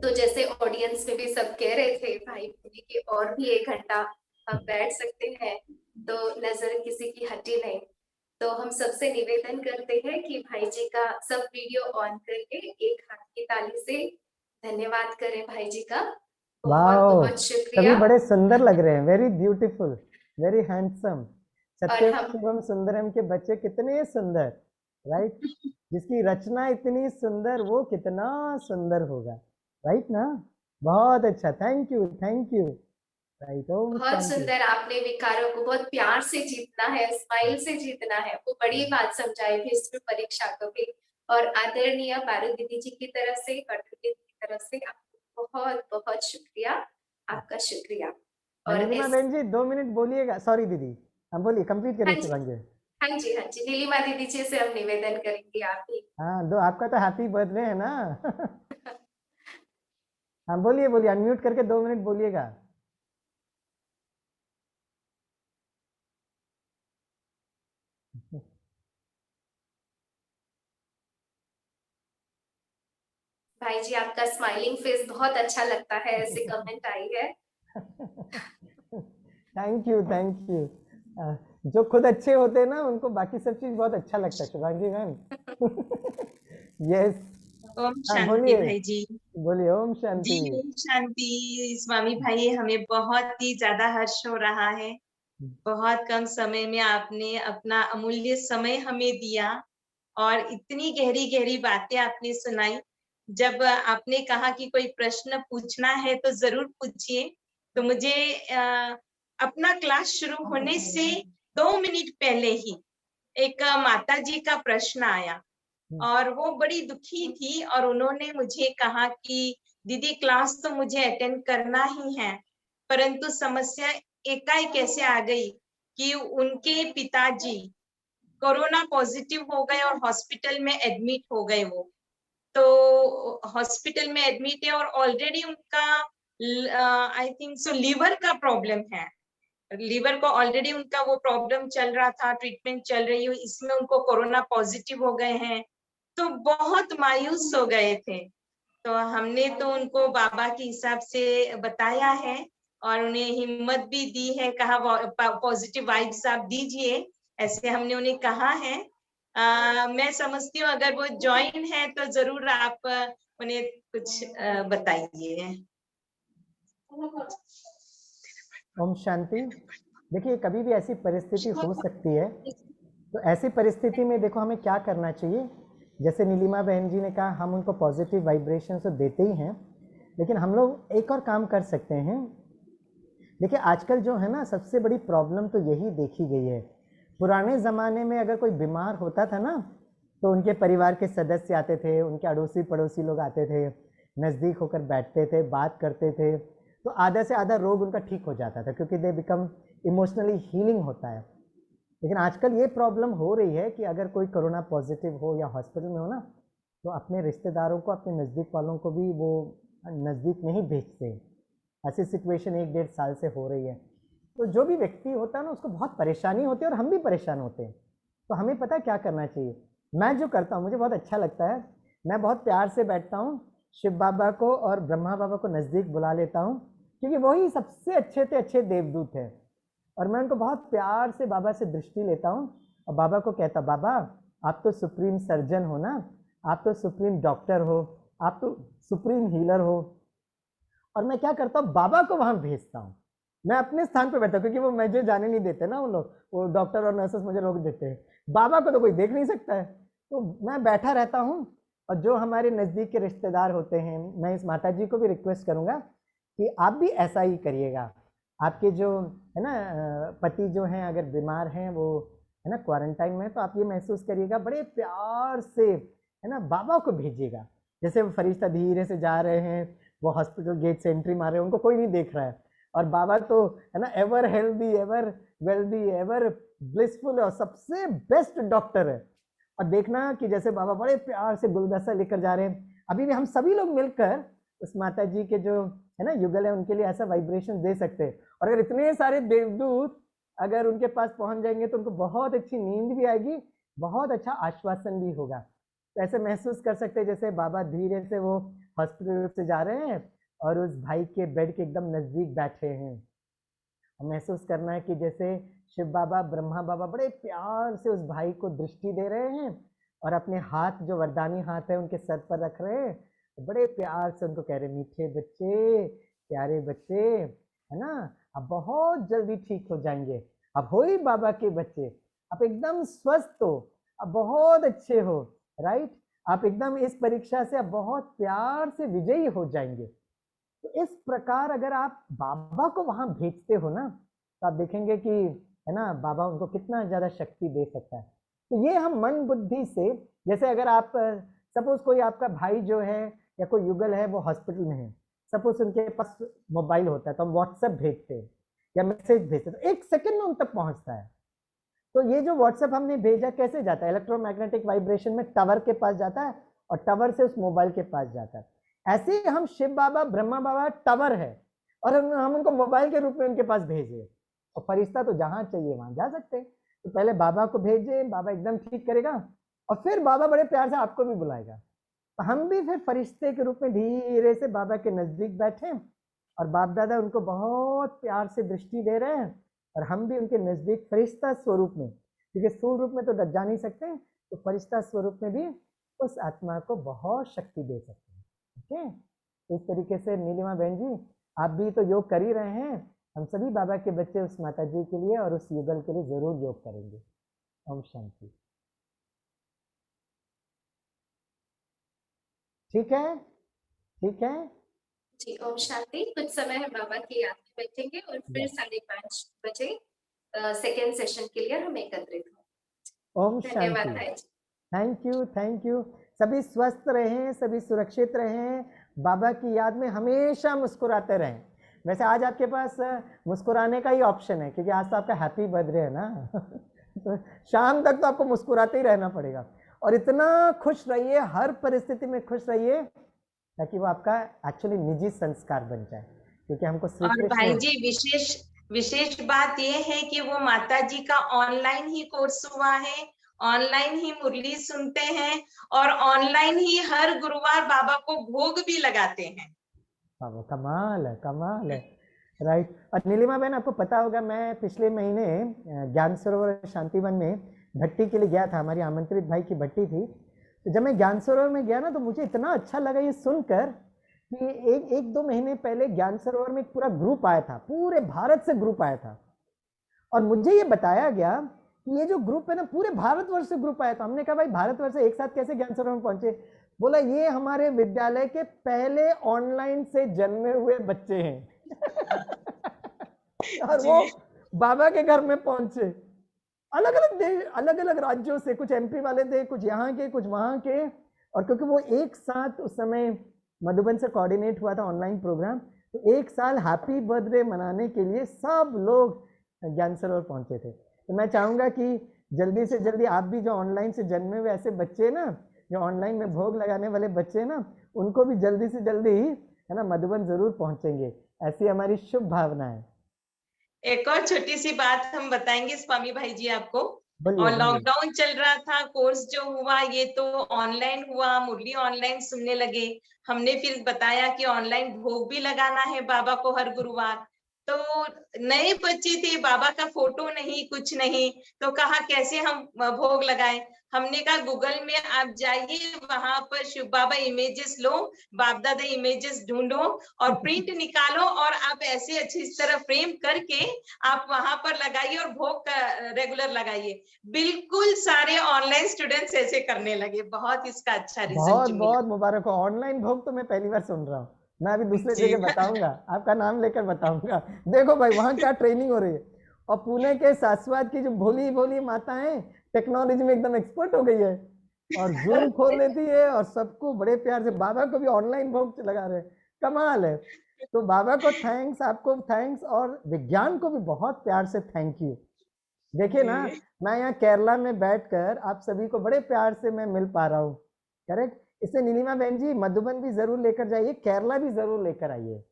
तो जैसे ऑडियंस में भी सब कह रहे थे भाई कि और भी 1 घंटा हम बैठ सकते हैं, तो नजर किसी की हटी नहीं। तो हम सबसे निवेदन करते हैं कि भाई जी का सब वीडियो ऑन करके एक हाथ की ताली से धन्यवाद करें भाई जी का। बहुत बहुत शुक्रिया। सभी बड़े सुंदर लग रहे हैं। Very beautiful, very handsome. सत्यम हम शिवम सुंदरम के बच्चे कितने सुंदर, राइट? जिसकी रचना इतनी सुंदर, वो कितना सुंदर होगा, राइट ना? बहुत अच्छा, thank you, thank you. Right, ओम बहुत शांति। सुंदर। आपने विकारों को बहुत प्यार से जीतना है, स्माइल से जीतना है, वो बड़ी बात समझाई थी इसमें परीक्षा को भी। और आदरणीय पारू दीदी जी की तरफ से, कटू दीदी की तरफ से आपको बहुत बहुत शुक्रिया। आपका शुक्रिया। और नीलिमा बहन जी 2 मिनट बोलिएगा। सॉरी दीदी, हाँ बोलिए, कंप्लीट हाँ करिए जी शिवांगी। हाँ जी हाँ जी, नीलिमा दीदी जी से हम निवेदन करेंगे आप भी। हाँ दो, आपका तो हैप्पी बर्थडे है ना। हाँ बोलिए बोलिए, अनम्यूट करके 2 मिनट बोलिएगा। भाई जी आपका स्माइलिंग फेस बहुत अच्छा लगता है, ऐसे कमेंट आई है। Thank you thank you. जो खुद अच्छे होते हैं ना उनको बाकी सब चीज बहुत अच्छा लगता है शिवांगी मैम। यस। ओम हाँ शांति बोलिए भाई जी। बोलिए, ओम जी शांति। ओम शांति स्वामी भाई, हमें बहुत ही ज्यादा हर्ष हो रहा है। बहुत कम समय में आपने अपना अमूल्य समय हमें दिया और इतनी गहरी गहरी बातें आपने सुनाई। जब आपने कहा कि कोई प्रश्न पूछना है तो जरूर पूछिए, तो मुझे अपना क्लास शुरू होने से 2 मिनट पहले ही एक माता जी का प्रश्न आया और वो बड़ी दुखी थी और उन्होंने मुझे कहा कि दीदी क्लास तो मुझे अटेंड करना ही है, परंतु समस्या एकाएक कैसे आ गई कि उनके पिताजी कोरोना पॉजिटिव हो गए और हॉस्पिटल में एडमिट हो गए। वो तो हॉस्पिटल में एडमिट है और ऑलरेडी उनका आई थिंक सो लीवर का प्रॉब्लम है। लीवर को ऑलरेडी उनका वो प्रॉब्लम चल रहा था, ट्रीटमेंट चल रही है, इसमें उनको कोरोना पॉजिटिव हो गए हैं। तो बहुत मायूस हो गए थे। तो हमने तो उनको बाबा के हिसाब से बताया है और उन्हें हिम्मत भी दी है, कहा पॉजिटिव वाइब्स आप दीजिए, ऐसे हमने उन्हें कहा है। मैं समझती हूँ अगर वो ज्वाइन है तो जरूर आप उन्हें कुछ बताइए। ओम शांति। देखिए कभी भी ऐसी परिस्थिति हो सकती है, तो ऐसी परिस्थिति में देखो हमें क्या करना चाहिए। जैसे नीलिमा बहन जी ने कहा, हम उनको पॉजिटिव वाइब्रेशन तो देते ही हैं, लेकिन हम लोग एक और काम कर सकते हैं। देखिए आजकल जो है ना, सबसे बड़ी प्रॉब्लम तो यही देखी गई है। पुराने ज़माने में अगर कोई बीमार होता था ना, तो उनके परिवार के सदस्य आते थे, उनके अड़ोसी पड़ोसी लोग आते थे, नज़दीक होकर बैठते थे, बात करते थे, तो आधा से आधा रोग उनका ठीक हो जाता था, क्योंकि दे बिकम इमोशनली हीलिंग होता है। लेकिन आजकल ये प्रॉब्लम हो रही है कि अगर कोई कोरोना पॉजिटिव हो या हॉस्पिटल में हो ना, तो अपने रिश्तेदारों को, अपने नज़दीक वालों को भी वो नज़दीक नहीं भेजते। ऐसी सिचुएशन 1-1.5 साल से हो रही है। तो जो भी व्यक्ति होता है ना, उसको बहुत परेशानी होती है और हम भी परेशान होते हैं। तो हमें पता है क्या करना चाहिए। मैं जो करता हूँ, मुझे बहुत अच्छा लगता है, मैं बहुत प्यार से बैठता हूँ, शिव बाबा को और ब्रह्मा बाबा को नज़दीक बुला लेता हूँ, क्योंकि वही सबसे अच्छे से अच्छे देवदूत हैं। और मैं उनको बहुत प्यार से बाबा से दृष्टि लेता हूँ और बाबा को कहता, बाबा आप तो सुप्रीम सर्जन हो ना, आप तो सुप्रीम डॉक्टर हो, आप तो सुप्रीम हीलर हो। और मैं क्या करता हूँ, बाबा को वहाँ भेजता हूँ। मैं अपने स्थान पर बैठा हूँ, क्योंकि वो मुझे जाने नहीं देते ना, वो लोग, वो डॉक्टर और नर्सेस मुझे रोक देते हैं। बाबा को तो कोई देख नहीं सकता है, तो मैं बैठा रहता हूँ। और जो हमारे नज़दीक के रिश्तेदार होते हैं, मैं इस माता जी को भी रिक्वेस्ट करूँगा कि आप भी ऐसा ही करिएगा। आपके जो है ना पति जो हैं, अगर बीमार हैं, वो है ना क्वारंटाइन में, तो आप ये महसूस करिएगा, बड़े प्यार से है ना बाबा को भेजिएगा। जैसे वो फरिश्ता धीरे से जा रहे हैं, वो हॉस्पिटल गेट से एंट्री मार रहे हैं, उनको कोई नहीं देख रहा है, और बाबा तो है ना ever healthy, ever wealthy, ever blissful और सबसे बेस्ट डॉक्टर है। और देखना कि जैसे बाबा बड़े प्यार से गुलदस्ता लेकर जा रहे हैं, अभी भी हम सभी लोग मिलकर उस माता जी के जो है ना युगल है, उनके लिए ऐसा वाइब्रेशन दे सकते हैं। और अगर इतने सारे देवदूत अगर उनके पास पहुंच जाएंगे, तो उनको बहुत अच्छी नींद भी आएगी, बहुत अच्छा आश्वासन भी होगा। तो ऐसे महसूस कर सकते हैं जैसे बाबा धीरे से वो हॉस्पिटल से जा रहे हैं और उस भाई के बेड के एकदम नज़दीक बैठे हैं। और महसूस करना है कि जैसे शिव बाबा, ब्रह्मा बाबा बड़े प्यार से उस भाई को दृष्टि दे रहे हैं और अपने हाथ, जो वरदानी हाथ है, उनके सर पर रख रहे हैं, बड़े प्यार से उनको कह रहे, मीठे बच्चे, प्यारे बच्चे, है ना, अब बहुत जल्दी ठीक हो जाएंगे, अब हो ही बाबा के बच्चे, आप एकदम स्वस्थ हो, अब बहुत अच्छे हो, राइट, आप एकदम इस परीक्षा से अब बहुत प्यार से विजयी हो जाएंगे। तो इस प्रकार अगर आप बाबा को वहां भेजते हो ना, तो आप देखेंगे कि है ना बाबा उनको कितना ज्यादा शक्ति दे सकता है। तो ये हम मन बुद्धि से, जैसे अगर आप सपोज कोई आपका भाई जो है या कोई युगल है, वो हॉस्पिटल में है, सपोज उनके पास मोबाइल होता है, तो हम व्हाट्सएप भेजते हैं या मैसेज भेजते हैं, तो 1 सेकंड में उन तक पहुंचता है। तो ये जो व्हाट्सएप हमने भेजा कैसे जाता है, इलेक्ट्रोमैग्नेटिक वाइब्रेशन में टावर के पास जाता है और टावर से उस मोबाइल के पास जाता है। ऐसे ही हम शिव बाबा ब्रह्मा बाबा टावर है और हम उनको मोबाइल के रूप में उनके पास भेजे, और फरिश्ता तो जहां चाहिए वहां जा सकते हैं। तो पहले बाबा को भेजे, बाबा एकदम ठीक करेगा और फिर बाबा बड़े प्यार से आपको भी बुलाएगा। तो हम भी फिर फरिश्ते के रूप में धीरे से बाबा के नजदीक बैठे और बाप दादा उनको बहुत प्यार से दृष्टि दे रहे हैं और हम भी उनके नजदीक फरिश्ता स्वरूप में, क्योंकि स्थूल रूप में तो जा नहीं सकते, तो फरिश्ता स्वरूप में भी उस आत्मा को बहुत शक्ति दे सकते हैं। ओके, इस तरीके से नीलिमा बहन जी आप भी तो योग कर ही रहे हैं, हम सभी बाबा के बच्चे उस माता जी के लिए और उस युगल के लिए जरूर योग करेंगे। ओम शांति। ठीक है, ठीक है जी, ओम शांति। कुछ समय हम बाबा की याद में बैठेंगे और फिर 5:30 बजे सेकेंड सेशन के लिए हम एकत्रित होंगे। ओम धन्यवाद शांति। भाई जी। Thank you, thank you. सभी स्वस्थ रहें, सभी सुरक्षित रहें, बाबा की याद में हमेशा मुस्कुराते रहें। वैसे आज आपके पास मुस्कुराने का ही ऑप्शन है, क्योंकि आज तो आपका हैप्पी बर्थडे है ना तो शाम तक तो आपको मुस्कुराते ही रहना पड़ेगा और इतना खुश रहिए, हर परिस्थिति में खुश रहिए, ताकि वो आपका एक्चुअली निजी संस्कार बन जाए, क्योंकि हमको श्री और भाई कृष्ण। जी विशेष बात ये है कि वो माता जी का ऑनलाइन ही कोर्स हुआ है, ऑनलाइन ही मुरली सुनते हैं और ऑनलाइन ही हर गुरुवार बाबा को भोग भी लगाते हैं। बाबा कमाल है, कमाल है। राइट। और नीलिमा बहन आपको पता होगा, मैं पिछले महीने ज्ञान सरोवर शांतिवन में भट्टी के लिए गया था, हमारी आमंत्रित भाई की भट्टी थी। तो जब मैं ज्ञान सरोवर में गया ना, तो मुझे इतना अच्छा लगा ये सुनकर कि एक दो महीने पहले ज्ञान सरोवर में एक पूरा ग्रुप आया था, पूरे भारत से ग्रुप आया था, और मुझे ये बताया गया कि ये जो ग्रुप है ना पूरे भारतवर्ष से ग्रुप आया था। हमने कहा भाई भारतवर्ष से एक साथ कैसे ज्ञान सरोवर में पहुंचे? बोला ये हमारे विद्यालय के पहले ऑनलाइन से जन्मे हुए बच्चे हैं और वो बाबा के घर में पहुंचे। अलग अलग देश, अलग अलग राज्यों से, कुछ एमपी वाले थे, कुछ यहाँ के, कुछ वहाँ के, और क्योंकि वो एक साथ उस समय मधुबन से कोऑर्डिनेट हुआ था ऑनलाइन प्रोग्राम, तो एक साल हैप्पी बर्थडे मनाने के लिए सब लोग ज्ञान सरोवर पहुंचे थे। तो मैं चाहूंगा कि जल्दी से जल्दी आप भी जो ऑनलाइन से जन्मे हुए ऐसे बच्चे ना, जो ऑनलाइन में भोग लगाने वाले बच्चे ना, उनको भी जल्दी से जल्दी है ना मधुबन जरूर पहुंचेंगे, ऐसी हमारी शुभ भावना है। एक और छोटी सी बात हम बताएंगे स्वामी भाई जी आपको। बोलिए, और बोलिए। लॉकडाउन चल रहा था, कोर्स जो हुआ ये तो ऑनलाइन हुआ, मुरली ऑनलाइन सुनने लगे। हमने फिर बताया कि ऑनलाइन भोग भी लगाना है बाबा को हर गुरुवार। तो नए बच्चे थे, बाबा का फोटो नहीं, कुछ नहीं, तो कहा कैसे हम भोग लगाएं। हमने कहा गूगल में आप जाइए, वहां पर शिव बाबा इमेजेस लो, बाप दादा इमेजेस ढूंढो और प्रिंट निकालो और आप ऐसे अच्छी तरह फ्रेम करके आप वहां पर लगाइए और भोग रेगुलर लगाइए। बिल्कुल सारे ऑनलाइन स्टूडेंट्स ऐसे करने लगे। बहुत इसका अच्छा रिजल्ट बहुत मिला। बहुत मुबारक हो। ऑनलाइन भोग तो मैं पहली बार सुन रहा हूँ, मैं अभी दूसरे जगह बताऊंगा, आपका नाम लेकर बताऊंगा। देखो भाई वहाँ क्या ट्रेनिंग हो रही है। और पुणे के सासवाद की जो भोली भोली माताएं टेक्नोलॉजी में एकदम एक्सपर्ट हो गई है और जूम खोल लेती है और सबको बड़े प्यार से, बाबा को भी ऑनलाइन भोग लगा रहे हैं, कमाल है। तो बाबा को थैंक्स, आपको थैंक्स, और विज्ञान को भी बहुत प्यार से थैंक यू। देखिए ना, मैं यहाँ केरला में बैठकर आप सभी को बड़े प्यार से मैं मिल पा रहा हूँ, करेक्ट। इससे नीलिमा बहन जी मधुबन भी जरूर लेकर जाइए, केरला भी जरूर लेकर आइए।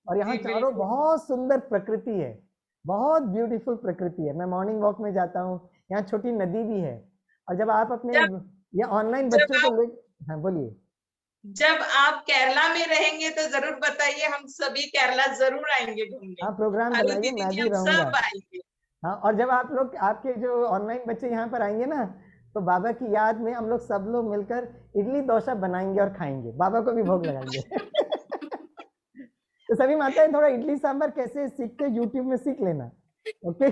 और यहाँ चारों बहुत सुंदर प्रकृति है, बहुत ब्यूटीफुल प्रकृति है। मैं मॉर्निंग वॉक में जाता हूँ, यहाँ छोटी नदी भी है। और जब आप अपने ये ऑनलाइन बच्चों को ले, हाँ बोलिए। जब आप केरला में रहेंगे तो जरूर बताइए, हम सभी केरला जरूर आएंगे घूमने। हाँ प्रोग्राम बनाइए, मैं भी रहूंगा। सब आएंगे। हाँ, और जब आप लोग, आपके जो ऑनलाइन बच्चे यहाँ पर आएंगे ना, तो बाबा की याद में हम लोग सब लोग मिलकर इडली डोसा बनाएंगे और खाएंगे, बाबा को भी भोग लगाएंगे तो सभी माताएं थोड़ा इडली सांभर कैसे सीखते यूट्यूब में सीख लेना, ओके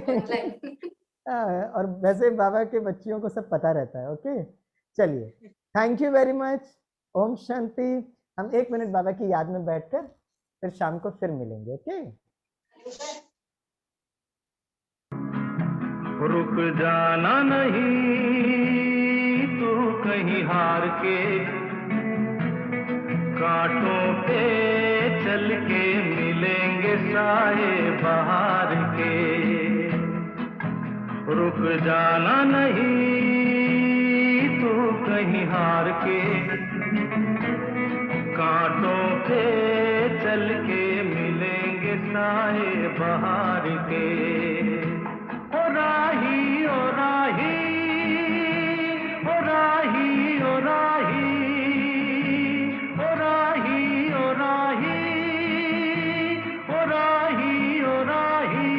और वैसे बाबा के बच्चियों को सब पता रहता है, ओके। चलिए, thank you very much. Om Shanti. हम 1 मिनट बाबा की याद में बैठकर फिर शाम को फिर मिलेंगे, ओके। रुक जाना नहीं तू कहीं हार के, कांटों पे चल के मिलेंगे साए बहार के। रुक जाना नहीं तू कहीं हार के, कांटों पे चल के मिलेंगे साए बहार के। ओ राही ओ राही ओ राही ओ राही ओ राही ओ राही ओ राही ओ राही।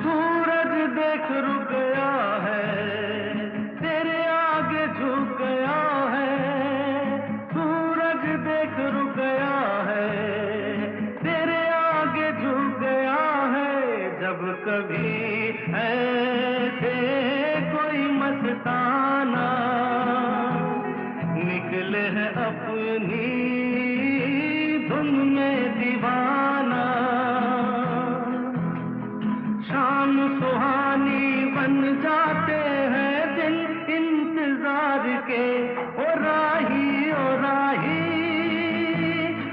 सूरज देख रुक गया है, तेरे आगे झुक गया है। सूरज देख रुक गया है, तेरे आगे झुक गया है। जब कभी ऐसे कोई मस्ताना निकले है अपनी धुन में दीवाना, शाम सुहानी बन जाते हैं दिन इंतजार के। ओ राही ओ राही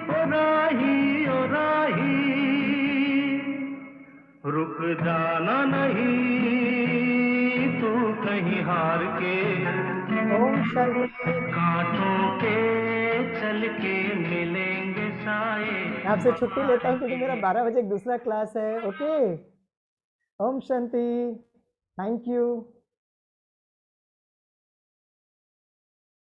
ओ राही ओ राही, रुक जाना नहीं तू कहीं हार के। ओम शांति। कांटों पे चल के मिलेंगे साए। मैं आपसे छुट्टी लेता हूँ क्योंकि मेरा 12 बजे एक दूसरा क्लास है। ओके, ओम शांति। Thank you.